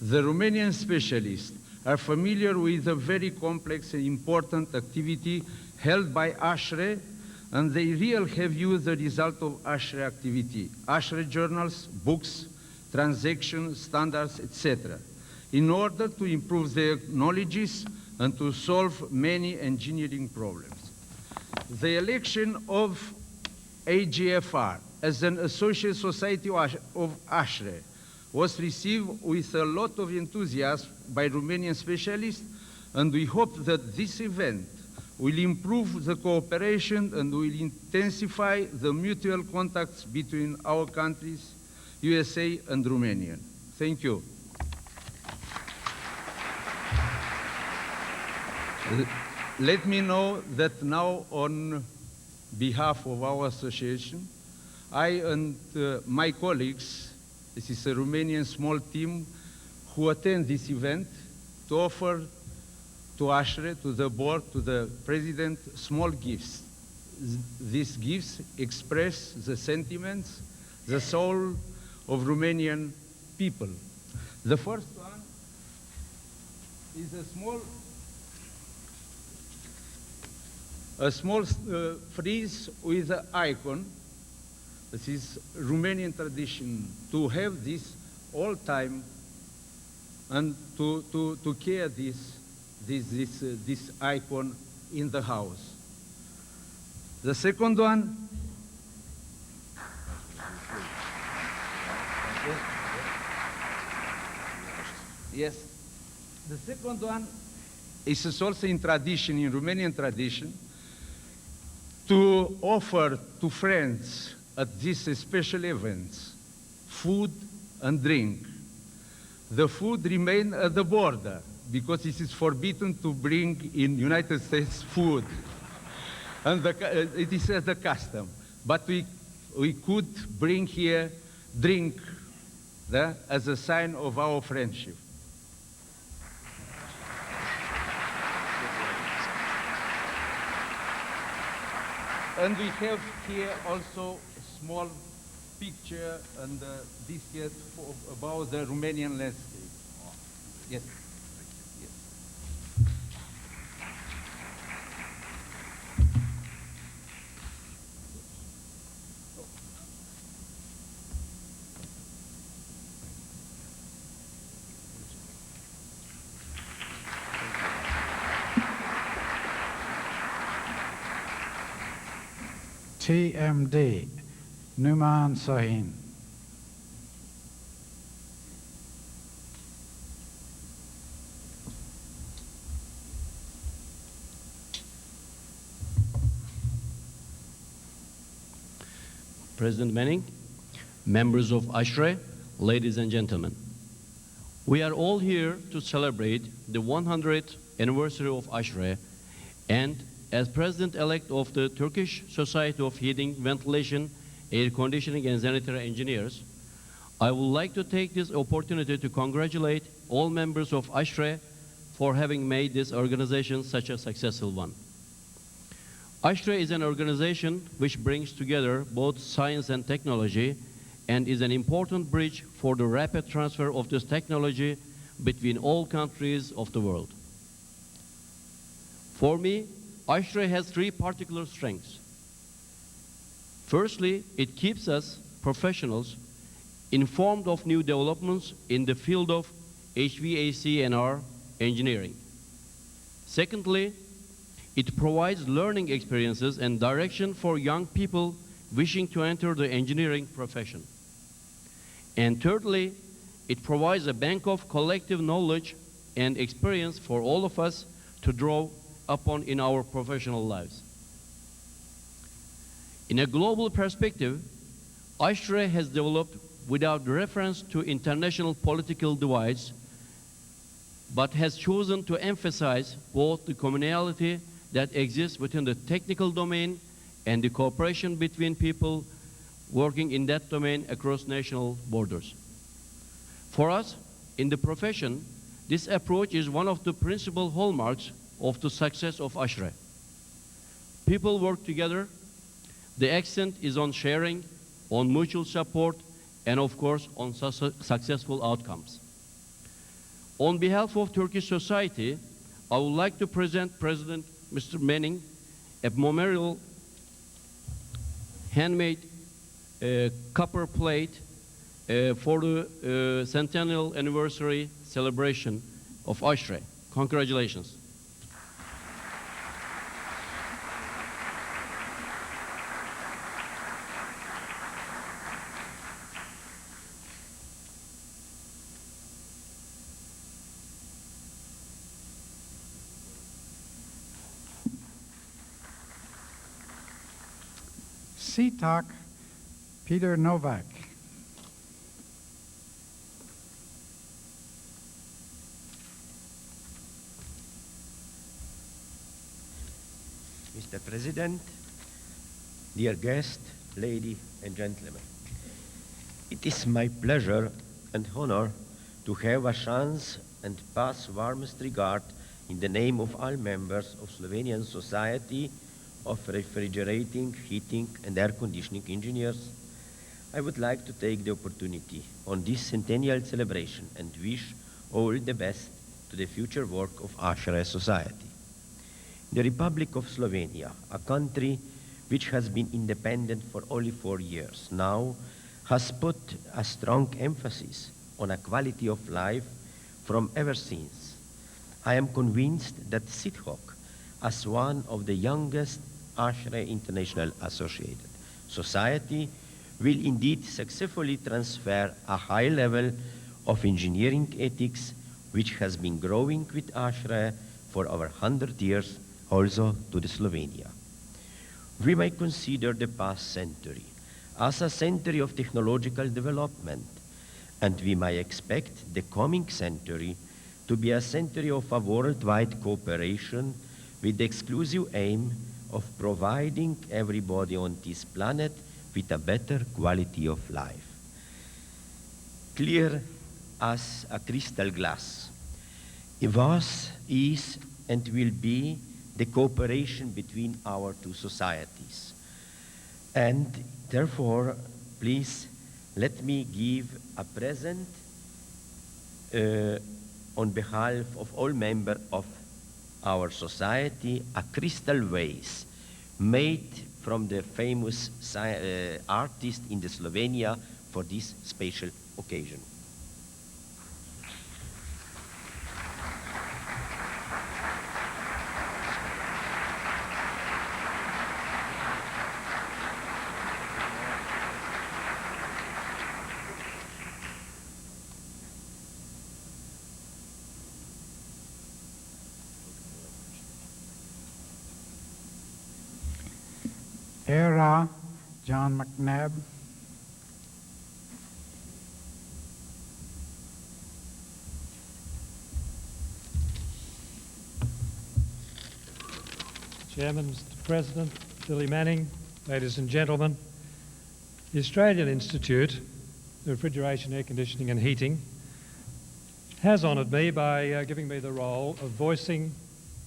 The Romanian specialists are familiar with a very complex and important activity held by ASHRAE, and they really have used the result of ASHRAE activity, ASHRAE journals, books, transactions, standards, etc., in order to improve their knowledges and to solve many engineering problems. The election of AGFR as an associate society of ASHRAE was received with a lot of enthusiasm by Romanian specialists, and we hope that this event will improve the cooperation and will intensify the mutual contacts between our countries, USA and Romania. Thank you. Let me know that now, on behalf of our association, I and my colleagues, this is a Romanian small team who attend this event, to offer to ASHRAE, to the board, to the president, small gifts. These gifts express the sentiments, the soul of Romanian people. The first one is a small frieze with an icon. This is Romanian tradition to have this all time and to care this icon in the house. The second one yes. The second one is also in tradition, in Romanian tradition, to offer to friends at these special events food and drink. The food remains at the border because it is forbidden to bring in United States food. And it is the custom. But we could bring here drink as a sign of our friendship. And we have here also a small picture and this here about the Romanian landscape. Yes. TMD, Numan Sahin. President Manning, members of ASHRAE, ladies and gentlemen. We are all here to celebrate the 100th anniversary of ASHRAE, and as President-elect of the Turkish Society of Heating, Ventilation, Air Conditioning and Sanitary Engineers, I would like to take this opportunity to congratulate all members of ASHRAE for having made this organization such a successful one. ASHRAE is an organization which brings together both science and technology and is an important bridge for the rapid transfer of this technology between all countries of the world. For me, ASHRAE has three particular strengths. Firstly, it keeps us professionals informed of new developments in the field of HVAC&R engineering. Secondly, it provides learning experiences and direction for young people wishing to enter the engineering profession. And thirdly, it provides a bank of collective knowledge and experience for all of us to draw upon in our professional lives. In a global perspective, ASHRAE has developed without reference to international political divides, but has chosen to emphasize both the commonality that exists within the technical domain and the cooperation between people working in that domain across national borders. For us, in the profession, this approach is one of the principal hallmarks of the success of ASHRAE. People work together. The accent is on sharing, on mutual support, and of course, on successful outcomes. On behalf of Turkish society, I would like to present President Mr. Manning a memorial handmade copper plate for the Centennial Anniversary celebration of ASHRAE. Congratulations. Sitak Peter Novak. Mr. President, dear guests, ladies and gentlemen, it is my pleasure and honor to have a chance and pass warmest regard in the name of all members of Slovenian Society of Refrigerating, Heating and Air Conditioning Engineers. I would like to take the opportunity on this centennial celebration and wish all the best to the future work of ASHRAE Society. The Republic of Slovenia, a country which has been independent for only 4 years now, has put a strong emphasis on a quality of life from ever since. I am convinced that SIDHOC, as one of the youngest ASHRAE International Associated Society, will indeed successfully transfer a high level of engineering ethics which has been growing with ASHRAE for over 100 years also to the Slovenia. We may consider the past century as a century of technological development, and we may expect the coming century to be a century of a worldwide cooperation with the exclusive aim of providing everybody on this planet with a better quality of life. Clear as a crystal glass, it was, is, and will be the cooperation between our two societies. And therefore, please let me give a present on behalf of all members of our society, a crystal vase made from the famous artist in the Slovenia for this special occasion. Era John McNabb. Chairman, Mr. President, Billy Manning, ladies and gentlemen, the Australian Institute of Refrigeration, Air Conditioning and Heating has honoured me by giving me the role of voicing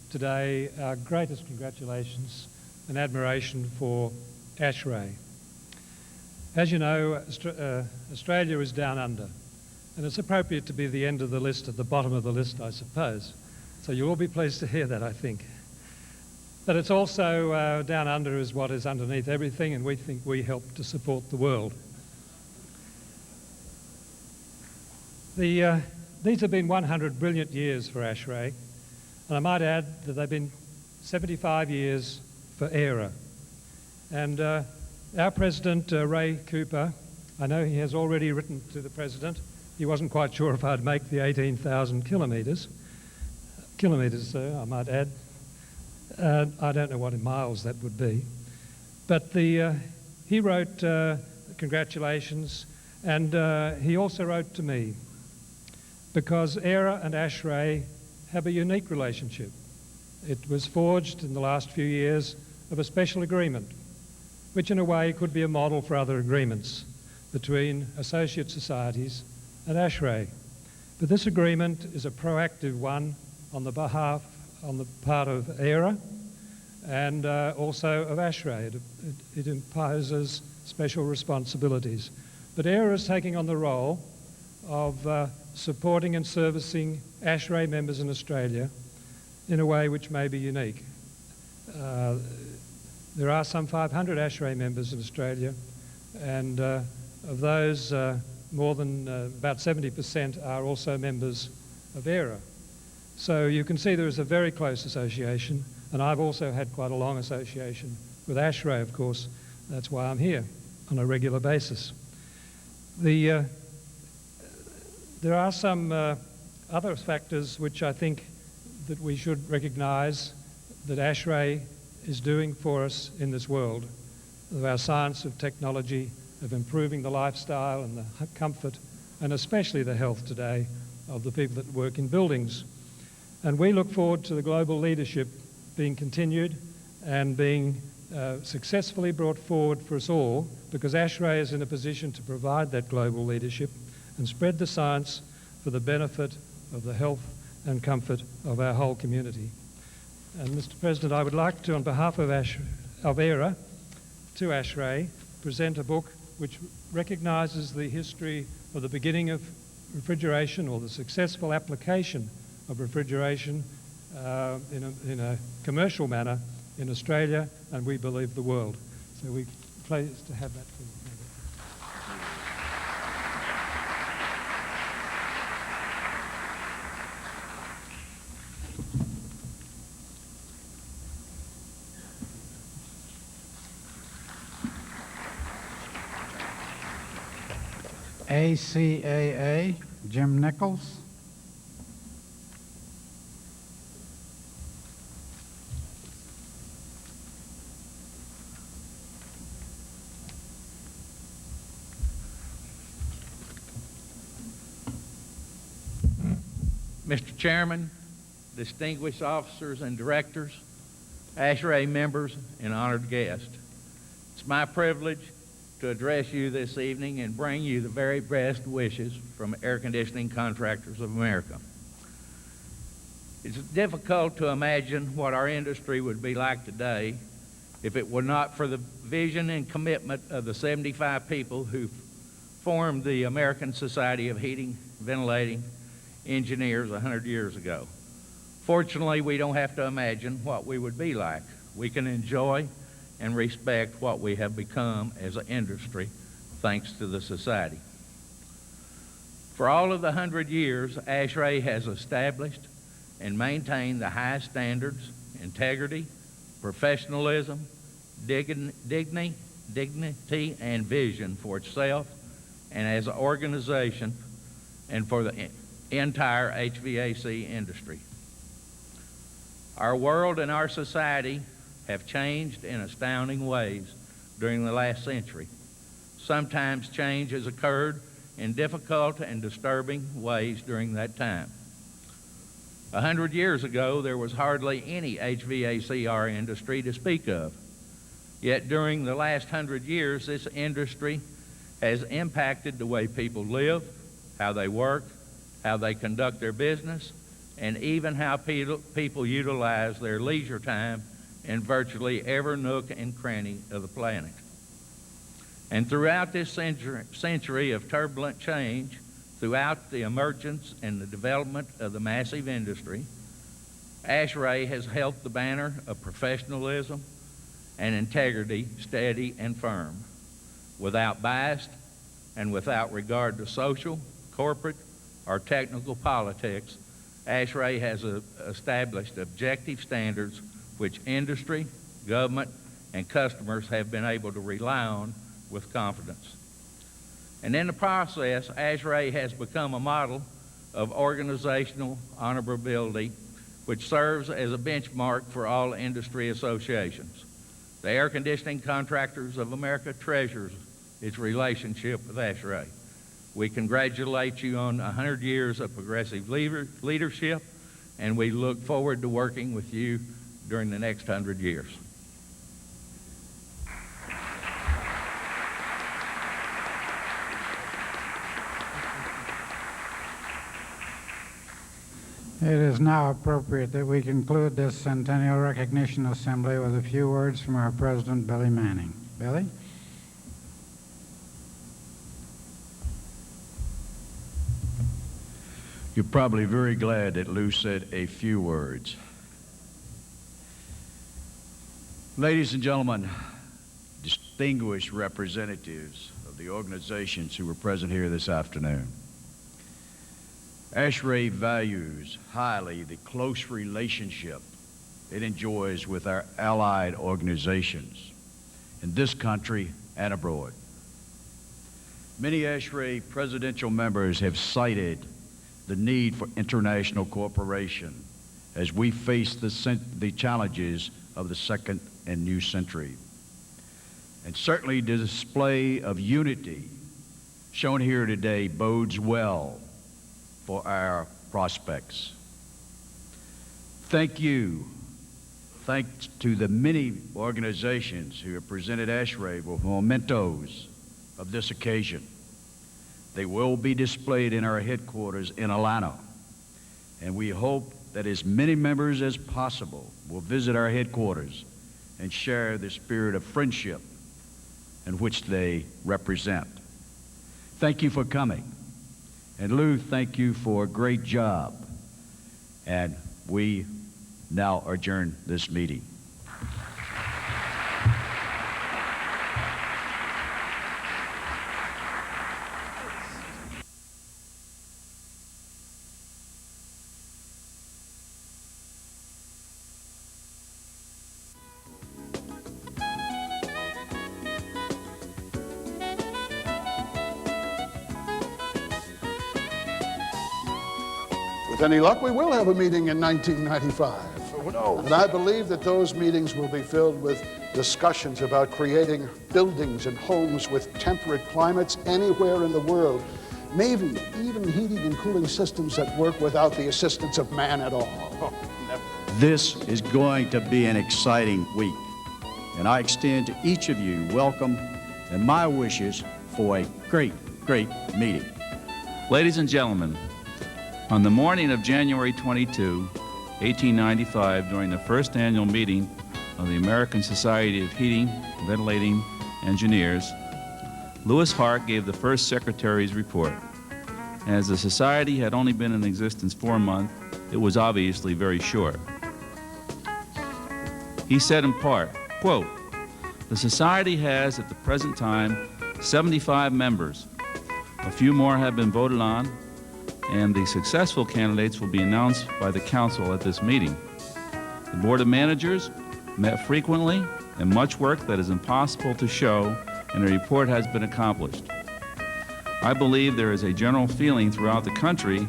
today our greatest congratulations and admiration for ASHRAE. As you know, Australia is down under, and it's appropriate to be the end of the list, at the bottom of the list, I suppose. So you'll all be pleased to hear that, I think. But it's also down under is what is underneath everything, and we think we help to support the world. These have been 100 brilliant years for ASHRAE, and I might add that they've been 75 years for ERA. And our president, Ray Cooper, I know he has already written to the president. He wasn't quite sure if I'd make the 18,000 kilometres, I might add. I don't know what in miles that would be. But he wrote congratulations, and he also wrote to me, because ERA and ASHRAE have a unique relationship. It was forged in the last few years of a special agreement, which in a way could be a model for other agreements between associate societies and ASHRAE. But this agreement is a proactive one on the part of ERA and also of ASHRAE. It imposes special responsibilities. But ERA is taking on the role of supporting and servicing ASHRAE members in Australia in a way which may be unique. There are some 500 ASHRAE members in Australia, and of those, more than about 70% are also members of ERA. So you can see there is a very close association, and I've also had quite a long association with ASHRAE, of course. That's why I'm here on a regular basis. There are some other factors which I think that we should recognise that ASHRAE is doing for us in this world. of our science, of technology, of improving the lifestyle and the comfort, and especially the health today of the people that work in buildings. And we look forward to the global leadership being continued and being successfully brought forward for us all, because ASHRAE is in a position to provide that global leadership and spread the science for the benefit of the health and comfort of our whole community. And Mr. President, I would like to, on behalf of AERA, to ASHRAE, present a book which recognises the history of the beginning of refrigeration, or the successful application of refrigeration in a commercial manner in Australia, and we believe the world. So we're pleased to have that for you. ACAA, Jim Nichols. Mr. Chairman, distinguished officers and directors, ASHRAE members, and honored guests. It's my privilege to address you this evening and bring you the very best wishes from Air Conditioning Contractors of America. It's difficult to imagine what our industry would be like today if it were not for the vision and commitment of the 75 people who formed the American Society of Heating, Ventilating Engineers 100 years ago. Fortunately, we don't have to imagine what we would be like. We can enjoy and respect what we have become as an industry thanks to the Society. For all of the 100 years, ASHRAE has established and maintained the high standards, integrity, professionalism, dignity, and vision for itself and as an organization and for the entire HVAC industry. Our world and our society have changed in astounding ways during the last century. Sometimes change has occurred in difficult and disturbing ways during that time. 100 years ago, there was hardly any HVACR industry to speak of. Yet during the last 100 years, this industry has impacted the way people live, how they work, how they conduct their business, and even how people utilize their leisure time in virtually every nook and cranny of the planet. And throughout this century of turbulent change, throughout the emergence and the development of the massive industry, ASHRAE has held the banner of professionalism and integrity steady and firm, without bias and without regard to social, corporate, or technical politics. ASHRAE has established objective standards which industry, government, and customers have been able to rely on with confidence. And in the process, ASHRAE has become a model of organizational honorability, which serves as a benchmark for all industry associations. The Air Conditioning Contractors of America treasures its relationship with ASHRAE. We congratulate you on 100 years of progressive leadership, and we look forward to working with you during the next 100 years. It is now appropriate that we conclude this Centennial Recognition Assembly with a few words from our President, Billy Manning. Billy? You're probably very glad that Lou said a few words. Ladies and gentlemen, distinguished representatives of the organizations who were present here this afternoon, ASHRAE values highly the close relationship it enjoys with our allied organizations in this country and abroad. Many ASHRAE presidential members have cited the need for international cooperation as we face the challenges of the second and new century. And certainly the display of unity shown here today bodes well for our prospects. Thank you. Thanks to the many organizations who have presented ASHRAE with mementos of this occasion. They will be displayed in our headquarters in Atlanta, and we hope that as many members as possible will visit our headquarters and share the spirit of friendship in which they represent. Thank you for coming. And Lou, thank you for a great job. And we now adjourn this meeting. With any luck, we will have a meeting in 1995. Who knows? And I believe that those meetings will be filled with discussions about creating buildings and homes with temperate climates anywhere in the world. Maybe even heating and cooling systems that work without the assistance of man at all. Oh, never. This is going to be an exciting week, and I extend to each of you welcome and my wishes for a great, great meeting. Ladies and gentlemen, on the morning of January 22, 1895, during the first annual meeting of the American Society of Heating, Ventilating Engineers, Lewis Hart gave the first secretary's report. As the society had only been in existence 4 months, it was obviously very short. He said in part, quote, "The society has at the present time 75 members. A few more have been voted on, and the successful candidates will be announced by the council at this meeting. The Board of Managers met frequently, and much work that is impossible to show in a report has been accomplished. I believe there is a general feeling throughout the country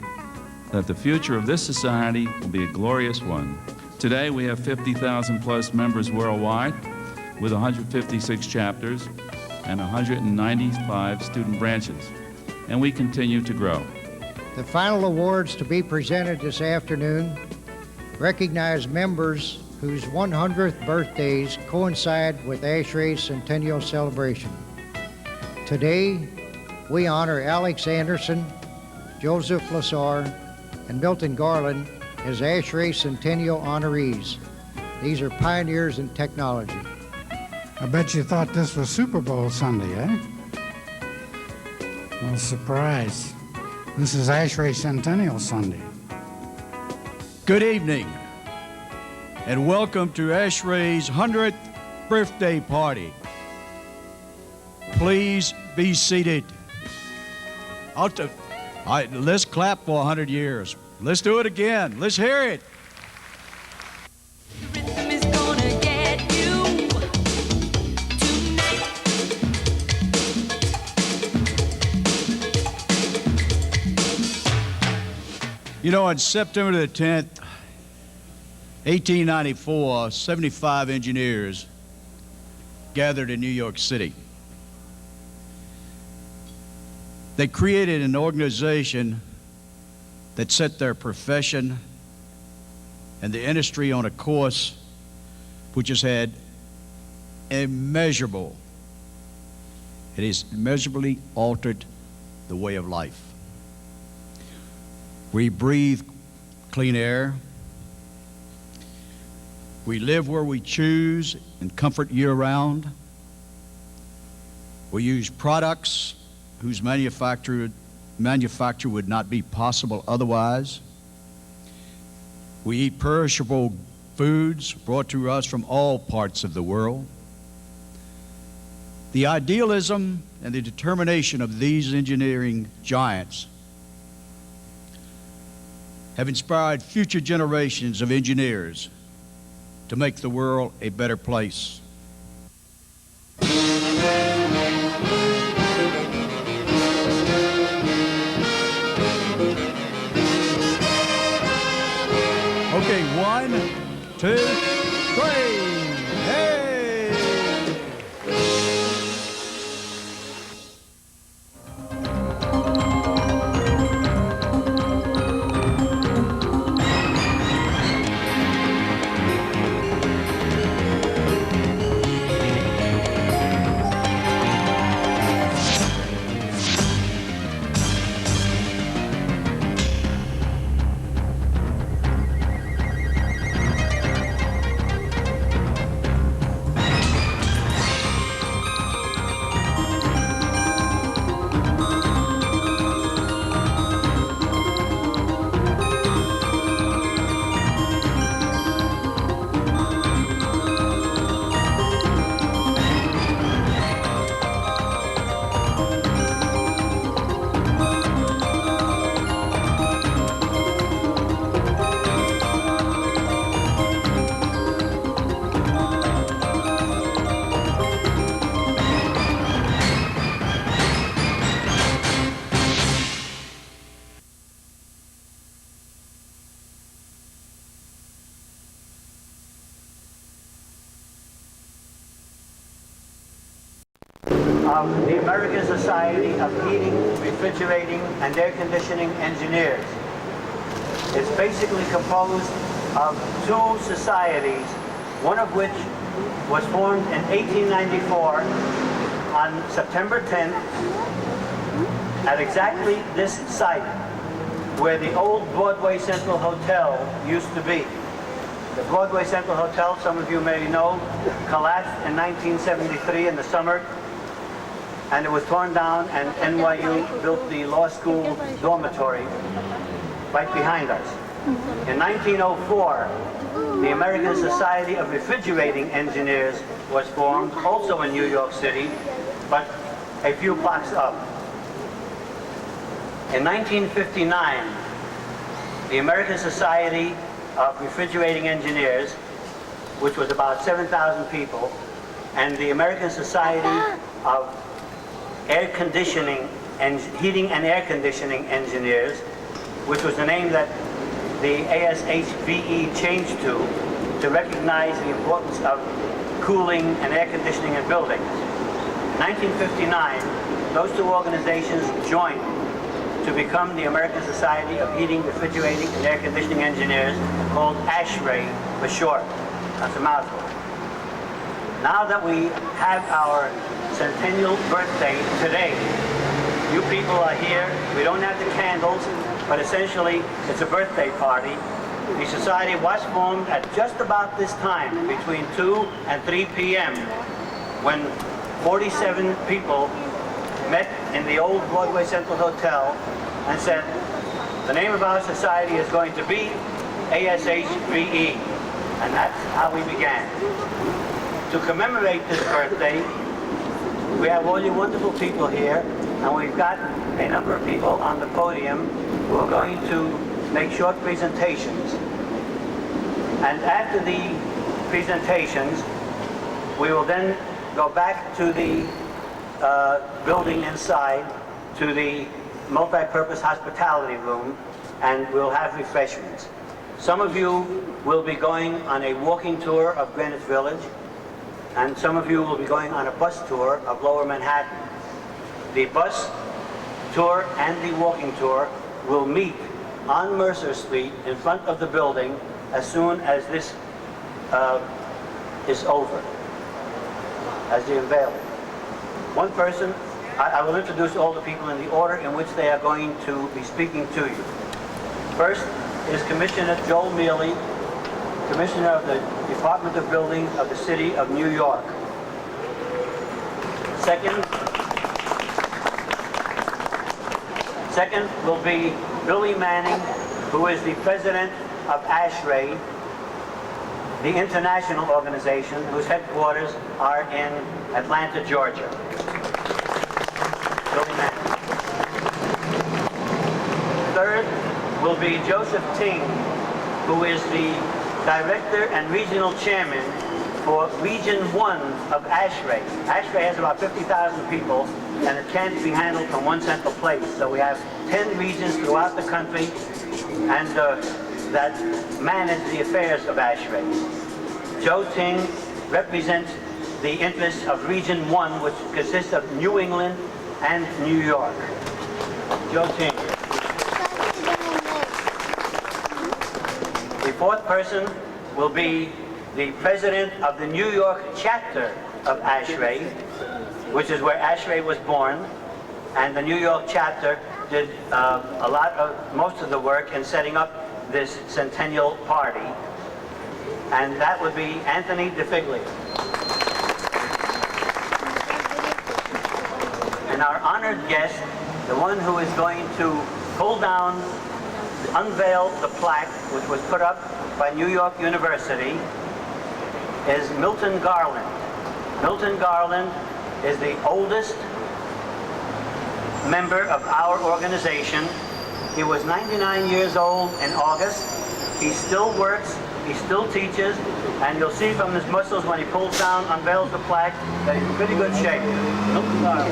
that the future of this society will be a glorious one. Today we have 50,000 plus members worldwide with 156 chapters and 195 student branches, and we continue to grow. The final awards to be presented this afternoon recognize members whose 100th birthdays coincide with ASHRAE's Centennial celebration. Today, we honor Alex Anderson, Joseph Lasar, and Milton Garland as ASHRAE Centennial honorees. These are pioneers in technology. I bet you thought this was Super Bowl Sunday, eh? Well, surprise. This is ASHRAE Centennial Sunday. Good evening, and welcome to ASHRAE's 100th birthday party. Please be seated. Let's clap for 100 years. Let's do it again. Let's hear it. You know, on September the 10th, 1894, 75 engineers gathered in New York City. They created an organization that set their profession and the industry on a course which has had immeasurably altered the way of life. We breathe clean air. We live where we choose and comfort year-round. We use products whose manufacture would not be possible otherwise. We eat perishable foods brought to us from all parts of the world. The idealism and the determination of these engineering giants have inspired future generations of engineers to make the world a better place. Okay, 1, 2, 3, hey! of the American Society of Heating, Refrigerating, and Air Conditioning Engineers. It's basically composed of two societies, one of which was formed in 1894 on September 10th at exactly this site where the old Broadway Central Hotel used to be. The Broadway Central Hotel, some of you may know, collapsed in 1973 in the summer, and it was torn down, and NYU built the law school dormitory right behind us. In 1904, the American Society of Refrigerating Engineers was formed, also in New York City, but a few blocks up. In 1959, the American Society of Refrigerating Engineers, which was about 7,000 people, and the American Society of Air Conditioning and Heating and Air Conditioning Engineers, which was the name that the ASHRAE changed to recognize the importance of cooling and air conditioning in buildings. In 1959, those two organizations joined to become the American Society of Heating, Refrigerating, and Air Conditioning Engineers, called ASHRAE for short. That's a mouthful. Now that we have our centennial birthday today, you people are here. We don't have the candles, but essentially it's a birthday party. The society was formed at just about this time, between 2 and 3 p.m., when 47 people met in the old Broadway Central Hotel and said, the name of our society is going to be ASHRAE, and that's how we began. To commemorate this birthday, we have all you wonderful people here, and we've got a number of people on the podium who are going to make short presentations. And after the presentations, we will then go back to the building inside, to the multi-purpose hospitality room, and we'll have refreshments. Some of you will be going on a walking tour of Greenwich Village, and some of you will be going on a bus tour of Lower Manhattan. The bus tour and the walking tour will meet on Mercer Street in front of the building as soon as this is over, as the unveiling. One person, I will introduce all the people in the order in which they are going to be speaking to you. First is Commissioner Joel Mealy, Commissioner of the Department of Buildings of the City of New York. Second will be Billy Manning, who is the president of ASHRAE, the international organization whose headquarters are in Atlanta, Georgia. Billy Manning. Third will be Joseph Ting, who is the director and regional chairman for Region 1 of ASHRAE. ASHRAE has about 50,000 people, and it can't be handled from one central place. So we have 10 regions throughout the country and that manage the affairs of ASHRAE. Joe Ting represents the interests of Region 1, which consists of New England and New York. Joe Ting. The fourth person will be the president of the New York chapter of ASHRAE, which is where ASHRAE was born, and the New York chapter did most of the work in setting up this centennial party, and that would be Anthony DeFiglia. And our honored guest, the one who is going to pull down, unveil the plaque which was put up by New York University, is Milton Garland. Milton Garland is the oldest member of our organization. He was 99 years old in August. He still works, he still teaches, and you'll see from his muscles when he pulls down, unveils the plaque, that he's in pretty good shape. Milton Garland.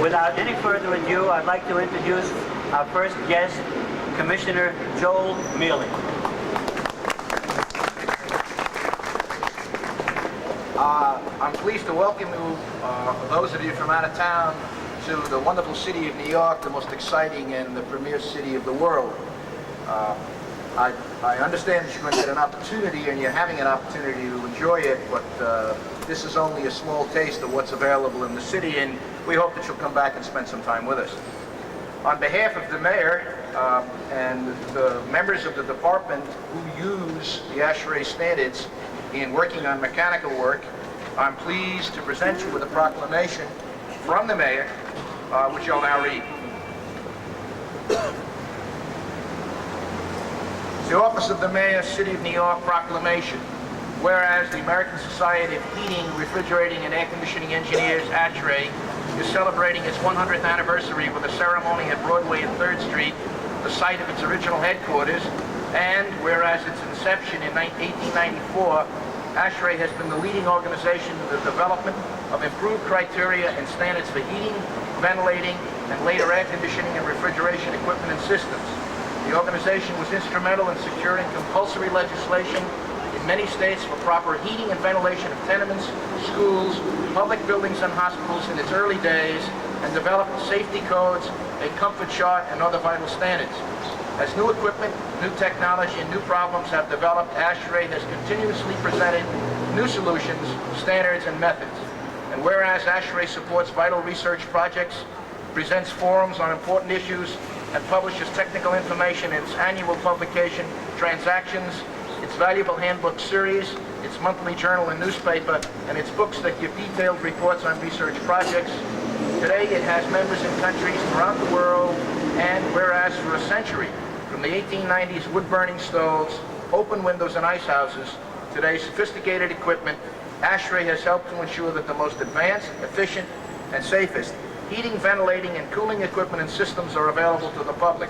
Without any further ado, I'd like to introduce our first guest, Commissioner Joel Mealy. I'm pleased to welcome you, those of you from out of town, to the wonderful city of New York, the most exciting and the premier city of the world. I understand that you're going to get an opportunity, and you're having an opportunity to enjoy it, but this is only a small taste of what's available in the city, and we hope that you'll come back and spend some time with us. On behalf of the mayor and the members of the department who use the ASHRAE standards in working on mechanical work, I'm pleased to present you with a proclamation from the mayor, which I'll now read. The Office of the Mayor, City of New York Proclamation. Whereas the American Society of Heating, Refrigerating, and Air Conditioning Engineers, ASHRAE, is celebrating its 100th anniversary with a ceremony at Broadway and 3rd Street, the site of its original headquarters, and whereas its inception in 1894, ASHRAE has been the leading organization in the development of improved criteria and standards for heating, ventilating, and later air conditioning and refrigeration equipment and systems. The organization was instrumental in securing compulsory legislation in many states for proper heating and ventilation of tenements, schools, public buildings, and hospitals in its early days, and developed safety codes, a comfort chart, and other vital standards. As new equipment, new technology, and new problems have developed, ASHRAE has continuously presented new solutions, standards, and methods. And whereas ASHRAE supports vital research projects, presents forums on important issues, and publishes technical information in its annual publication, Transactions, its valuable handbook series, its monthly journal and newspaper, and its books that give detailed reports on research projects. Today it has members in countries throughout the world, and whereas for a century, from the 1890s wood-burning stoves, open windows and ice houses, today's sophisticated equipment, ASHRAE has helped to ensure that the most advanced, efficient, and safest heating, ventilating, and cooling equipment and systems are available to the public.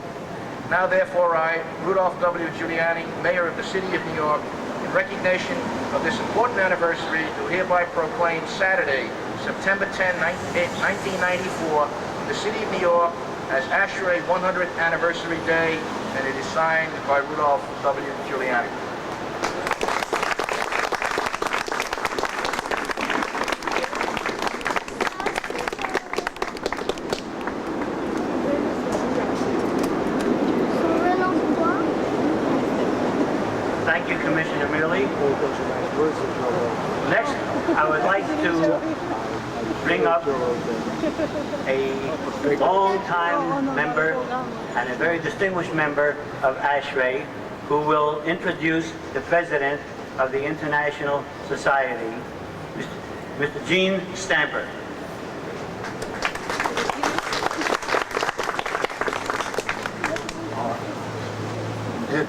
Now, therefore, I, Rudolph W. Giuliani, Mayor of the City of New York, in recognition of this important anniversary, do hereby proclaim Saturday, September 10, 1994, the City of New York as ASHRAE 100th Anniversary Day, and it is signed by Rudolph W. Giuliani. Thank you, Commissioner Mealy. Next, I would like to bring up a long-time member and a very distinguished member of ASHRAE, who will introduce the President of the International Society, Mr. Gene Stamper. It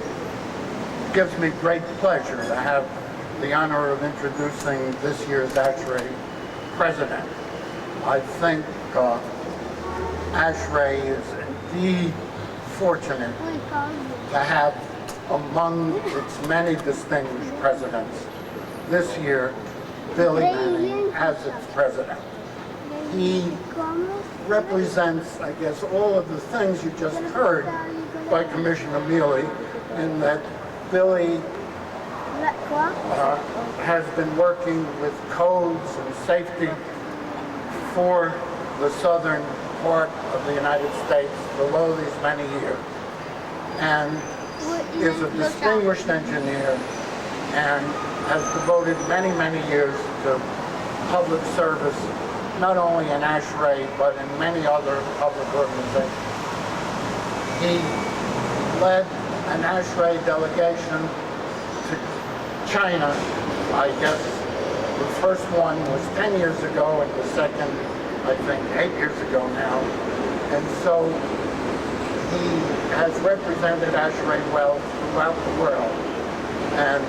gives me great pleasure to have the honor of introducing this year's ASHRAE President. I think ASHRAE is indeed fortunate to have among its many distinguished presidents this year Billy Manning as its president. He represents, I guess, all of the things you just heard by Commissioner Mealy, in that Billy has been working with codes and safety for the southern part of the United States below these many years, and is a distinguished engineer and has devoted many, many years to public service, not only in ASHRAE, but in many other public organizations. He led an ASHRAE delegation to China. I guess the first one was 10 years ago, and the second, I think, 8 years ago now. And so he has represented ASHRAE well throughout the world. And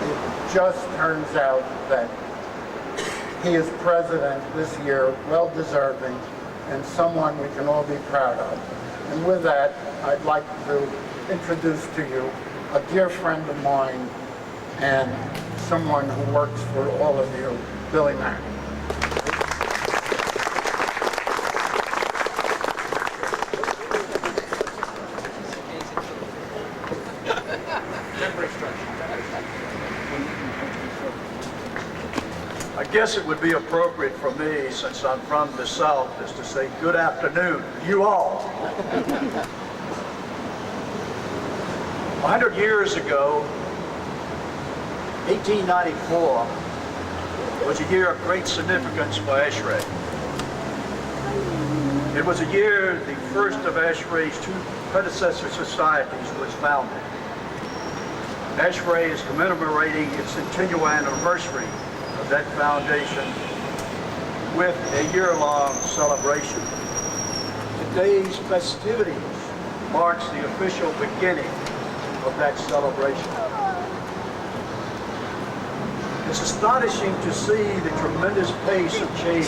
it just turns out that he is president this year, well-deserving, and someone we can all be proud of. And with that, I'd like to introduce to you a dear friend of mine and someone who works for all of you, Billy Manning. I guess it would be appropriate for me, since I'm from the South, is to say good afternoon, you all. 100 years ago, 1894, was a year of great significance for ASHRAE. It was a year the first of ASHRAE's two predecessor societies was founded. ASHRAE is commemorating its centennial anniversary of that foundation with a year-long celebration. Today's festivities marks the official beginning of that celebration. It's astonishing to see the tremendous pace of change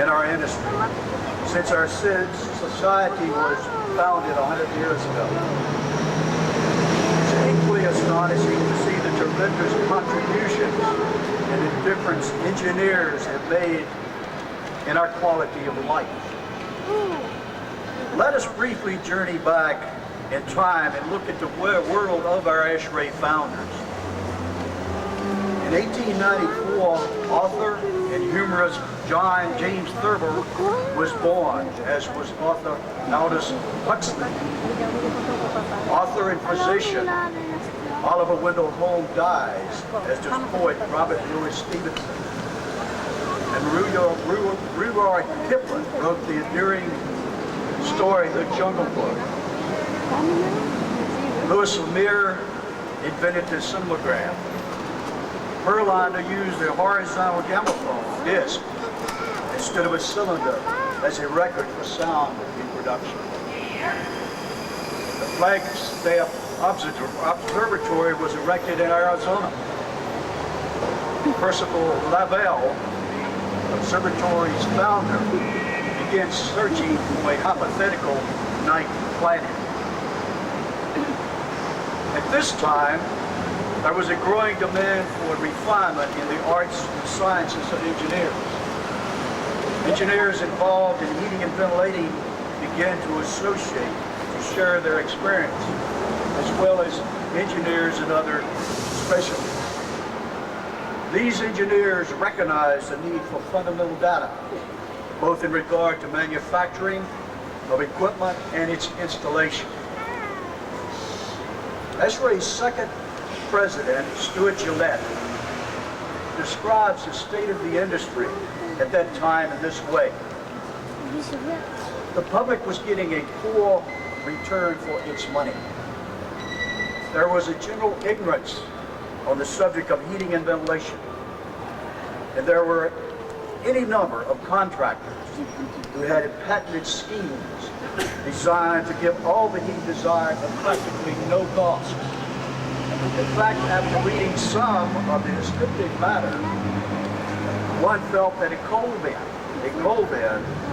in our industry since our society was founded 100 years ago. It's equally astonishing to see the tremendous contributions and the difference engineers have made in our quality of life. Let us briefly journey back in time and look at the world of our ASHRAE founders. In 1894, author and humorist John James Thurber was born, as was author Aldous Huxley. Author and physician Oliver Wendell Holmes dies, as does poet Robert Louis Stevenson. And Rudyard Kipling wrote the enduring story, The Jungle Book. Louis Lumiere invented the cinematograph. Perlander used a horizontal gramophone disc instead of a cylinder as a record for sound reproduction. The Flagstaff Observatory was erected in Arizona. Percival Lavelle, the observatory's founder, began searching for a hypothetical ninth planet. At this time, there was a growing demand for refinement in the arts and sciences of engineers. Engineers involved in heating and ventilating began to associate, to share their experience, as well as engineers in other specialties. These engineers recognized the need for fundamental data, both in regard to manufacturing of equipment and its installation. ASHRAE's second president, Stuart Gillette, describes the state of the industry at that time in this way. The public was getting a poor return for its money. There was a general ignorance on the subject of heating and ventilation. And there were any number of contractors who had patented schemes designed to give all the heat desired at practically no cost. In fact, after reading some of the descriptive matter, one felt that a coal bin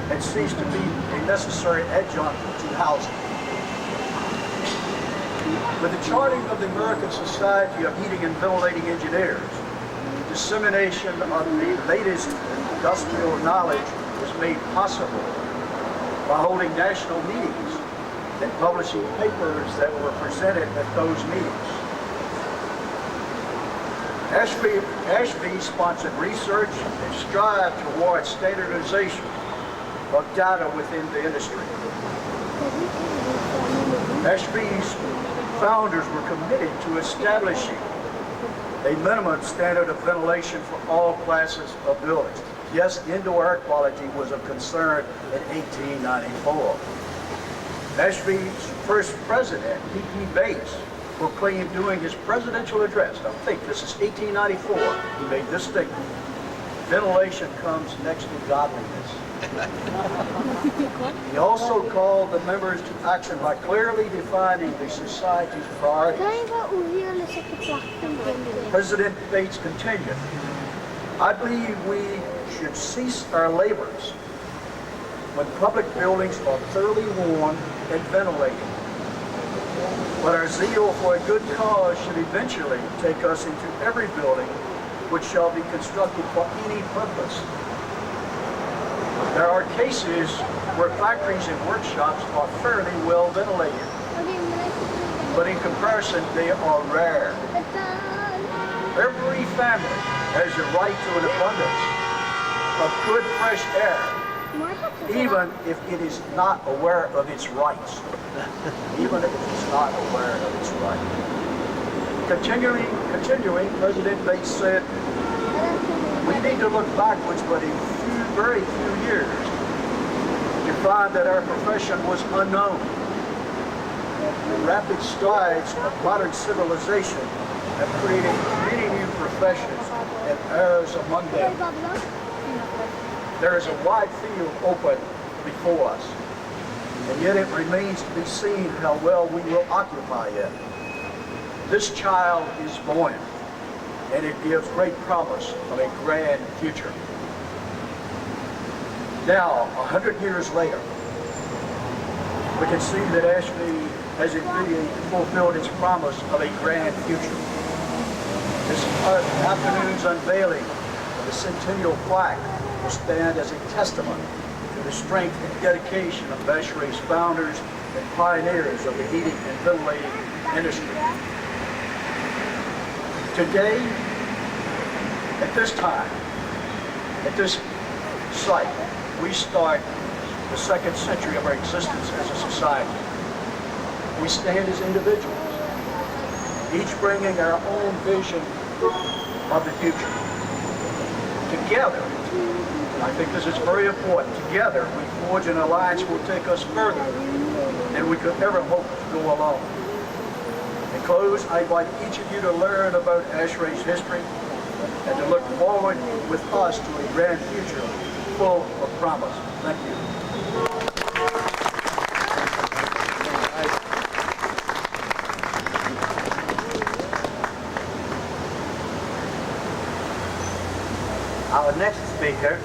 had ceased to be a necessary adjunct to housing. With the charting of the American Society of Heating and Ventilating Engineers, dissemination of the latest industrial knowledge was made possible by holding national meetings and publishing papers that were presented at those meetings. ASHRAE sponsored research and strived towards standardization of data within the industry. ASHRAE's founders were committed to establishing a minimum standard of ventilation for all classes of buildings. Yes, indoor air quality was a concern in 1894. ASHRAE's first president, P.P. Bates, proclaimed during his presidential address, now think, this is 1894, he made this statement: ventilation comes next to godliness. He also called the members to action by clearly defining the society's priorities. President Bates continued, I believe we should cease our labors when public buildings are thoroughly warmed and ventilated. But our zeal for a good cause should eventually take us into every building which shall be constructed for any purpose. There are cases where factories and workshops are fairly well ventilated, but in comparison they are rare. Every family has the right to an abundance of good, fresh air, even if it is not aware of its rights. Even if it is not aware of its rights. Continuing, President Bates said, we need to look backwards but a very few years to find that our profession was unknown. The rapid strides of modern civilization have created many new professions and errors among them. There is a wide field open before us, and yet it remains to be seen how well we will occupy it. This child is born, and it gives great promise of a grand future. Now, 100 years later, we can see that ASHRAE has indeed fulfilled its promise of a grand future. This afternoon's unveiling of the Centennial Plaque will stand as a testament to the strength and dedication of ASHRAE's founders and pioneers of the heating and ventilating industry. Today, at this time, at this site, we start the second century of our existence as a society. We stand as individuals, each bringing our own vision of the future. Together, and I think this is very important, together we forge an alliance that will take us further than we could ever hope to go alone. In close, I invite each of you to learn about ASHRAE's history and to look forward with us to a grand future full of promise. Thank you. Our next speaker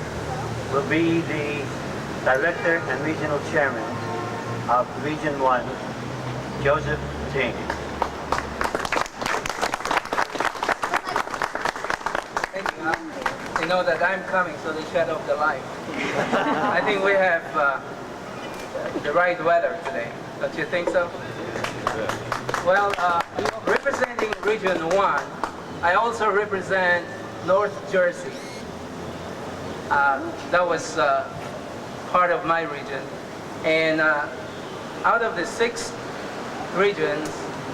will be the Director and Regional Chairman of Region 1, Joseph Ting. Thank you. They know that I'm coming, so they shut off the light. I think we have the right weather today. Don't you think so? Well, representing Region 1, I also represent North Jersey. That was part of my region. And out of the 6 regions,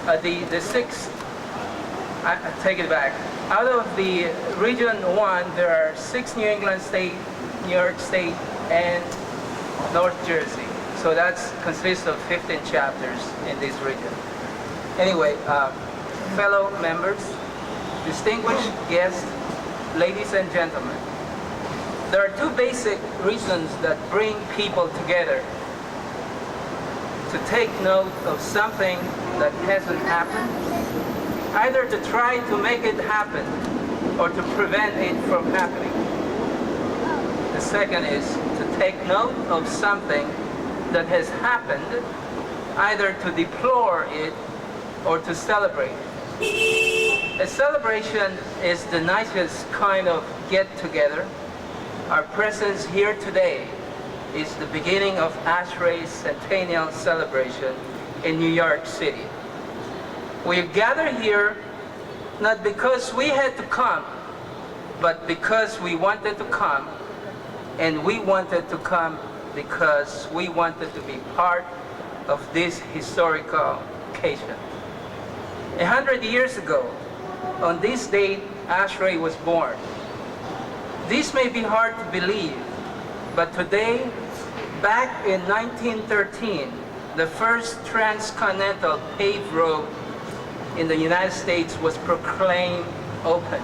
I take it back. Out of the Region 1, there are 6 New England State, New York State, and North Jersey. So that consists of 15 chapters in this region. Anyway, fellow members, distinguished guests, ladies and gentlemen, there are 2 basic reasons that bring people together: to take note of something that hasn't happened, either to try to make it happen or to prevent it from happening. The second is to take note of something that has happened, either to deplore it or to celebrate it. A celebration is the nicest kind of get-together. Our presence here today is the beginning of ASHRAE Centennial celebration in New York City. We gather here not because we had to come, but because we wanted to come, and we wanted to come because we wanted to be part of this historical occasion. 100 years ago, on this date, ASHRAE was born. This may be hard to believe, but today, back in 1913, the first transcontinental paved road in the United States was proclaimed open.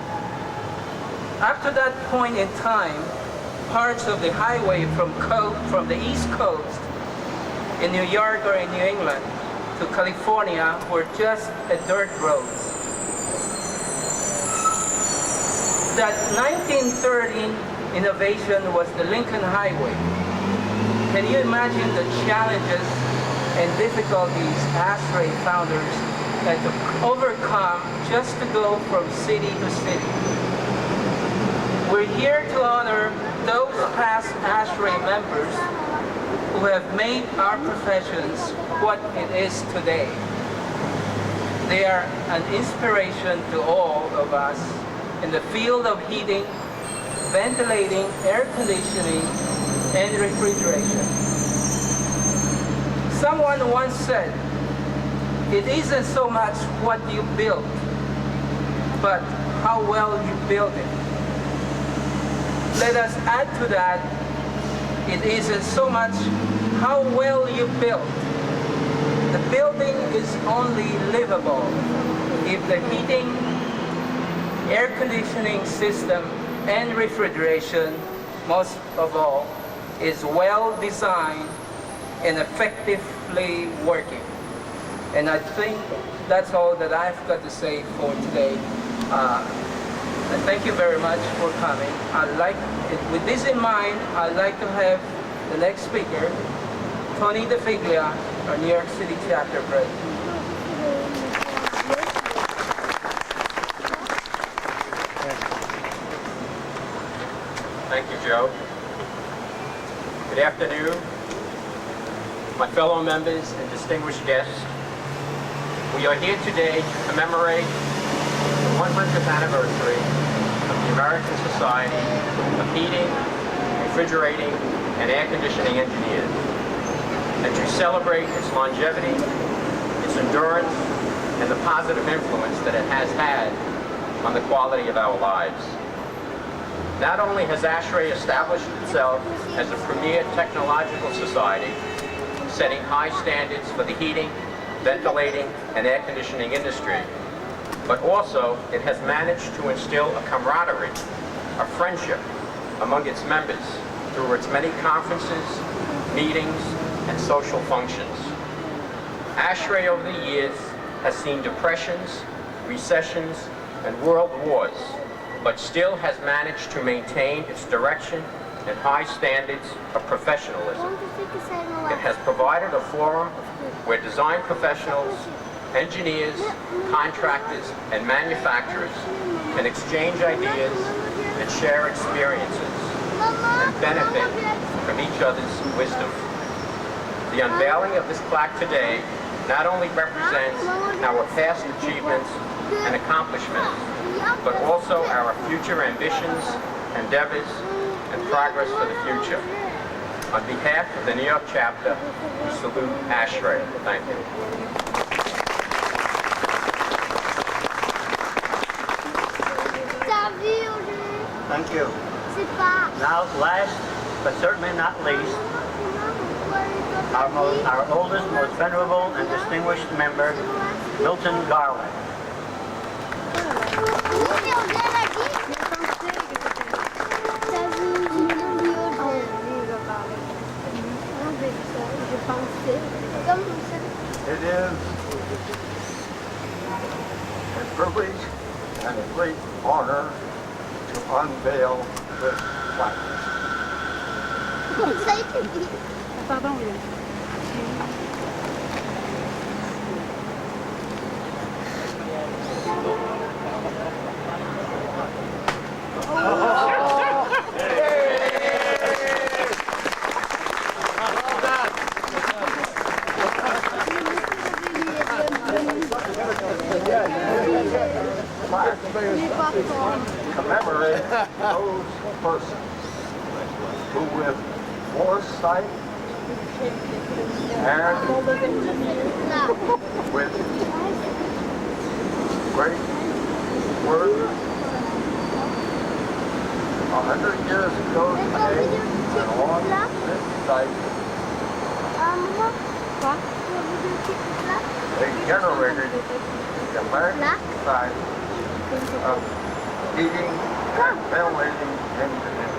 Up to that point in time, parts of the highway from the East Coast in New York or in New England to California were just a dirt roads. That 1930 innovation was the Lincoln Highway. Can you imagine the challenges and difficulties ASHRAE founders had to overcome just to go from city to city? We're here to honor those past ASHRAE members who have made our professions what it is today. They are an inspiration to all of us in the field of heating, ventilating, air conditioning, and refrigeration. Someone once said, it isn't so much what you build, but how well you build it. Let us add to that, it isn't so much how well you build. The building is only livable if the heating, air conditioning system, and refrigeration, most of all, is well designed and effectively working. And I think that's all that I've got to say for today. And thank you very much for coming. With this in mind, I'd like to have the next speaker, Tony DeFiglia, our New York City chapter president. Thank you, Joe. Good afternoon, my fellow members and distinguished guests. We are here today to commemorate the 100th anniversary of the American Society of Heating, Refrigerating, and Air Conditioning Engineers, and to celebrate its longevity, its endurance, and the positive influence that it has had on the quality of our lives. Not only has ASHRAE established itself as a premier technological society, setting high standards for the heating, ventilating, and air conditioning industry, but also it has managed to instill a camaraderie, a friendship among its members through its many conferences, meetings, and social functions. ASHRAE over the years has seen depressions, recessions, and world wars, but still has managed to maintain its direction and high standards of professionalism. It has provided a forum where design professionals, engineers, contractors, and manufacturers can exchange ideas and share experiences and benefit from each other's wisdom. The unveiling of this plaque today not only represents our past achievements and accomplishments, but also our future ambitions, endeavors, and progress for the future. On behalf of the New York chapter, we salute ASHRAE. Thank you. Thank you. Now, last but certainly not least, our oldest, most venerable, and distinguished member, Milton Garland. It is a privilege and a great honor to unveil this plaque. Commemorate those persons who with foresight and with great work 100 years ago today and on this site they generated the American Society of Heating and Ventilating Engineers.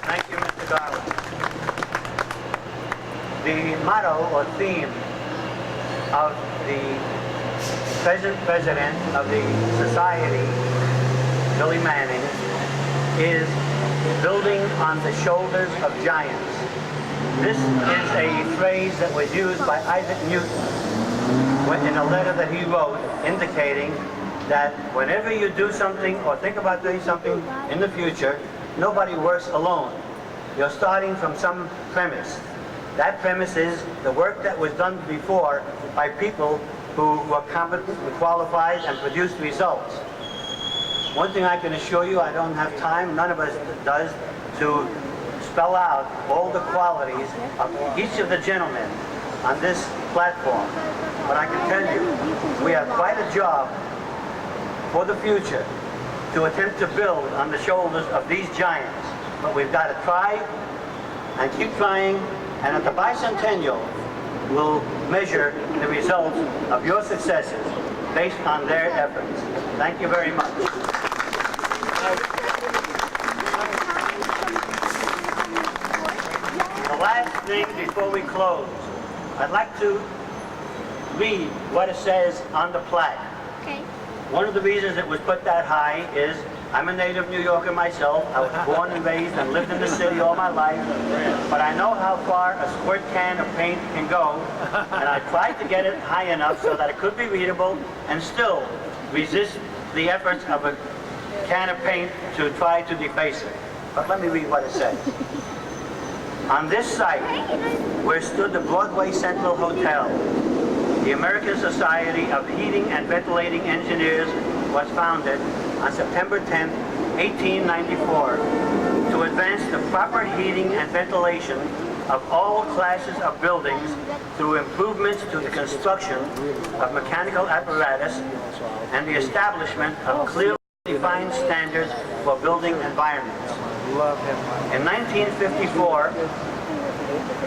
Thank you, Mr. Garland. The motto or theme of the present president of the society, Billy Manning, is building on the shoulders of giants. This is a phrase that was used by Isaac Newton in a letter that he wrote indicating that whenever you do something or think about doing something in the future, nobody works alone. You're starting from some premise. That premise is the work that was done before by people who were competent, qualified, and produced results. One thing I can assure you, I don't have time, none of us does, to spell out all the qualities of each of the gentlemen on this platform. But I can tell you, we have quite a job for the future to attempt to build on the shoulders of these giants. But we've got to try and keep trying, and at the bicentennial, we'll measure the results of your successes based on their efforts. Thank you very much. The last thing before we close, I'd like to read what it says on the plaque. Okay. One of the reasons it was put that high is I'm a native New Yorker myself. I was born and raised and lived in the city all my life, but I know how far a squirt can of paint can go, and I tried to get it high enough so that it could be readable and still resist the efforts of a can of paint to try to deface it. But let me read what it says. On this site, where stood the Broadway Central Hotel, the American Society of Heating and Ventilating Engineers was founded on September 10, 1894, to advance the proper heating and ventilation of all classes of buildings through improvements to the construction of mechanical apparatus and the establishment of clearly defined standards for building environments. In 1954,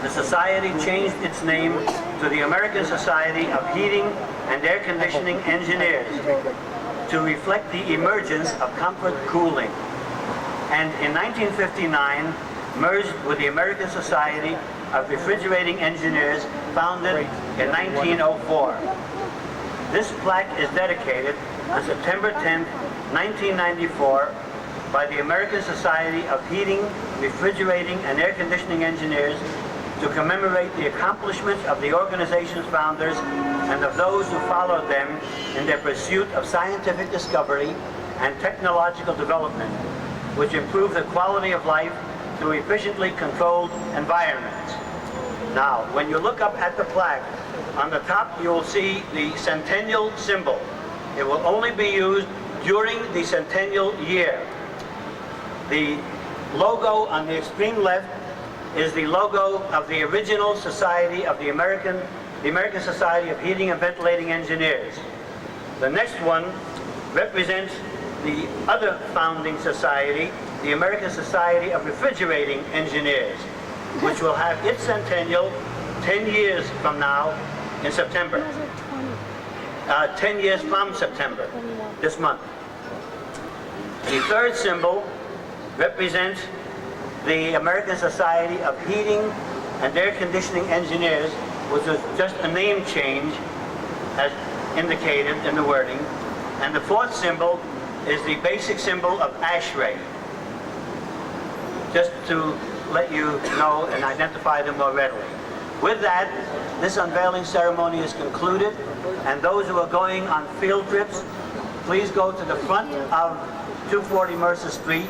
the Society changed its name to the American Society of Heating and Air Conditioning Engineers to reflect the emergence of comfort cooling. And in 1959, merged with the American Society of Refrigerating Engineers, founded in 1904. This plaque is dedicated on September 10, 1994, by the American Society of Heating, Refrigerating, and Air Conditioning Engineers to commemorate the accomplishments of the organization's founders and of those who followed them in their pursuit of scientific discovery and technological development, which improve the quality of life through efficiently controlled environments. Now, when you look up at the plaque, on the top you will see the Centennial symbol. It will only be used during the centennial year. The logo on the extreme left is the logo of the original society of the American Society of Heating and Ventilating Engineers. The next one represents the other founding society, the American Society of Refrigerating Engineers, which will have its centennial 10 years from now in September. 10 years from September, this month. The third symbol represents the American Society of Heating and Air Conditioning Engineers, which was just a name change as indicated in the wording. And the fourth symbol is the basic symbol of ASHRAE, just to let you know and identify them more readily. With that, this unveiling ceremony is concluded, and those who are going on field trips, please go to the front of 240 Mercer Street.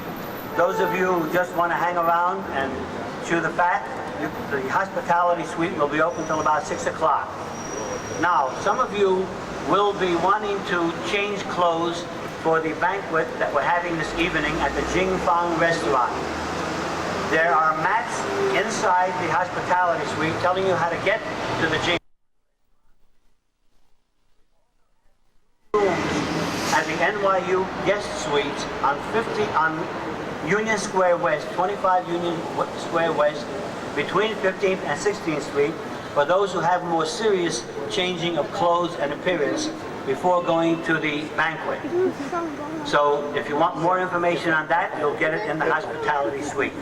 Those of you who just want to hang around and chew the fat, the hospitality suite will be open till about 6 o'clock. Now, some of you will be wanting to change clothes for the banquet that we're having this evening at the Jing Fang restaurant. There are mats inside the hospitality suite telling you how to get to the Jing. At the NYU guest suites on Union Square West, 25 Union Square West, between 15th and 16th Street, for those who have more serious changing of clothes and appearance before going to the banquet. So if you want more information on that, you'll get it in the hospitality suite.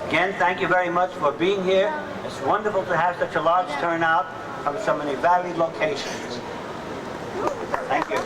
Again, thank you very much for being here. It's wonderful to have such a large turnout from so many varied locations. Thank you.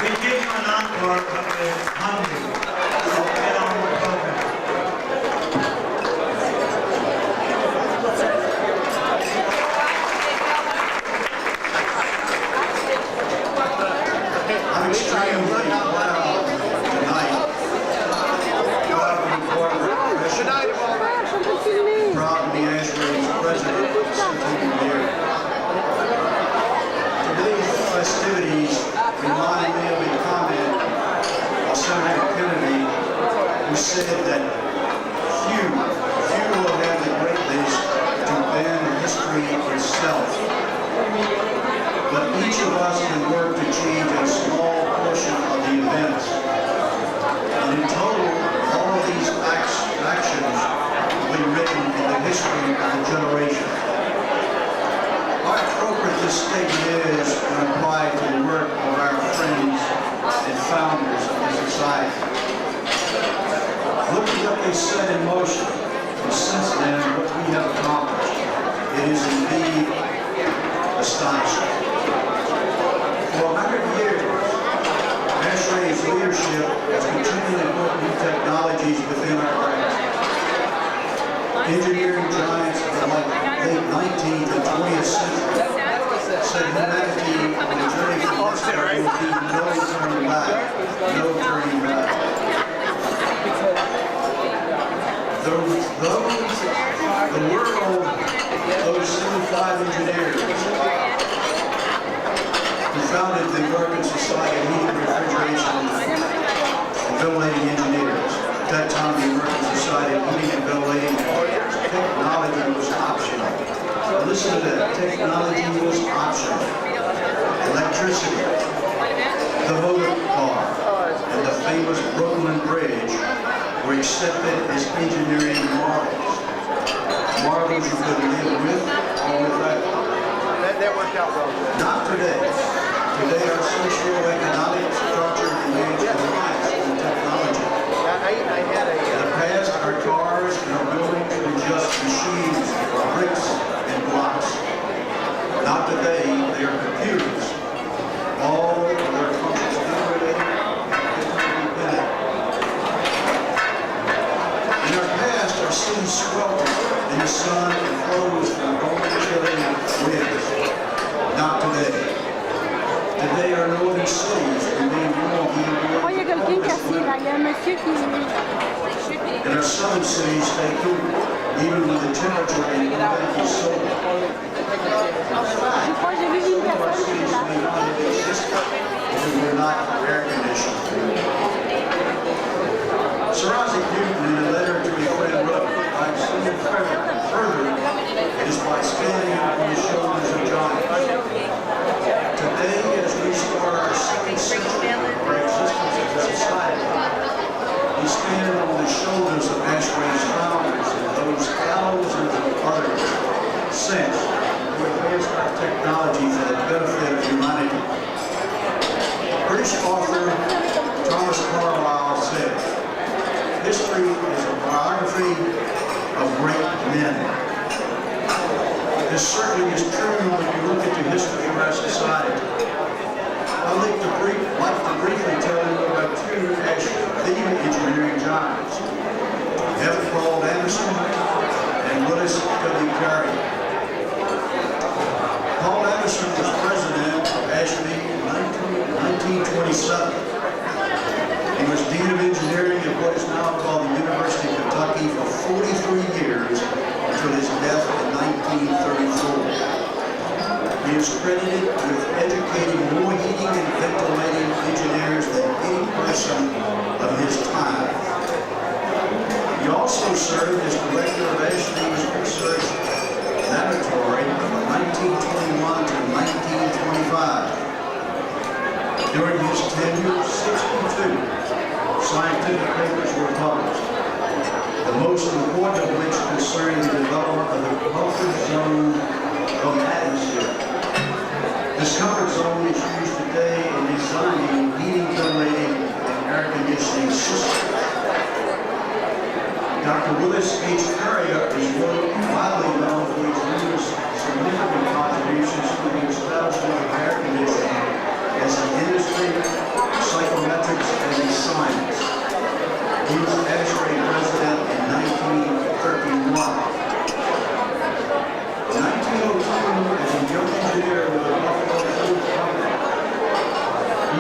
We give you an encore, but we're hungry. So get on the program. I'm extremely proud tonight to report proud to be ASHRAE's president of the Centennial year. Today's festivities remind me of a comment of Senator Kennedy, who said that few will have the greatness to bend history itself. But each of us can work to change a small portion of the events. And in total, all of these actions will be written in the history of the generation. How appropriate this statement is when applied to the work of our friends and founders of the society. Look at what they set in motion, and since then, what we have accomplished. It is indeed astonishing. For 100 years, ASHRAE's leadership has continually put new technologies within our ranks. Engineering giants of the late 19th and 20th century said humanity on the journey from this era would be no turning back, no turning back. The world, those 75 engineers who founded the American Society of Heating, Refrigeration, and Ventilating Engineers. At that time, the American Society of Heating and Ventilating technology was optional. Now listen to that. Technology was optional. Electricity, the motor car, and the famous Brooklyn Bridge were accepted as engineering marvels. Marvels you could live with or without. That worked out well. Not today. Today our socio-economic structure remains reliant on technology. In the past, our cars and our buildings were just machines, bricks, and blocks. Not today, they are computers. All of their functions integrated and independent. In our past, our cities sweltered in the sun and closed from cold, chilling winds. Not today. Today, our northern cities remain warm and our southern cities stay cool, even when the temperature in the night is so cold. Some of our cities may not have existed because we're not air conditioned. Sir Isaac Newton, in a letter to a friend, wrote, "I've seen further, it is by standing on the shoulders of giants." Today, as we start our second century of our existence as a society, we stand on the shoulders of ASHRAE's founders and those thousands of others since who advanced our technology for the benefit of humanity. British author Thomas Carlyle said, "History is a biography of great men." This certainly is true when you look at the history of our society. I'd like to briefly tell you about two engineering giants, F. Paul Anderson and Willis W. Carey. Paul Anderson was president of ASHRAE in 1927. He was Dean of Engineering at what is now called the University of Kentucky for 43 years until his death in 1934. He is credited with educating more heating and ventilating engineers than any person of his time. He also served as director of ASHRAE's research laboratory from 1921 to 1925. During his tenure, 62 scientific papers were published, the most important of which concerned the development of the comfort zone of the atmosphere. This comfort zone is used today in designing heating, ventilating, and air conditioning systems. Dr. Willis H. Carrier is widely known for his numerous significant contributions to the establishment of air conditioning as an industry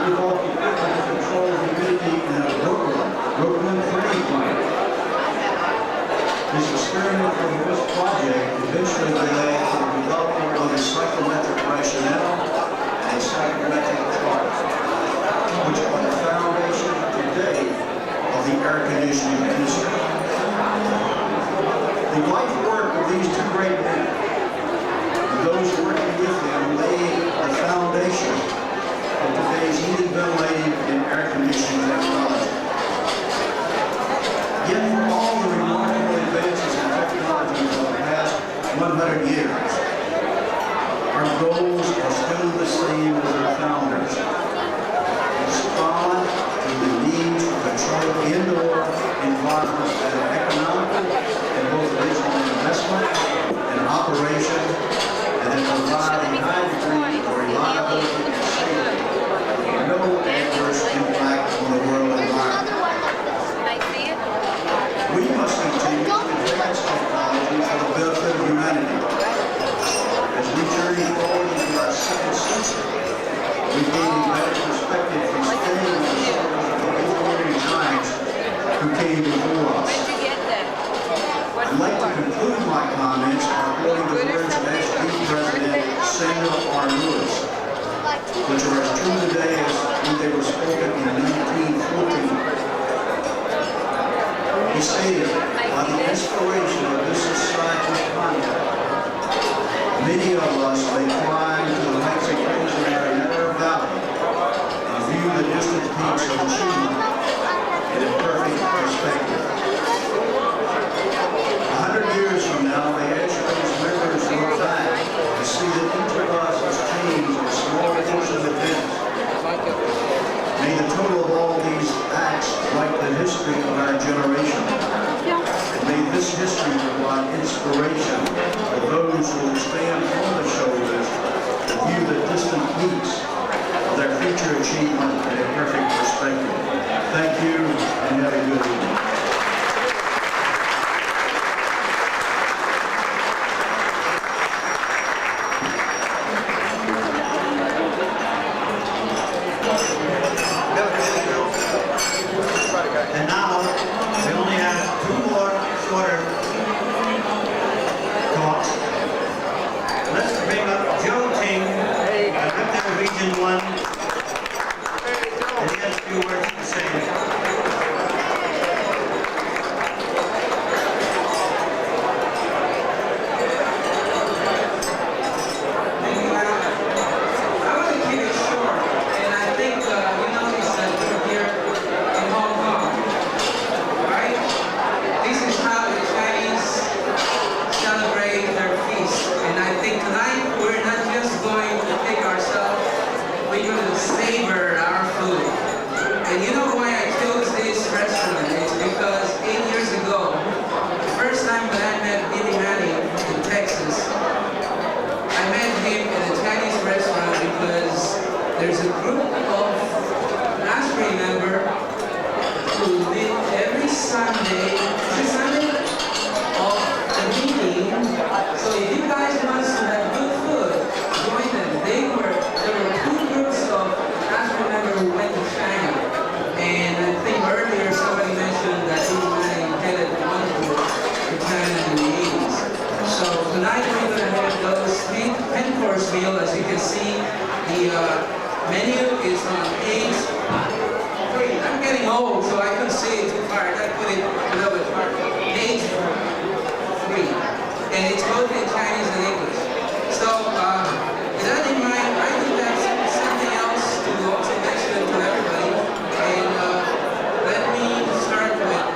developed equipment to control humidity in a Brooklyn training plant. This experiment from this project eventually led to the development of the psychometric rationale and psychometric charts, which are the foundation today of the air conditioning industry. The life work of these two great men and those working with them laid the foundation of today's heating, ventilating, and air conditioning technology. Yet for all the remarkable advances in technology of the past 100 years, our goals are still the same as our founders. Respond to the needs of control indoor environments that are economical in both original investment and operation, and that provide a high degree of reliability and safety, with no adverse impact on the world environment. We must continue to advance technology for the benefit of humanity. As we journey forward into our second century, we gain a better perspective from studying the stories of the engineering giants who came before us. I'd like to conclude my comments by quoting the words of ASHRAE President Samuel R. Lewis, which are as true today as when they were spoken in 1914. He stated, by the inspiration of this society's conduct, many of us may climb to the heights of our narrow valley and view the distant peaks of achievement in a perfect perspective. 100 years from now, the ASHRAE's members look back to see that each of us has changed a small portion of events. May the total of all these acts write the history of our generation. And may this history provide inspiration for those who will stand on the shoulders to view the distant peaks of their future achievement in a perfect perspective. Thank you, and have a good evening. And now, we only have two more shorter talks. Let's bring up Joe Ting, Lipton Region 1, and he has a few words to say. There's a group of ASHRAE members who meet every Sunday of the meeting. So if you guys want to have good food, join them. There were two groups of ASHRAE members who went to China. And I think earlier somebody mentioned that he headed one to China in the 80s. So tonight we're going to have those 10-course meal. As you can see, the menu is on page 3. I'm getting old, so I couldn't see it too far. I gotta put it a little bit far. Page 3. And it's both in Chinese and English. So, with that in mind, I think that's something else to also mention to everybody. And let me start with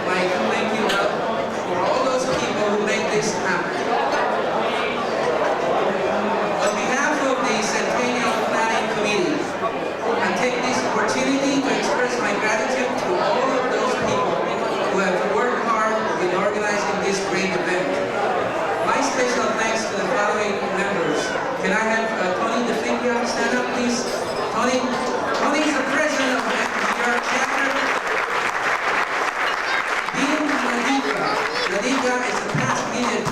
my thank you note for all those people who make this happen. The Centennial Planning Committee. I take this opportunity to express my gratitude to all of those people who have worked hard in organizing this great event. My special thanks to the following members. Can I have Tony DeFiglia stand up, please? Tony is the president of the New York chapter. Dean Ladika is the past president.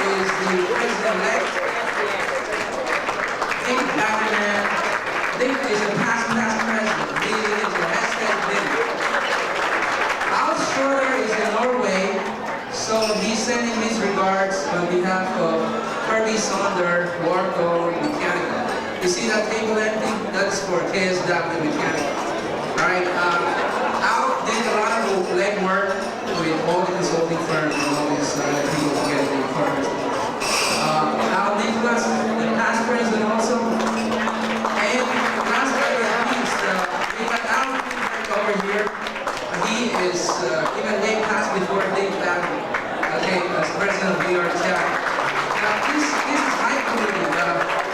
Is the president-elect Stanley Saunders Warco Mechanical. You see that table empty? That's for KSW Mechanical. Right? Al did a lot of legwork with all the consulting firms and all these people to get the firms. Al Nicholas, the past president also. And last but not least, we got Al over here. He is even way past before Dave Batten, okay, as president of New York Chapter. Now, this is my committee.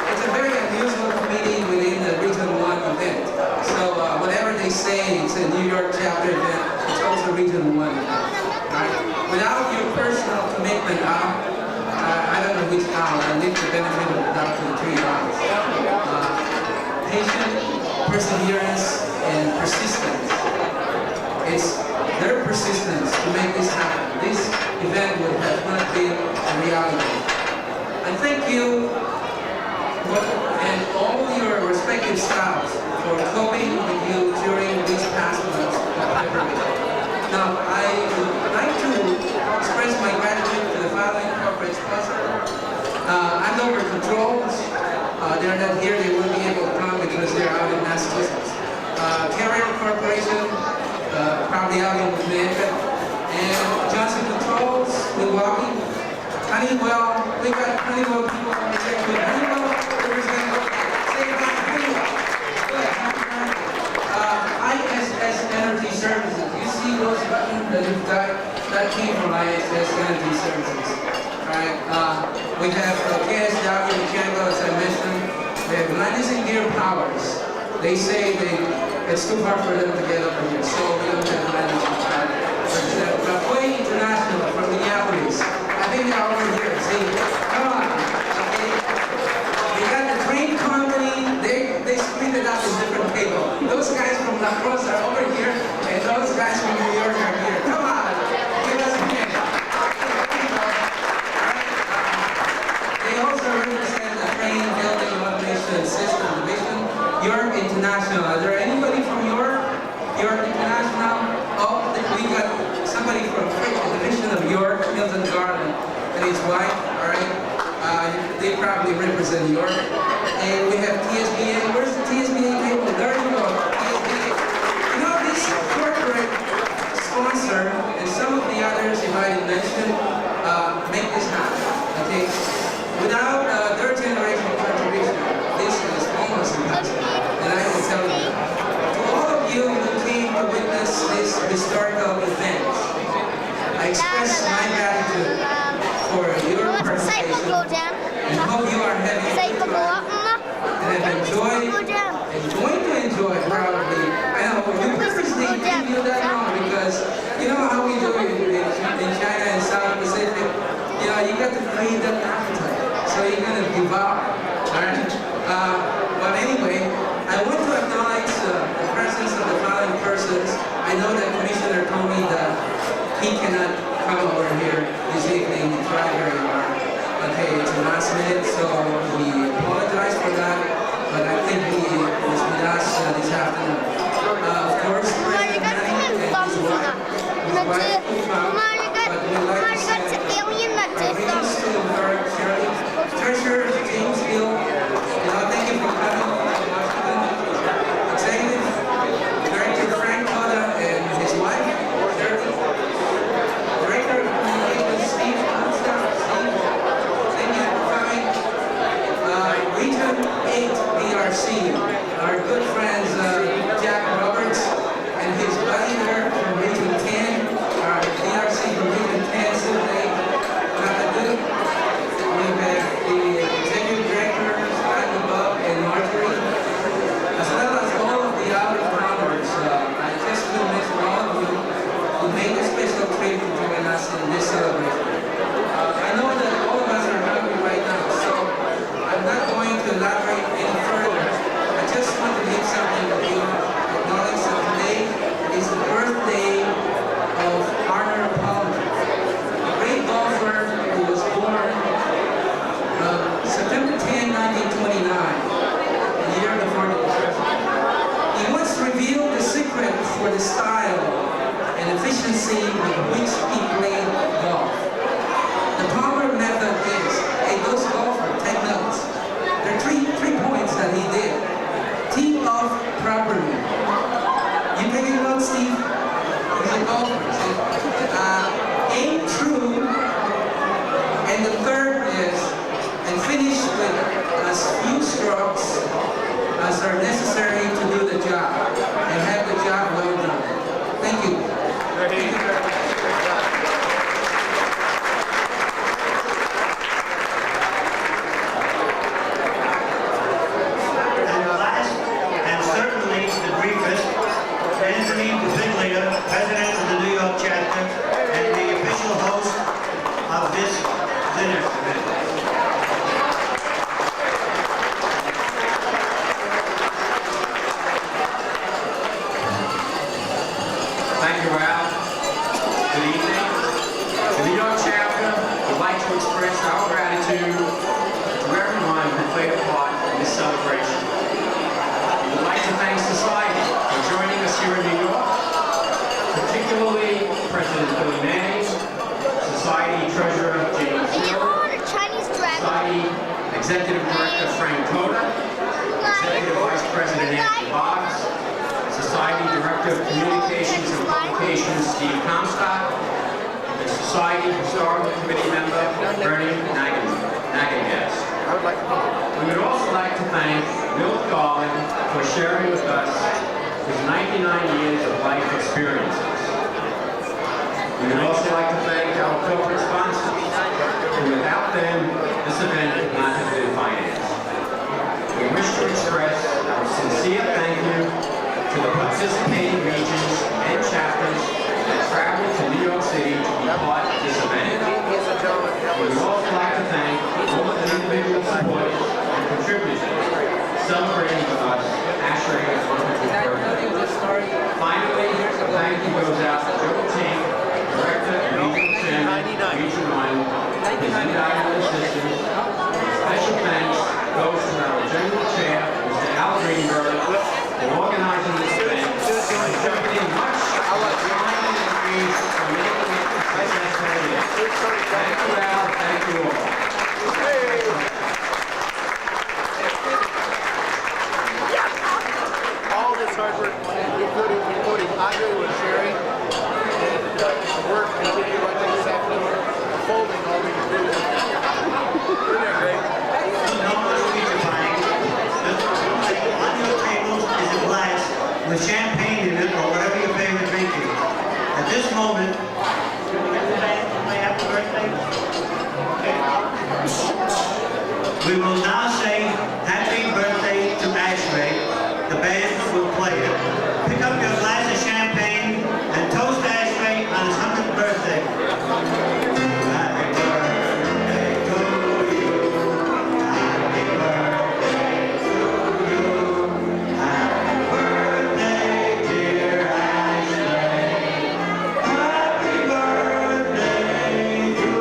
It's a very unusual committee within the Region 1 event. So whatever they say, it's a New York Chapter event. It's also Region 1 event. Right? Without your personal commitment, I don't know which Al, I leave the benefit of the doubt to the 3 Al's. Patience, perseverance, and persistence. It's their persistence to make this happen. This event would have not been a reality. And thank you and all your respective staffs for coping with you during these past months of preparation. Now, I would like to express my gratitude to the following corporate sponsors. Andover Controls, they're not here, they wouldn't be able to come because they're out in Massachusetts. Carrier Corporation, probably out in Connecticut, and Johnson Controls, Milwaukee, Honeywell, we got Honeywell people on the check with Honeywell, representative, say about Honeywell. Good. ISS Energy Services, you see those buttons that you've got, that came from ISS Energy Services. Right? We have KSW Mechanical, as I mentioned, we have Landis and Gear Powers. They say it's too hard for them to get up here, so we don't have Landis and Gear. Plaque International from Minneapolis. I think they're over here. See, come on. Okay. We got the train company. They split it up in different people. Those guys from La Crosse are over here, and those guys from New York are here. Come on. Give us a hand. They also represent the train building automation system division. York International. Is there anybody from York? York International? Oh, we got somebody from the division of York, Milton Garden, and his wife, all right? They probably represent York. And we have TSBA. Where's the TSBA table? There you go, TSBA. You know, this corporate sponsor and some of the others, if I didn't mention, make this happen, okay? Without their generational contribution, this is almost impossible. And I can tell you, to all of you who came to witness this historical event, I express my gratitude for your participation and hope you are having a good time and have enjoyed and going to enjoy probably. I know you purposely didn't feel that long because you know how we do it in China and South Pacific. You know, you got to create that appetite. So you're going to give up, all right? But anyway, I want to acknowledge the presence of the following persons. I know that Commissioner told me that he cannot come over here this evening. He tried very hard. Okay, it's a last minute, so we apologize for that. But I think he was with us this afternoon. Of course, President Manning and his wife will come. But we'd like to send greetings to her, Shirley. Treasurer James Hill, thank you for coming from Washington. Executive Director Frank Coda and his wife, Shirley. Director of Communications, Steve Armstrong. Thank you for coming. Region 8 BRC, our good friends Jack Roberts and his buddy there from Region 10, our BRC from Region 10, Sydney. We have the Executive Director, Scott Bob, and Marjorie, as well as all of the other founders. I just want to mention all of you who made a special trip to join us in this celebration. I know that all of us are hungry right now, so I'm not going to elaborate any further. I just want to leave something with you. Acknowledge that today is the birthday of Arnold Palmer, a great golfer who was born September 10, 1929, the year before the Depression. He once revealed the secret for the style and efficiency with which he played golf. The Palmer method is, those golfers are necessary to do the job and have the job well done. Thank you. President of the New York chapter and the official host of this dinner event. Thank you, Al. Good evening. The New York chapter would like to express our gratitude to everyone who played a part in this celebration. We would like to thank society for joining us here in New York, particularly President Billy Manning, Society Treasurer James Hill, Society Executive Director Frank Toda, Executive Vice President Anthony Boggs, Society Director of Communications and Publications Steve Comstock, and Society Historical Committee Member Bernie Nagagast. We would also like to thank Milt Garland for sharing with us his 99 years of life experiences. We would also like to thank our corporate sponsors, and without them, this event could not have been financed. We wish to express our sincere thank you to the participating regions and chapters that traveled to New York City to be part of this event. We would also like to thank all of the individual supporters and contributors celebrating with us ASHRAE's 100th birthday. Finally, a thank you goes out to Joe Ting, Director and Regional Chairman, Region 1, his invaluable assistance. Special thanks goes to our General Chair, Mr. Al Greenberg, for organizing this event and contributing much of the time and energy for making it a successful event. Thank you, Al. Thank you all. All this hard work, including Andre and Sherry, and the work continued like this afternoon, folding all these booths. Isn't that great? On your tables is a glass with champagne in it or whatever your favorite drink is. At this moment, happy birthday. We will now say happy birthday to ASHRAE. The band will play it. Pick up your glass of champagne and toast ASHRAE on his 100th birthday. Happy birthday to you. Happy birthday to you. Happy birthday, dear ASHRAE. Happy birthday to you.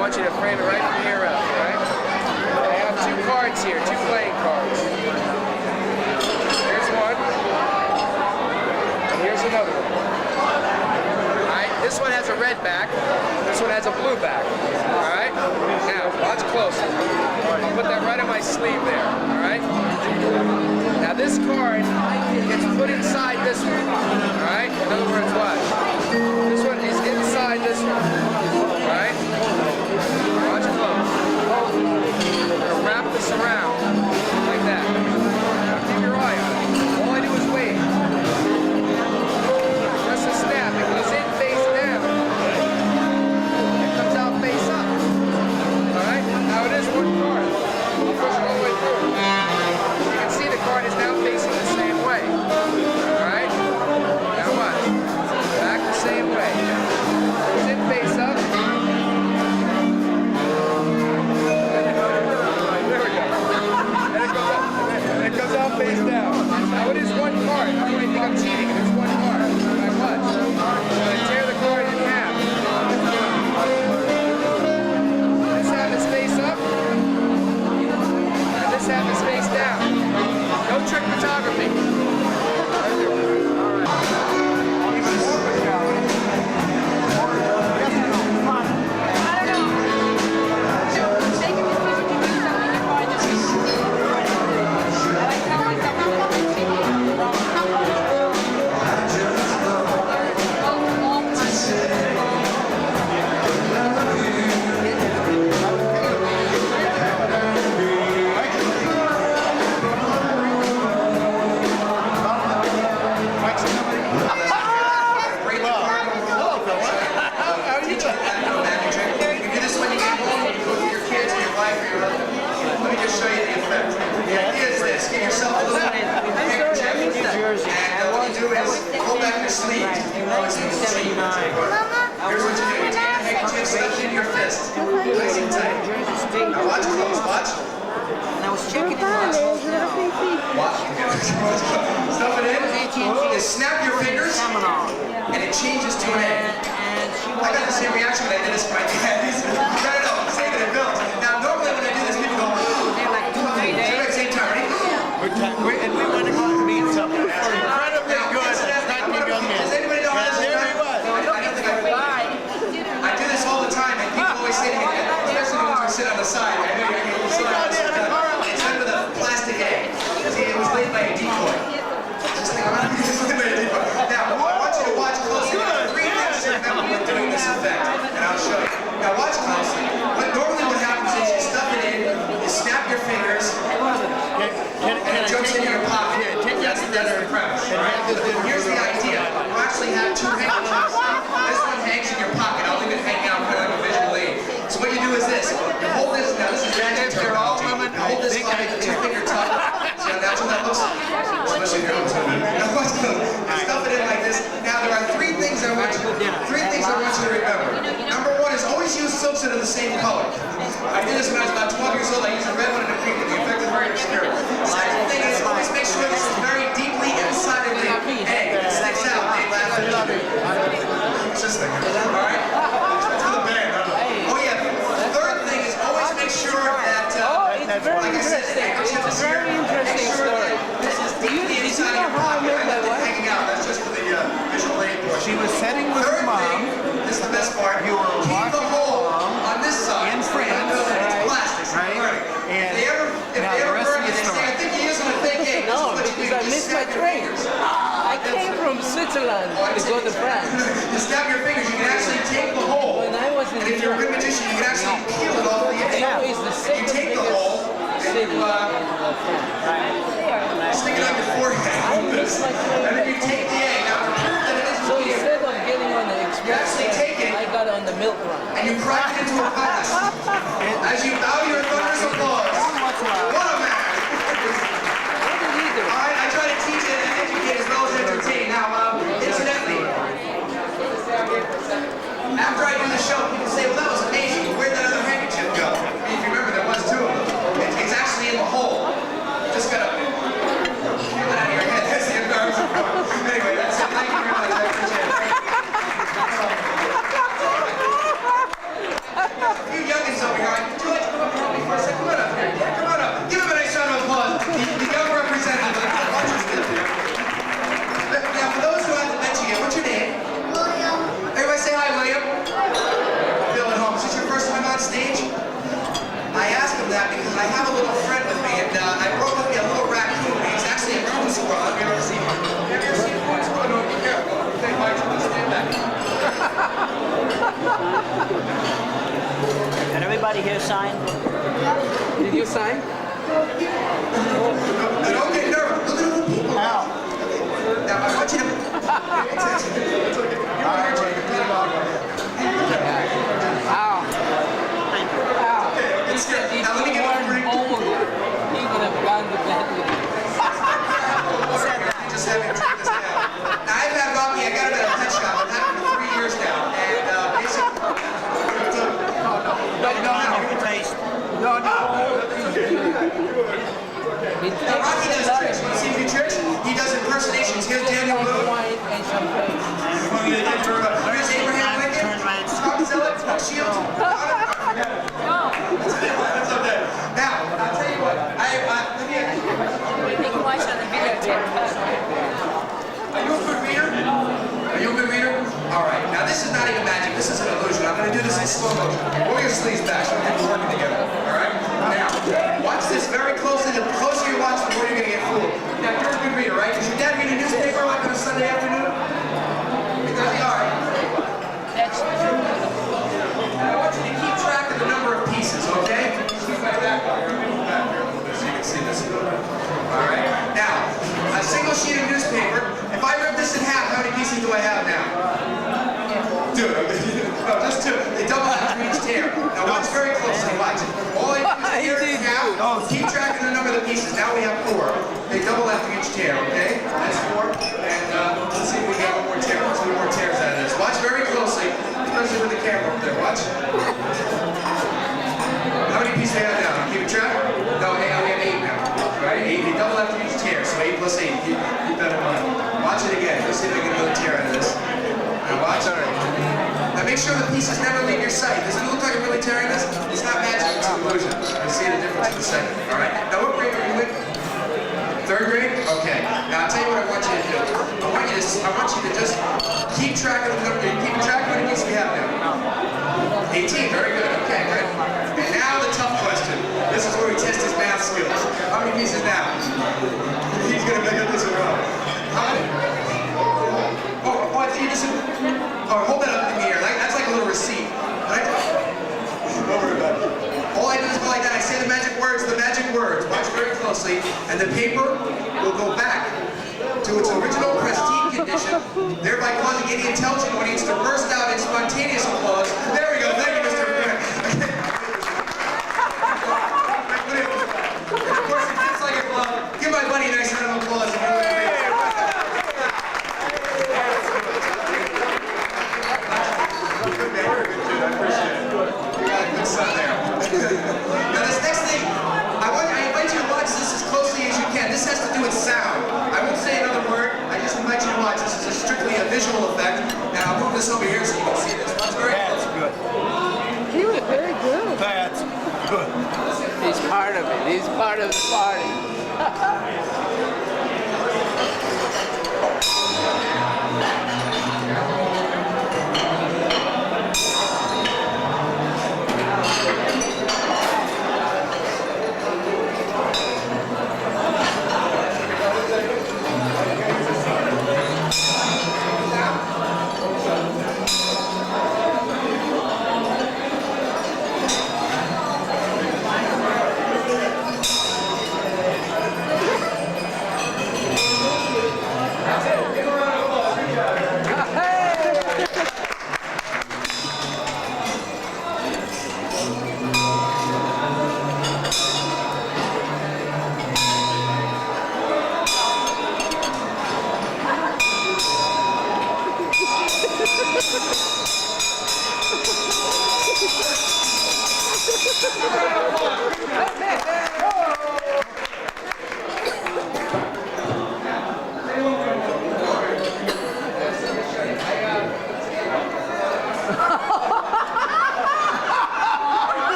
want you to frame it right from here up, all right? I have two cards here, two playing cards. Here's one, and here's another one. All right, this one has a red back, this one has a blue back, all right? Now, watch closely. I'll put that right on my sleeve there, all right? Now this card gets put inside this one, all right? In other words, watch. This one is inside this one, all right? Watch close. I'm gonna wrap this around like that. Now keep your eye on it. All I do is wait. Press the snap. It goes in face down. It comes out face up. All right? Now it is one card. I'll push it all the way through. You can see the card is now facing the same way. All right? Now watch. Back the same way. Goes in face up. There we go. And it goes up. And it comes out face down. Now it is one card. How do I think I'm cheating? It is one card. Now watch. I'm going to tear the card in half. This half is face up. And this half is face down. No trick photography. Snap your fingers, and it changes to an A. I got the same reaction when I did this for my dad. No, save it in bills. Now, normally when I do this, people go, like 2-3 days. At the same time, ready? And we want to go and meet someone. Incredibly good. Does anybody know how this is done? I do this all the time, and people always say to me, especially the ones who sit on the side, I know you're sitting on the side. It's done with a plastic egg. See, it was laid by a decoy. Now, I want you to watch closely. There are 3 things to remember when doing this effect, and I'll show you. Now, watch closely. Normally what happens is you stuff it in, you snap your fingers, and it jumps into your pocket. That's the premise, right? Here's the idea. You actually have 2 handcuffs. This one hangs in your pocket. I'll leave it hanging out for like a visual aid. So what you do is this. You hold this, now this is magic terminology. You hold this like a 2-finger tuck. See how natural that looks? Especially if you're stuff it in like this. Now there are 3 things I want you to remember. Number 1 is always use silks that are the same color. I did this when I was about 12 years old. I used a red one and a pink one. The effect is very obscure. Second thing is always make sure this is very deeply inside of the egg. It sticks out. It's just like, all right? It's for the band. Oh yeah. Third thing is always make sure that, like I said, It's a very interesting story. This is deeply inside of your pocket. I left it hanging out. That's just for the visual aid portion. She was sitting with her mom. This is the best part. You were keep the hole on this side. In France, it's plastic. right? And if they ever burn you, they say, I think you're using a fake egg. No, because I missed my train. I came from Switzerland to go to France. You snap your fingers. You can actually take the hole. When I was in and if you're a good magician, you can actually peel it off the egg. Now it's the You take the hole. city in Stick it on your forehead. And then you take the egg. Now, to prove that it is so instead of getting on the you express, actually take it I got on the milk run. and you crack it into a glass. As you bow your thunderous applause. What a man! What did he do? I try to teach and educate as well as entertain. Now, incidentally, after I do the show, people say, well, that was amazing. Where'd that other handkerchief go? If you remember, there was 2 of them. It's actually in the hole. Just gotta peel it out of your head. That's the embarrassing part. Anyway, that's it. Thank you very much. I appreciate it. A few young Hawkins over here. Would you like to come up and help me for a second? Come on up here. Yeah, come on up. Give him a nice round of applause. The young representative. Now, for those who haven't met you yet, what's your name? William. Everybody say hi, William. Bill at home. Is this your first time on stage? I asked him that because I have a little friend with me, and I brought with me a little raccoon. He's actually a coon squirrel. Have you ever seen one? Have you ever seen a coon squirrel? No, be careful. They might just stand back. Can everybody here sign? Did you sign? Don't get nervous. Look at all the people. Now, I want you to... Now, let me get one drink. He would have gone to bed with you. Just having to drink this down. Now, I've had Rocky. I got him at a pet shop. I've had him for 3 years now. And basically... No. Now, Rocky does tricks. Want to see a few tricks? He does impersonations. Here's Daniel Boone. Here's Abraham Lincoln. Scott Zillett. Brooke Shields. That's okay. Now, I'll tell you what. You can watch it on the videotape. Are you a good reader? Are you a good reader? All right. Now, this is not even magic. This is an illusion. I'm going to do this in slow motion. Pull your sleeves back so we can be working together. All right? Now, watch this very closely. The closer you watch, the more you're going to get fooled. Now, you're a good reader, right? Does your dad read a newspaper like on a Sunday afternoon? Because he all right. Now, I want you to keep track of the number of pieces, okay? Move my back here a little bit so you can see this. All right. Now, a single sheet of newspaper. If I rip this in half, how many pieces do I have now? Two. No, just two. They double after each tear. Now watch very closely. Watch. All I do is tear it in half. Keep track of the number of the pieces. Now we have 4. They double after each tear. Okay? That's 4. And let's see if we get one more tear. Let's do more tears out of this. Watch very closely, especially with the camera up there. Watch. How many pieces do I have now? Keep track? No, hey, we have 8 now. Right? 8. They double after each tear. So 8 plus 8. Keep that in mind. Watch it again. Let's see if I can get another tear out of this. Now watch. Now make sure the pieces never leave your sight. Does it look like I'm really tearing this? It's not magic, it's an illusion. You see the difference in a second. Alright? Now what grade are you in? 3rd grade? Okay. Now I'll tell you what I want you to do. I want you to just keep track of the number. Keep track of how many pieces we have now. 18. Very good. Okay, good. And now the tough question. This is where we test his math skills. How many pieces now? He's gonna make up this as well. How many? Oh, I think you just... Oh, hold that up in the air. That's like a little receipt. Right? Don't worry about it. All I do is go like that. I say the magic words. Watch very closely. And the paper will go back to its original pristine condition, thereby causing any intelligent audience to burst out in spontaneous applause. There we go. Thank you, Mr. Grant. Of course, it fits like a glove. Give my buddy a nice round of applause. Now this next thing, I invite you to watch this as closely as you can. This has to do with sound. I won't say another word. I just invite you to watch. This is strictly a visual effect. And I'll move this over here so you can see this. That's very That's good. He was very good. That's good. He's part of it. He's part of the party.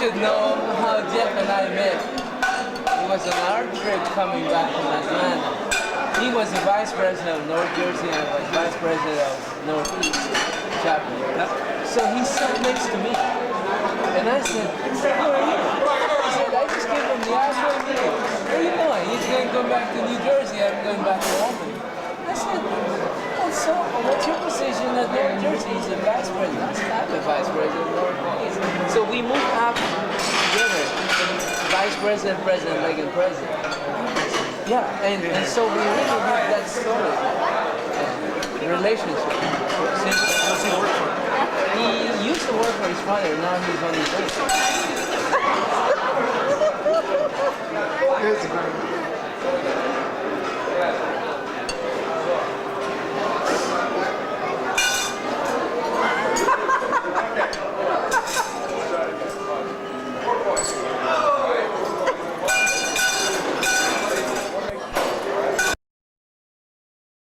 should know how Jeff and I met. It was on our trip coming back from Atlanta. He was the vice president of North Jersey and I was vice president of Northeast Chapter. So he sat next to me. And I said, how are you? He said, I just came from the ASHRAE meeting. Where are you going? He's going to go back to New Jersey. I'm going back to Albany. I said, well, so what's your position at North Jersey? He's the vice president. I said, I'm the vice president of Northeast. So we moved up together. Vice president, president, like a president. Yeah, and so we really have that story, relationship. Does he work for? He used to work for his father, now he's on his own.